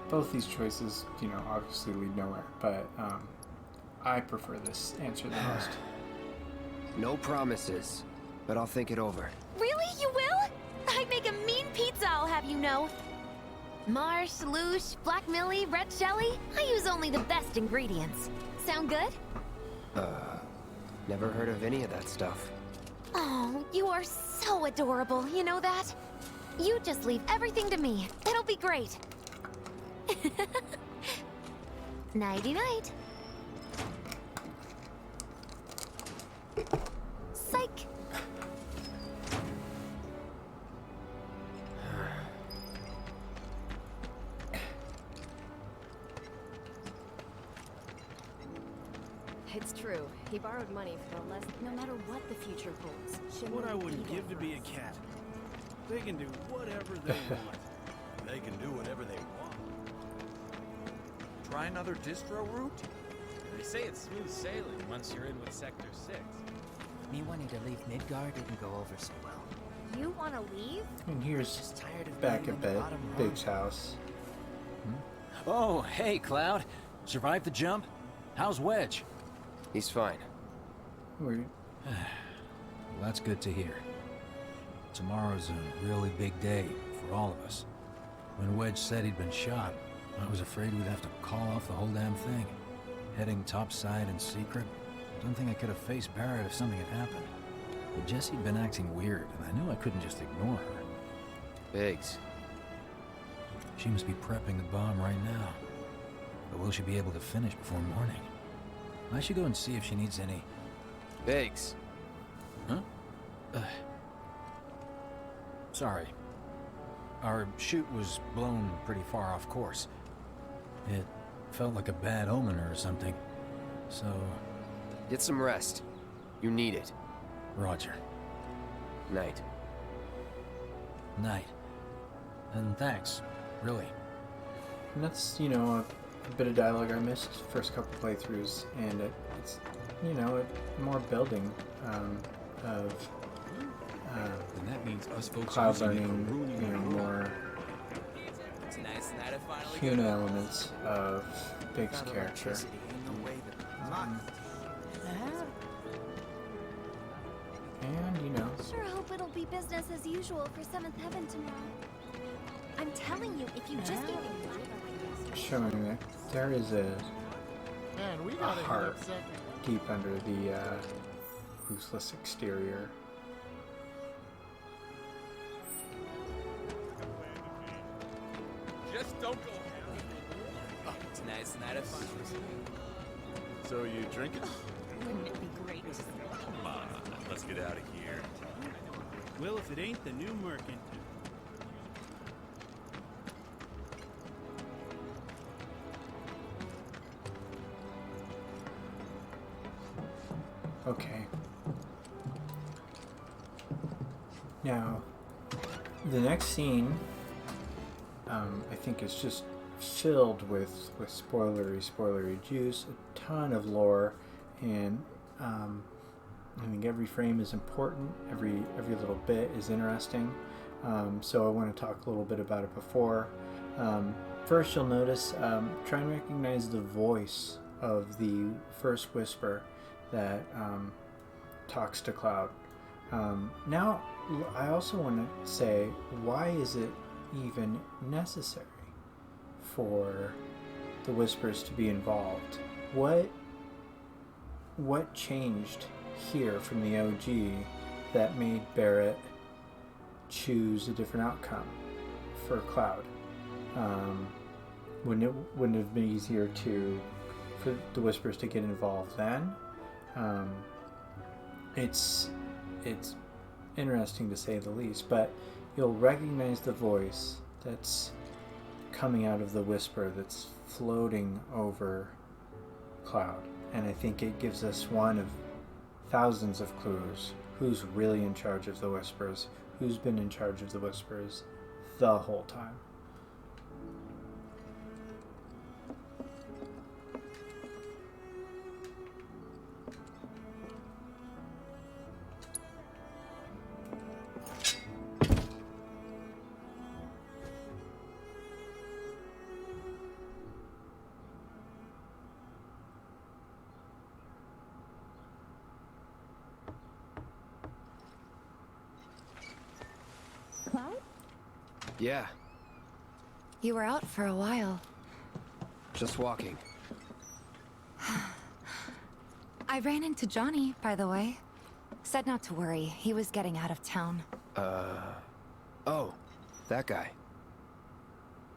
Both these choices, you know, obviously lead nowhere, but I prefer this answer the most. No promises, but I'll think it over. Really? You will? I make a mean pizza, I'll have you know. Marsh, Loosh, Black Millie, Red Shelly. I use only the best ingredients. Sound good? Never heard of any of that stuff. Oh, you are so adorable, you know that? You just leave everything to me. It'll be great. Nighty-night. Psych. It's true. He borrowed money for the less. No matter what the future holds, Shinra What I will wouldn't be there give to for be a us. cat. They can do whatever they want. They can do whatever they want. Try another distro route? They say it's smooth sailing once you're in with Sector 6. Me wanting to leave Midgar didn't go over so well. You want to leave? And here's Just tired of back being at in the bed, bottom rung. Big's house. Oh, hey, Cloud. Survived the jump? How's Wedge? He's fine. Weird. Well, that's good to hear. Tomorrow's a really big day for all of us. When Wedge said he'd been shot, I was afraid we'd have to call off the whole damn thing. Heading topside in secret? Don't think I could have faced Barrett if something had happened. But Jessie'd been acting weird, and I knew I couldn't just ignore her. Biggs. She must be prepping the bomb right now. But will she be able to finish before morning? I should go and see if she needs any... Biggs. Huh? Sorry. Our chute was blown pretty far off course. It felt like a bad omen or something. So... Get some rest. You need it. Roger. Night. Night. And thanks, really. And that's, you know, a bit of dialogue I missed first couple playthroughs, and it's you know more building of And that means us folks Cloud using it for learning, ruining you know, our more It's a nice night I finally human got elements of Big's Found character. electricity in the way that And you know, Sure hope it'll be business as usual for 7th Heaven tomorrow. I'm telling you, if you just gave me showing that there is a Man, we gotta hit heart up second. deep under the ruthless exterior. Just don't go. It's a nice night I finally. So you drinking? Wouldn't it be great? Come on, let's get out of here. Well, if it ain't the new Merkin. Okay. Now, the next scene, I think is just filled with spoilery juice, a ton of lore, and I think every frame is important, every little bit is interesting. So I want to talk a little bit about it before. First, you'll notice, try and recognize the voice of the first Whisper that talks to Cloud. Now, I also want to say, why is it even necessary for the Whispers to be involved? What changed here from the OG that made Barrett choose a different outcome for Cloud? Wouldn't it have been easier for the Whispers to get involved then? It's interesting to say the least, but you'll recognize the voice that's coming out of the Whisper that's floating over Cloud, and I think it gives us one of thousands of clues who's really in charge of the Whispers, who's been in charge of the Whispers the whole time. Cloud? Yeah, You were out for a while. just walking. I ran into Johnny, by the way. Said not to worry, he was getting out of town. Oh, that guy.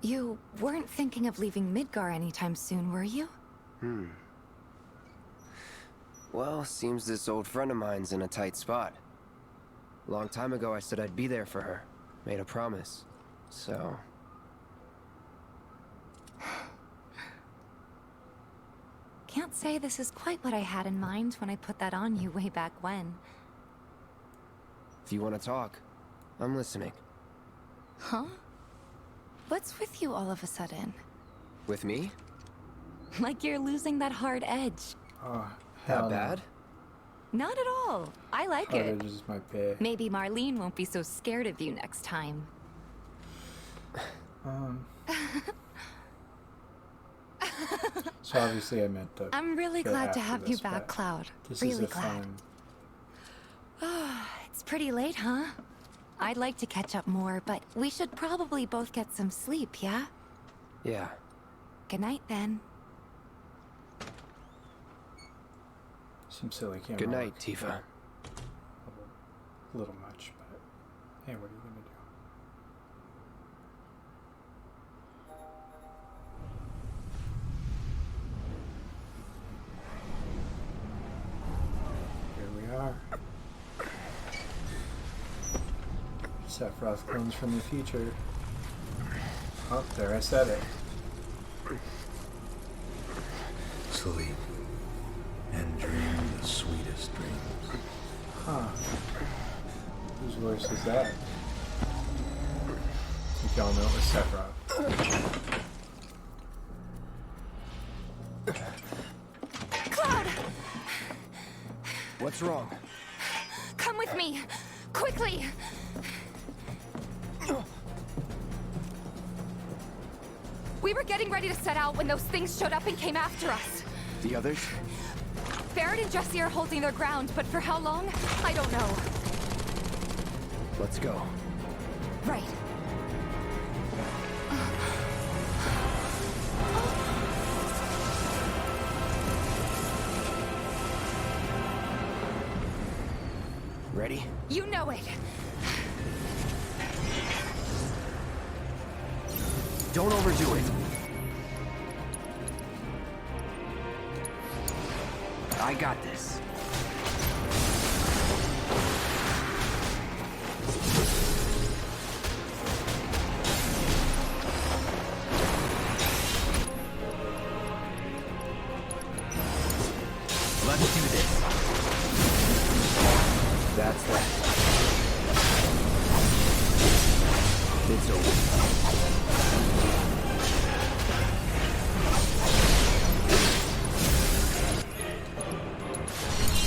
You weren't thinking of leaving Midgar anytime soon, were you? Well, seems this old friend of mine's in a tight spot. Long time ago I said I'd be there for her. Made a promise. So... Can't say this is quite what I had in mind when I put that on you way back when. if you want to talk, I'm listening. Huh? What's with you all of a sudden? With me? Like you're losing that hard edge. Oh, That bad? Not at all. I like Hard it. edge is my pay. Maybe Marlene won't be so scared of you next time. So obviously I meant to. I'm really go glad to after have you this, back, but Cloud. This Really is a glad. fun. It's pretty late, huh? I'd like to catch up more, but we should probably both get some sleep, yeah? Yeah. Good night, then. Some silly camera. Good night, work. Tifa. A little much, but hey, what are you gonna do? Here we are. Sephiroth clones from the future. Oh, there I said it. Sleep and dream the sweetest dreams. Huh. Whose voice is that? I think y'all know it was Sephiroth. What's wrong? Come with me! Quickly! We were getting ready to set out when those things showed up and came after us. The others? Barrett and Jesse are holding their ground, but for how long? I don't know. Let's go. Right. Ready? You know it. Don't overdo it. I got this. Let's do this. That's that. It's over.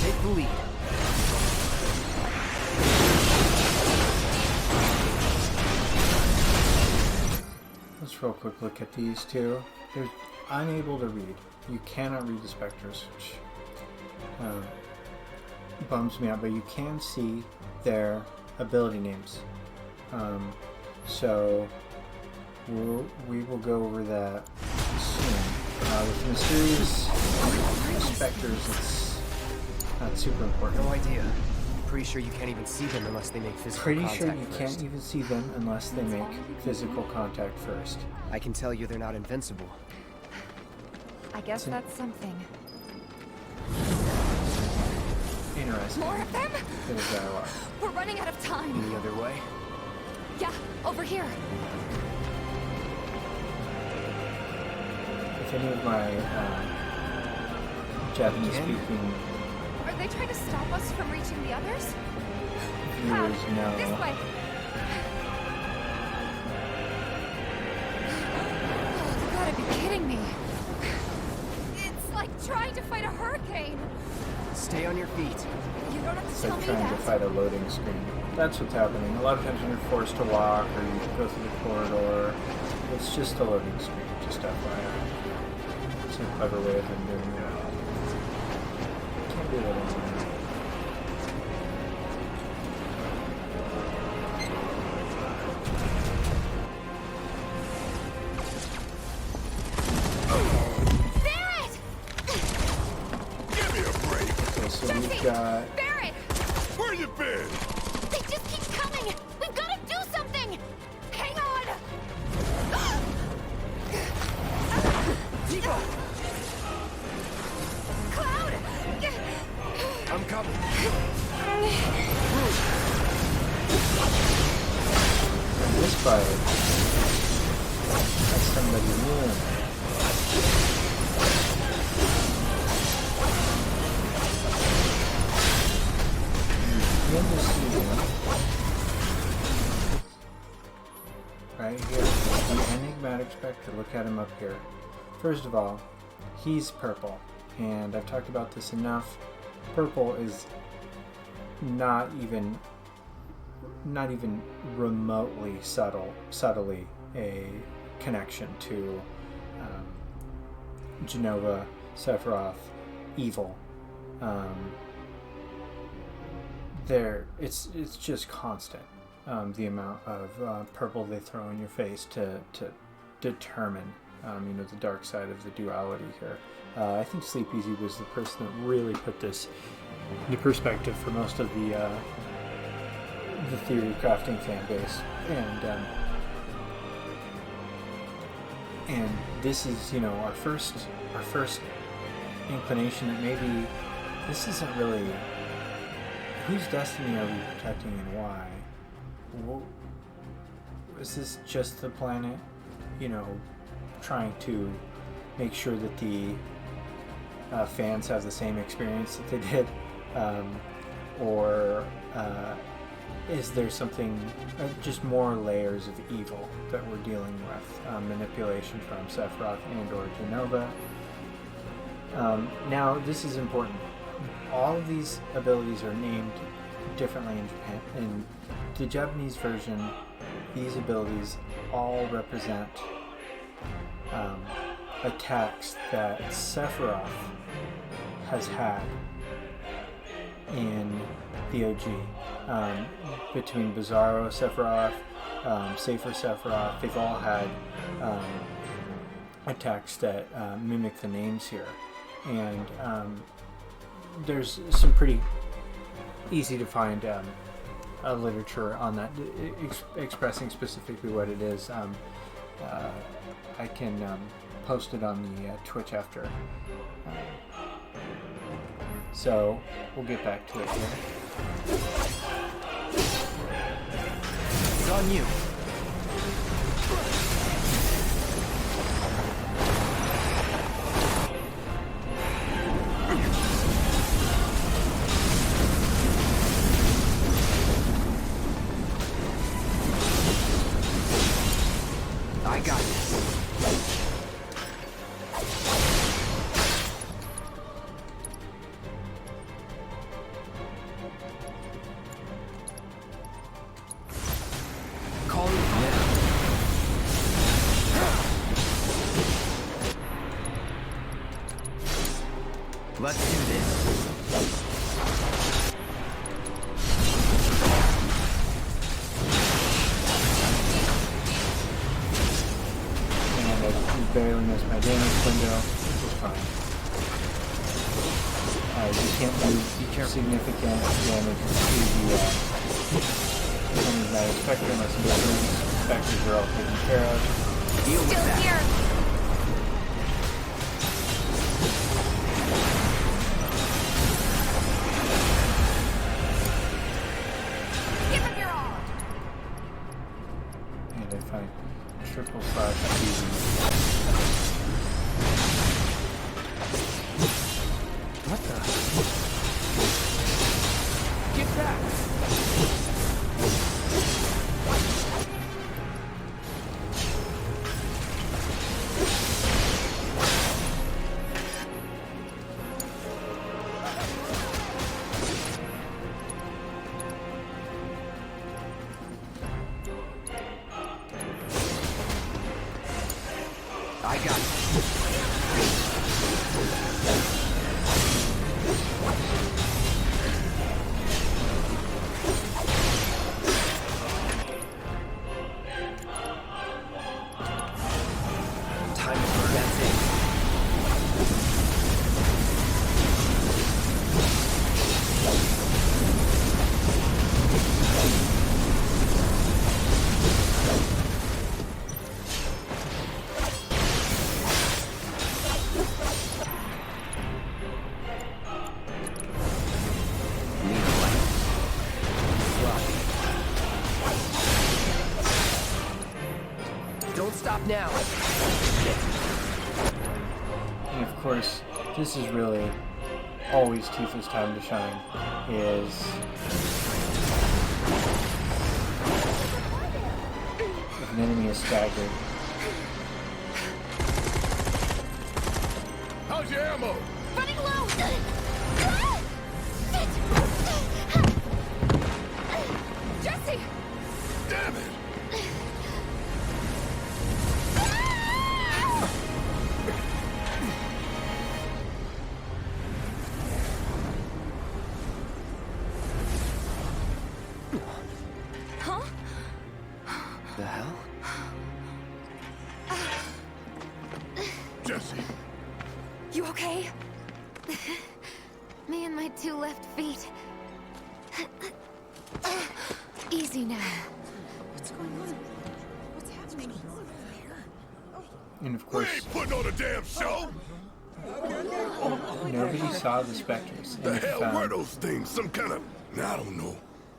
Take the lead. Let's real quick look at these two. They're unable to read. You cannot read the specters, which bums me out, but you can see their ability names. So we will go over that soon. With the mysterious specters, it's not super important. No idea. Pretty sure you can't even see them unless they make physical contact Pretty sure you first. can't even see them unless they make physical contact first. I can tell you they're not invincible. I guess that's something. Interesting. More of them? Bit of dialogue. We're running out of time. Any other way? Yeah, over here. If any of my Japanese-speaking Are they trying to stop us from reaching the others? viewers know, This way. Oh, you gotta be kidding me. It's like trying to fight a hurricane. Stay on your feet. You don't have to it's tell like me trying that. to fight a loading screen. That's what's happening. A lot of times when you're forced to walk or you go through the corridor, it's just a loading screen, just FYI. It's a clever way of them doing that. Can't do that anymore. So we've got... Barrett! Where you been? They just keep coming! We've gotta do something! Hang on! Tico! Cloud! I'm coming. And this fight has somebody new in it. In the season, right here, the enigmatic spectre. Look at him up here. First of all, he's purple, and I've talked about this enough. Purple is not even remotely subtly a connection to Jenova, Sephiroth, evil. It's just constant. The amount of purple they throw in your face to determine the dark side of the duality here. I think Sleep Easy was the person that really put this into perspective for most of the theory crafting fan base, and this is our first inclination that maybe this isn't really. Whose destiny are we protecting and why? Is this just the planet, trying to make sure that the fans have the same experience that they did? Or is there something, just more layers of evil that we're dealing with? Manipulation from Sephiroth and or Jenova. Now, this is important. all of these abilities are named differently in Japan. In the Japanese version, these abilities all represent attacks that Sephiroth has had in the OG. Between Bizarro Sephiroth, Safer Sephiroth, they've all had attacks that mimic the names here. And there's some pretty easy to find literature on that, expressing specifically what it is. I can post it on the Twitch after. So we'll get back to it here. It's on you. I got this. Call it now. Let's do this. Barely missed my damage window, which is fine. You can't do significant damage to the enemies that expect unless the specters are all taken care of. Deal with that. Here. Give it your all. And I find triple slash easy. What the? Get back! I got it. Time to burn that thing. Need a light? Well. Don't stop now. And of course, this is really always Tifa's time to shine, is if an enemy is staggered. How's your ammo? Running low. Jesse. Damn it! Huh? The hell? Jesse. You okay? Me and my two left feet. Easy now. What's going on? What's happening? And of course, Putting on a damn show? nobody saw the specters. The And hell were those things? Some kind of... I don't know.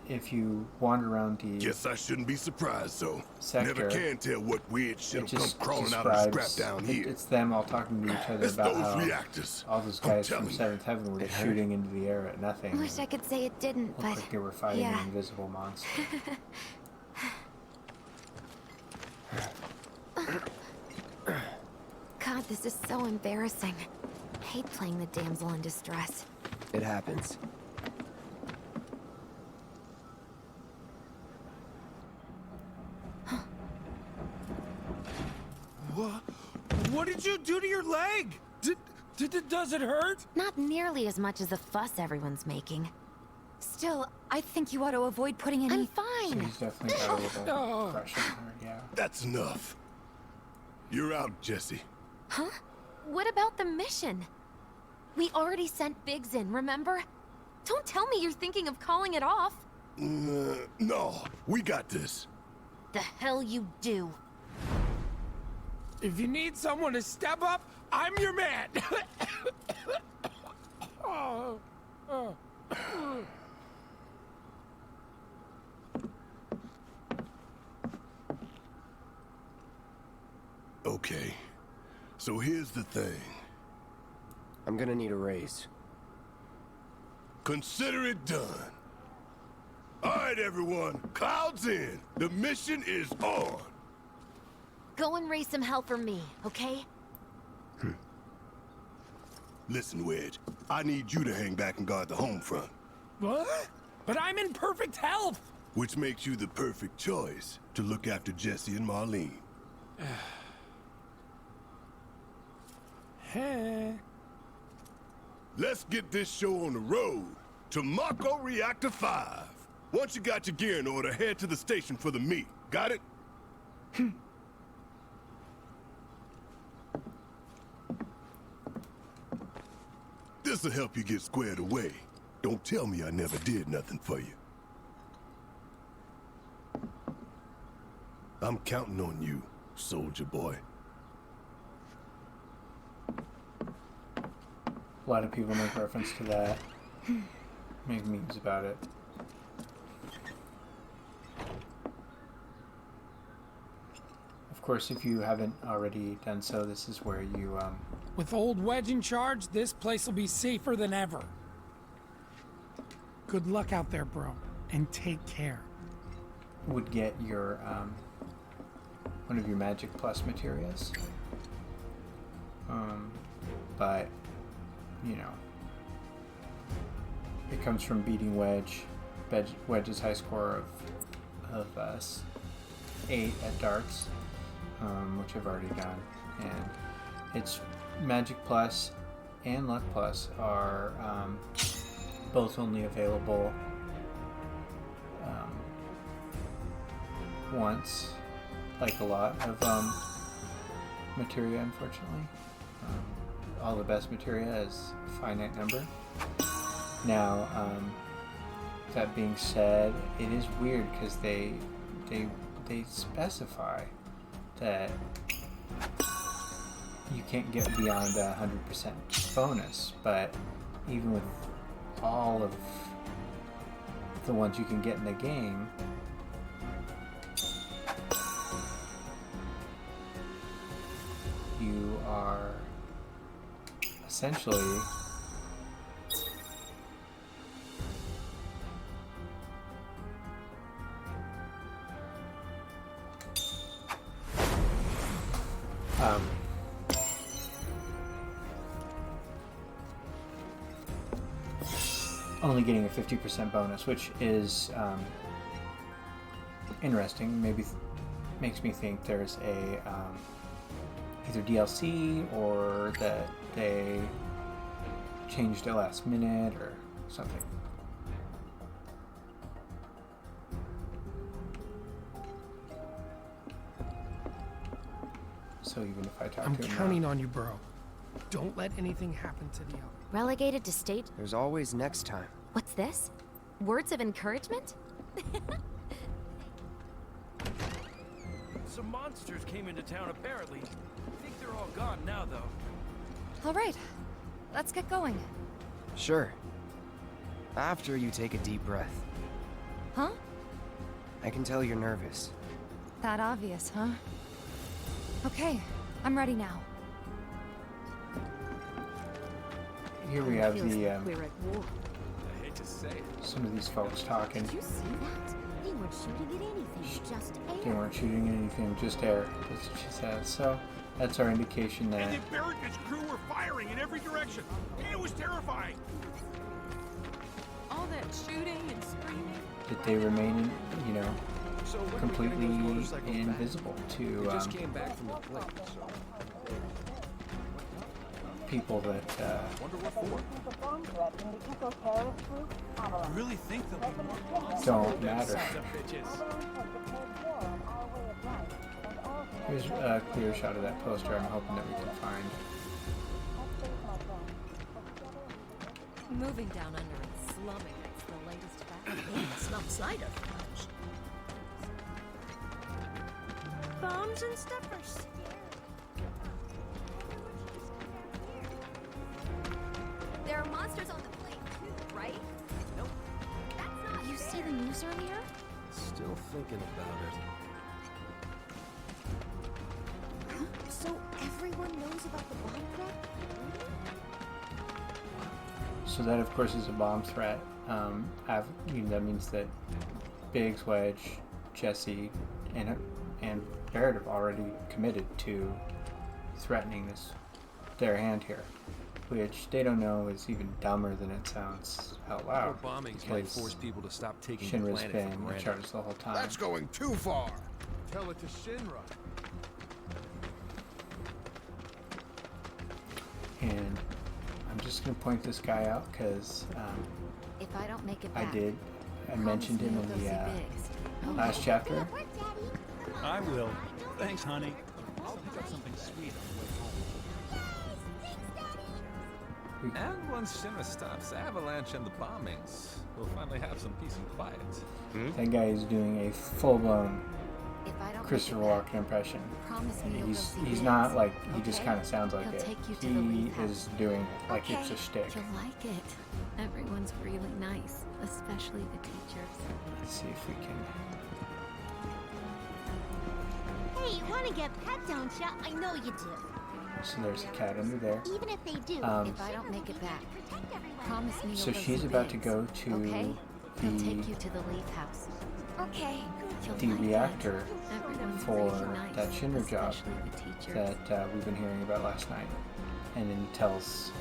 if you wander around the Guess I shouldn't be surprised, so sector, never can tell what weird shit'll it come just crawling out of the scrap describes- down here. It's them all talking to each other It's about those how reactors. all those I'm guys from telling you. Seventh Heaven were just shooting into the air at nothing. Wish I could say it didn't, Looked but like they were fighting yeah. an invisible monster. God, this is so embarrassing. I hate playing the damsel in distress. It happens. What did you do to your leg? Does it hurt? Not nearly as much as the fuss everyone's making. Still, I think you ought to avoid putting any... I'm fine. She's definitely got a little crush on her, yeah. That's enough. You're out, Jesse. Huh? What about the mission? We already sent Biggs in, remember? Don't tell me you're thinking of calling it off. No, we got this. The hell you do. If you need someone to step up, I'm your man. Okay, so here's the thing. I'm gonna need a raise. Consider it done. All right, everyone, clouds in. The mission is on. Go and raise some hell for me, okay? Listen, Wedge, I need you to hang back and guard the home front. What? But I'm in perfect health. Which makes you the perfect choice to look after Jesse and Marlene. Hey. Let's get this show on the road to Mako Reactor 5. Once you got your gear in order, head to the station for the meet. Got it? This'll help you get squared away. Don't tell me I never did nothing for you. I'm counting on you, soldier boy. A lot of people make reference to that. Make memes about it. Of course, if you haven't already done so, this is where you, With old Wedge in charge, this place will be safer than ever. Good luck out there, bro. And take care. would get your, one of your Magic Plus materials. But, you know, it comes from beating Wedge. Wedge's high score of 8 at darts, which I've already done, and it's Magic Plus and Luck Plus are both only available once, like a lot of materia, unfortunately. All the best materia is a finite number. Now, that being said, it is weird because they specify that you can't get beyond 100% bonus, but even with all of the ones you can get in the game, you are essentially only getting a 50% bonus, which is interesting. Maybe makes me think there's a either DLC or that they changed it last minute or something. So even if I talk I'm to him counting on you, bro. Don't let anything happen to the other. Relegated to state? There's always next time. What's this? Words of encouragement? Some monsters came into town apparently. I think they're all gone now, though. All right, let's get going. Sure. After you take a deep breath. Huh? I can tell you're nervous. That obvious, huh? Okay, I'm ready now. Here we have the We're at war. I hate to say it. some of these folks talking. Did you see that? They weren't shooting at anything, just air. They weren't shooting anything, just air. That's what she said. So that's our indication that And the Barracus crew were firing in every direction. It was terrifying. that they remain, you know, completely invisible to came back from the plane, so. people that You really think they'll be more don't matter. Here's a clear shot of that poster I'm hoping that we can find. Moving down under and slumming, it's the latest fact. Slum cider. Bombs and stuff are scary. There are monsters on the plane too, right? Nope. That's not You see the news earlier? Still thinking about it. So everyone knows about the bomb threat? So that, of course, is a bomb threat. That means that Biggs, Wedge, Jesse, and Barrett have already committed to threatening their hand here, which they don't know is even dumber than it sounds out loud. Bombings might force people to stop taking the Shinra's planet been for in granted. charge the whole time. That's going too far. Tell it to Shinra. And I'm just going to point this guy out because If I don't make it back, I mentioned him in the last chapter. I will. Thanks, honey. I'll pick up something sweet on the way home. And once Shinra stops Avalanche and the bombings, we'll finally have some peace and quiet. That guy is doing a full-blown if I don't Christopher make it back, Walken impression. promise me And you'll go see he's Biggs. not like, he just Okay? kind of sounds like He'll it. take you to the He Leaf House. is doing it like it's a shtick. You'll like it. Everyone's really nice, especially the teachers. Let's see if we can. Hey, you want to get pet, don't ya? I know you do. So there's a cat under there. Even if they do, If I don't make it back, promise me you'll So go she's see about to Biggs. go to Okay? He'll the take you to the Leaf House. Okay. the reactor Everyone's for really nice, that Shinra job especially the teachers. that we've been hearing about last night. And then tells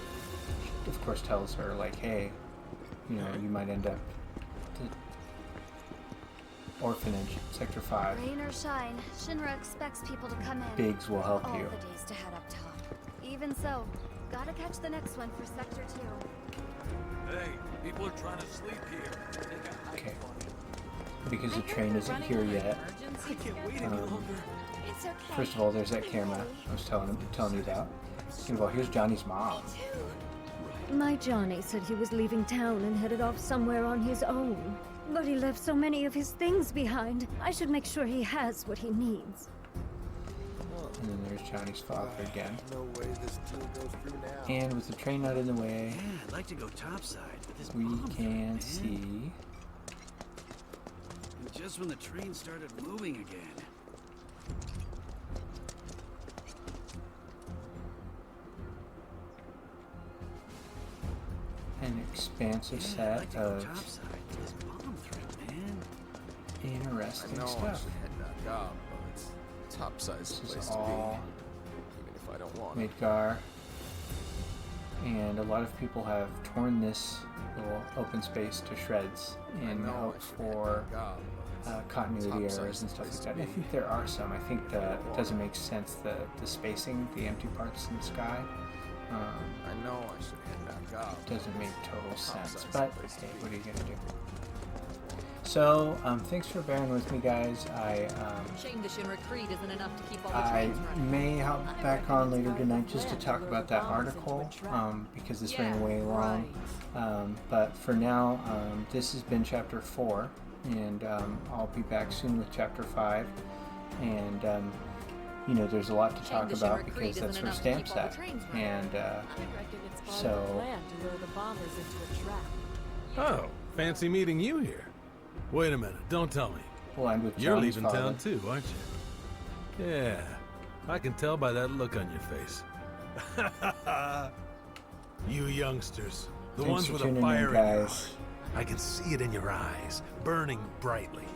her, like, hey, you know, you might end up the orphanage, Sector 5. rain or shine, Shinra expects people to come in. Biggs will help all you. the days to head up top. Even so, gotta catch the next one for Sector 2. Hey, people are trying to sleep here. Okay. Because the train isn't here yet. I can't wait any longer. It's okay. First of all, there's that camera. I was telling you about. Second of all, here's Johnny's mom. My Johnny said he was leaving town and headed off somewhere on his own. But he left so many of his things behind. I should make sure he has what he needs. And then there's Johnny's father again. No way this deal goes through now. And with the train not in the way, Yeah, I'd like to go topside, but this we bomb can threat, see. man. And just when the train started moving again. An expansive Yeah, I'd set like to go of topside, but this bomb threat, man. interesting I know I stuff. should head back up, but it's top-sized This place is to be. all Even if I don't want it. Midgar. And a lot of people have torn this little open space to shreds in know I hope should head for back up, but continuity top-sized errors and stuff place like to that. And I be. think there are some. I think that it doesn't make sense, the spacing, the empty parts in the sky. I know I should head back up. Doesn't make total sense, Top-sized but place to hey, be. what are you gonna do? So, thanks for bearing with me, guys. Shame the Shinra Creed isn't enough to keep all the I trains running. may hop back on later tonight just to talk about that article, because this ran way long. But for now, this has been Chapter 4, and I'll be back soon with Chapter 5. And, you know, there's a lot to talk about because that's where Stamp's at. And so... Oh, fancy meeting you here. Wait a minute, don't tell me. Well, I'm with You're Johnny's leaving town father. too, aren't you? Yeah, I can tell by that look on your face. You youngsters, the Thanks ones for with a tuning in, fire in your guys. heart. I can see it in your eyes, burning brightly.